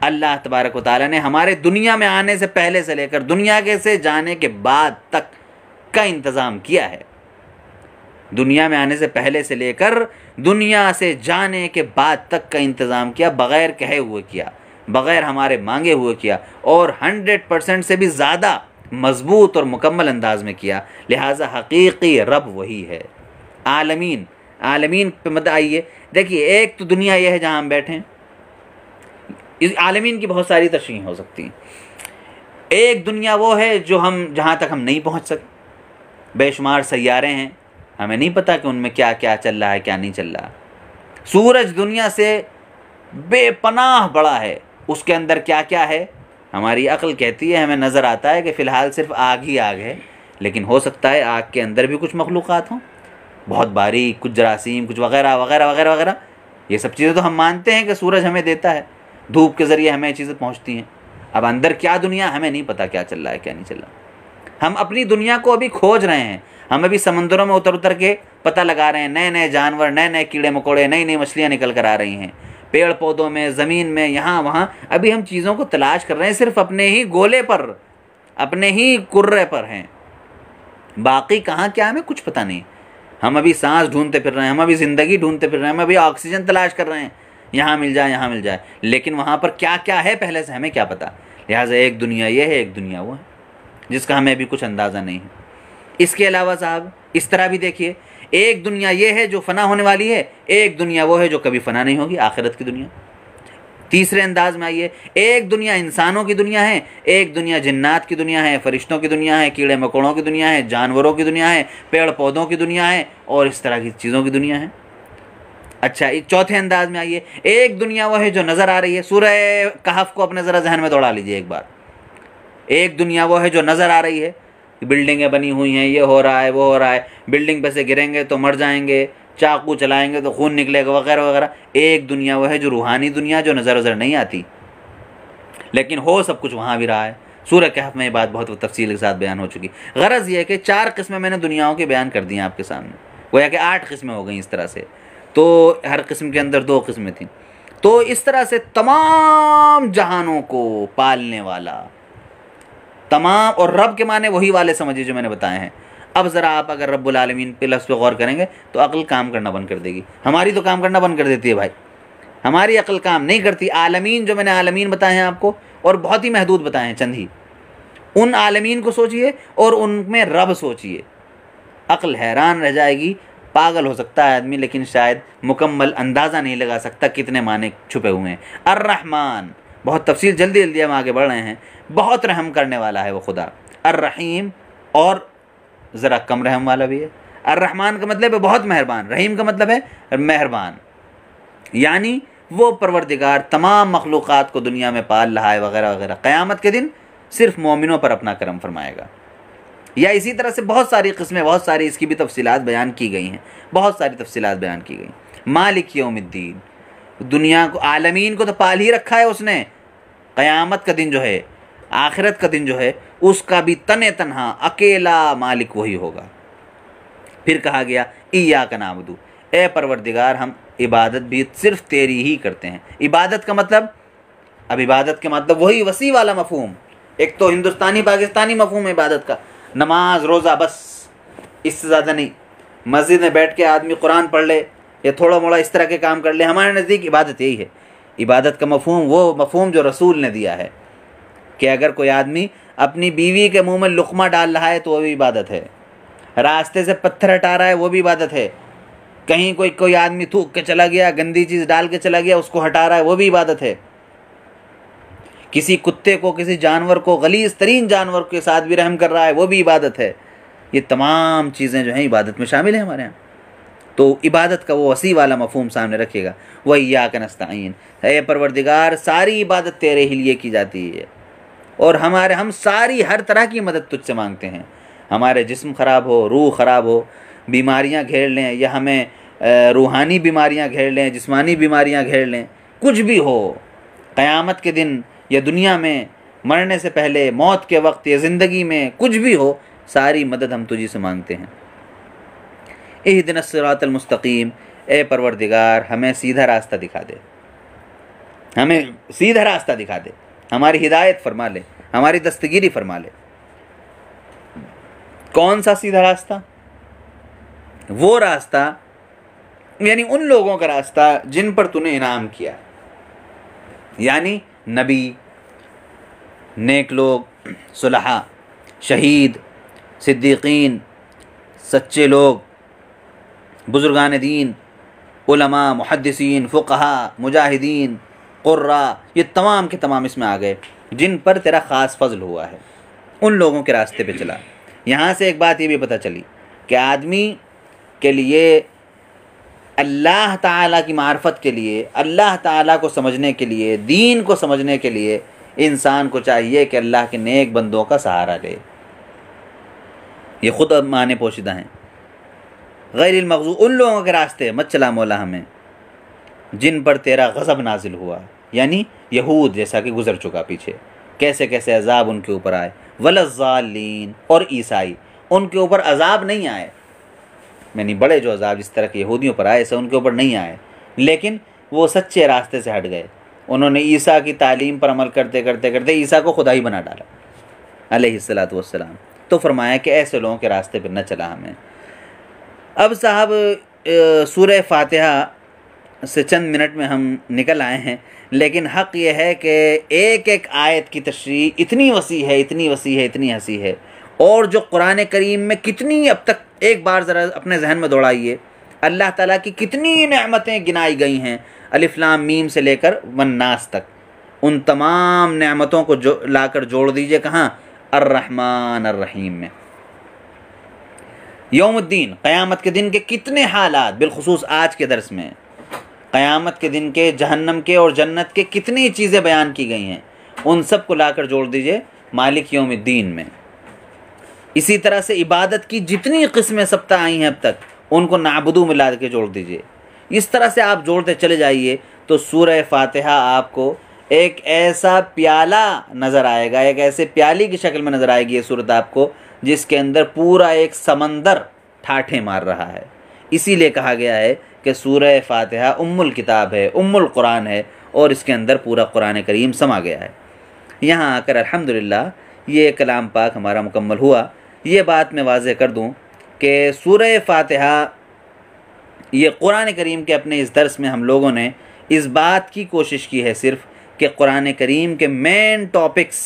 अल्लाह तबारक व तआला ने हमारे दुनिया में आने से पहले से लेकर दुनिया के से जाने के बाद तक का इंतज़ाम किया है। दुनिया में आने से पहले से लेकर दुनिया से जाने के बाद तक का इंतज़ाम किया, बग़ैर कहे हुए किया, बग़ैर हमारे मांगे हुए किया, और 100% से भी ज़्यादा मज़बूत और मुकम्मल अंदाज में किया। लिहाजा हकीकी रब वही है। आलमीन, आलमीन पे मत आइए। देखिए, एक तो दुनिया यह है जहाँ हम बैठे हैं, इस आलमीन की बहुत सारी तशरीह हो सकती हैं। एक दुनिया वो है जो हम जहाँ तक हम नहीं पहुँच सकते, बेशुमार सैयारे हैं, हमें नहीं पता कि उनमें क्या क्या चल रहा है, क्या नहीं चल रहा। सूरज दुनिया से बेपनाह बड़ा है, उसके अंदर क्या क्या है हमारी अक्ल कहती है, हमें नज़र आता है कि फ़िलहाल सिर्फ आग ही आग है, लेकिन हो सकता है आग के अंदर भी कुछ मखलूक़ात हों, बहुत बारीक, कुछ जरासीम, कुछ वगैरह वगैरह वगैरह वगैरह। ये सब चीज़ें तो हम मानते हैं कि सूरज हमें देता है, धूप के ज़रिए हमें चीज़ें पहुँचती हैं। अब अंदर क्या दुनिया, हमें नहीं पता क्या चल रहा है, क्या नहीं चल रहा। हम अपनी दुनिया को अभी खोज रहे हैं, हम अभी समंदरों में उतर उतर के पता लगा रहे हैं, नए नए जानवर, नए नए कीड़े मकोड़े, नई नई मछलियाँ निकल कर आ रही हैं, पेड़ पौधों में, ज़मीन में, यहाँ वहाँ। अभी हम चीज़ों को तलाश कर रहे हैं, सिर्फ अपने ही गोले पर, अपने ही कुर्रे पर हैं। बाकी कहाँ क्या हमें कुछ पता नहीं। हम अभी सांस ढूंढते फिर रहे हैं, हम अभी ज़िंदगी ढूंढते फिर रहे हैं, हम अभी ऑक्सीजन तलाश कर रहे हैं, यहाँ मिल जाए, यहाँ मिल जाए, लेकिन वहाँ पर क्या क्या है पहले से हमें क्या पता। लिहाजा एक दुनिया ये है, एक दुनिया वो है, जिसका हमें अभी कुछ अंदाज़ा नहीं है। इसके अलावा साहब इस तरह भी देखिए, एक दुनिया ये है जो फ़ना होने वाली है, एक दुनिया वो है जो कभी फ़ना नहीं होगी, आखिरत की दुनिया। तीसरे अंदाज में आइए, एक दुनिया इंसानों की दुनिया है, एक दुनिया जिन्नात की दुनिया है, फरिश्तों की दुनिया है, कीड़े मकोड़ों की दुनिया है, जानवरों की दुनिया है, पेड़ पौधों की दुनिया है, और इस तरह की चीज़ों की दुनिया है। अच्छा, एक चौथे अंदाज में आइए, एक दुनिया वो है जो नज़र आ रही है। सूरह कहफ को अपने ज़रा जहन में दौड़ा लीजिए एक बार। एक दुनिया वो है जो नज़र आ रही है, बिल्डिंगें बनी हुई हैं, ये हो रहा है, वो हो रहा है, बिल्डिंग पे से गिरेंगे तो मर जाएंगे, चाकू चलाएंगे तो खून निकलेगा, वगैरह वगैरह। एक दुनिया वो है जो रूहानी दुनिया, जो नज़र नहीं आती, लेकिन हो सब कुछ वहाँ भी रहा है। सूरह कहफ में ये बात बहुत तफसील के साथ बयान हो चुकी। गरज़ ये है कि 4 किस्में मैंने दुनियाओं के बयान कर दी हैं आपके सामने, गोया कि 8 किस्में हो गई इस तरह से, तो हर किस्म के अंदर 2 किस्में थीं। तो इस तरह से तमाम जहानों को पालने वाला, तमाम, और रब के माने वही वाले समझिए जो मैंने बताए हैं। अब ज़रा आप अगर रब्बुल आलमीन पे लफ्ज़ पे गौर करेंगे तो अक्ल काम करना बंद कर देगी। हमारी तो काम करना बंद कर देती है भाई, हमारी अक्ल काम नहीं करती। आलमीन जो मैंने आलमीन बताए हैं आपको, और बहुत ही महदूद बताए हैं, चंद ही, उन आलमीन को सोचिए और उनमें रब सोचिए, अक्ल हैरान रह जाएगी। पागल हो सकता है आदमी, लेकिन शायद मुकम्मल अंदाज़ा नहीं लगा सकता कितने माने छुपे हुए हैं। अर्रहमान, बहुत तफसील, जल्दी जल्दी हम आगे बढ़ रहे हैं। बहुत रहम करने वाला है वो खुदा। अर्रहीम, और ज़रा कम रहम वाला भी है। अर्रहमान का मतलब है बहुत मेहरबान, रहीम का मतलब है मेहरबान, यानी वो परवरदिगार तमाम मखलूक़ात को दुनिया में पाल रहा है, वगैरह वगैरह। क़यामत के दिन सिर्फ मोमिनों पर अपना करम फरमाएगा। या इसी तरह से बहुत सारी किस्में, बहुत सारी इसकी भी तफसीलात बयान की गई हैं, बहुत सारी तफसीलात बयान की गई। मालिक यौमिद्दीन, दुनिया को, आलमीन को तो पाल ही रखा है उसने। क़यामत का दिन जो है, आखिरत का दिन जो है, उसका भी तने तन्हा अकेला मालिक वही होगा। फिर कहा गया इय्याका नअबुदु, ए परवरदिगार हम इबादत भी सिर्फ तेरी ही करते हैं। इबादत का मतलब, अब इबादत के मतलब वही वसी वाला मफहूम, एक तो हिंदुस्तानी पाकिस्तानी मफहूम है इबादत का, नमाज रोज़ा, बस इससे ज़्यादा नहीं। मस्जिद में बैठ के आदमी कुरान पढ़ ले या थोड़ा मोड़ा इस तरह के काम कर ले, हमारे नज़दीक इबादत यही है। इबादत का मफहूम वो मफहूम जो रसूल ने दिया है कि अगर कोई आदमी अपनी बीवी के मुंह में लुक़मा डाल रहा है तो वो भी इबादत है, रास्ते से पत्थर हटा रहा है वो भी इबादत है, कहीं कोई आदमी थूक के चला गया, गंदी चीज़ डाल के चला गया, उसको हटा रहा है वो भी इबादत है, किसी कुत्ते को, किसी जानवर को, गलीज़ तरीन जानवर के साथ भी रहम कर रहा है वो भी इबादत है। ये तमाम चीज़ें जो हैं इबादत में शामिल हैं हमारे यहाँ। तो इबादत का वो वसी वाला मफहूम सामने रखिएगा, वह इय्याका नस्तईन, ऐ परवरदिगार सारी इबादत तेरे ही लिए की जाती है, और हम सारी हर तरह की मदद तुझसे मांगते हैं। हमारे जिस्म ख़राब हो, रूह ख़राब हो, बीमारियां घेर लें, या हमें रूहानी बीमारियां घेर लें, जिस्मानी बीमारियां घेर लें, कुछ भी हो, क़यामत के दिन या दुनिया में मरने से पहले, मौत के वक्त या ज़िंदगी में, कुछ भी हो, सारी मदद हम तुझी से मांगते हैं। इहदिनस सिरातल मुस्तकीम, ए परवरदिगार हमें सीधा रास्ता दिखा दे, हमें सीधा रास्ता दिखा दे, हमारी हिदायत फरमा ले, हमारी दस्तगीरी फरमा ले। कौन सा सीधा रास्ता? वो रास्ता यानी उन लोगों का रास्ता जिन पर तूने इनाम किया, यानी नबी, नेक लोग, सुलहा, शहीद, सिद्दीकीन, सच्चे लोग, बुजुर्गान दीन, उलमा, मुहद्दिसीन, फ़ुक़हा, मुजाहिदीन, क़ुर्रा, ये तमाम के तमाम इसमें आ गए जिन पर तेरा ख़ास फजल हुआ है, उन लोगों के रास्ते पे चला। यहाँ से एक बात ये भी पता चली कि आदमी के लिए अल्लाह ताला की मार्फत के लिए, अल्लाह ताला को समझने के लिए, दीन को समझने के लिए इंसान को चाहिए कि अल्लाह के नेक बंदों का सहारा ले। ये ख़ुद माने पोशीदा हैं। गैरिल मग़ज़ूब, उन लोगों के रास्ते मत चला मौला हमें जिन पर तेरा गज़ब नाजिल हुआ, यानी यहूद जैसा कि गुज़र चुका पीछे, कैसे कैसे अज़ाब उनके ऊपर आए। वलज़ालीन, और ईसाई, उनके ऊपर अज़ाब नहीं आए, यानी बड़े जो अज़ाब जिस तरह के यहूदियों पर आए ऐसे उनके ऊपर नहीं आए, लेकिन वो सच्चे रास्ते से हट गए। उन्होंने ईसा की तालीम पर अमल करते करते करते ईसा को खुदा ही बना डाला अलैहिस्सलातु वस्सलाम। तो फरमाया कि ऐसे लोगों के रास्ते पर न चला हमें। अब साहब सूरह फातिहा से चंद मिनट में हम निकल आए हैं, लेकिन हक़ यह है कि एक एक आयत की तशरीह इतनी वसी है, इतनी वसी है, इतनी हंसी है, और जो कुरान करीम में कितनी, अब तक एक बार ज़रा अपने जहन में दौड़ाइए, अल्लाह ताला की कितनी नेमतें गिनाई गई हैं अलिफ लाम मीम से लेकर वन्नास तक। उन तमाम नेमतों को जो लाकर जोड़ दीजिए कहाँ? अर्रहमान अर्रहीम में। यौमुद्दीन, क़यामत के दिन के कितने हालात, बिलखुसूस आज के दर्स में क़यामत के दिन के, जहन्नम के और जन्नत के कितनी चीज़ें बयान की गई हैं, उन सब को लाकर जोड़ दीजिए मालिक यौमुद्दीन में। इसी तरह से इबादत की जितनी किस्में सबता आई हैं अब तक, उनको नाबुदू में ला के जोड़ दीजिए। इस तरह से आप जोड़ते चले जाइए तो सूरह फातिहा आपको एक ऐसा प्याला नज़र आएगा, एक ऐसे प्याली की शक्ल में नज़र आएगी ये सूरत आपको, जिसके अंदर पूरा एक समंदर ठाठे मार रहा है। इसीलिए कहा गया है कि सूरह फातिहा उम्मुल किताब है, उम्मुल कुरान है, और इसके अंदर पूरा कुरान करीम समा गया है। यहाँ आकर अल्हम्दुलिल्लाह ये कलाम पाक हमारा मुकम्मल हुआ। ये बात मैं वाज़ेह कर दूँ कि सूरह फातिहा, ये कुरान करीम के अपने इस दर्स में हम लोगों ने इस बात की कोशिश की है सिर्फ़ कि कुरान करीम के मेन टॉपिक्स,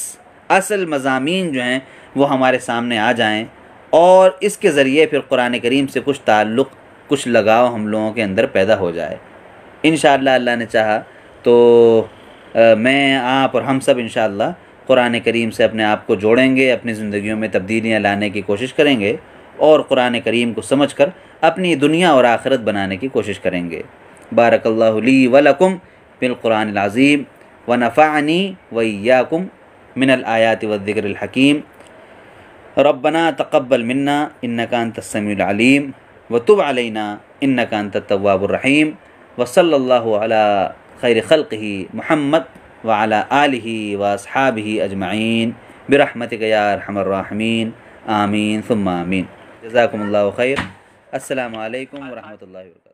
असल मज़ामीन जो हैं वो हमारे सामने आ जाएं, और इसके ज़रिए फिर कुरान करीम से कुछ ताल्लुक़, कुछ लगाव हम लोगों के अंदर पैदा हो जाए। इंशाअल्लाह अल्लाह ने चाहा तो मैं, आप और हम सब इंशाअल्लाह कुरान करीम से अपने आप को जोड़ेंगे, अपनी ज़िंदगियों में तब्दीलियाँ लाने की कोशिश करेंगे, और कुरान करीम को समझकर अपनी दुनिया और आखिरत बनाने की कोशिश करेंगे। बारकल्लाहु ली व लकुम बिल कुरानिल अज़ीम व नफ़अनी व इय्याकुम मिनल आयाति व ज़िक्रिल हकीम। रब्बना तक़ब्बल मिन्ना इन्नका अंतस समीउल अलीम व तुब अलैना इन्नका अंतत तव्वाबुर रहीम। व सल्लल्लाहु अला खैरि खल्क़िही मुहम्मद व अला आलिही व अस्हाबिही अजमईन बिरहमतिका या अरहमर राहिमीन। आमीन सुम्मा आमीन। जज़ाकुमुल्लाहु खैर। अस्सलामु अलैकुम व रहमतुल्लाहि व बरकातुहू।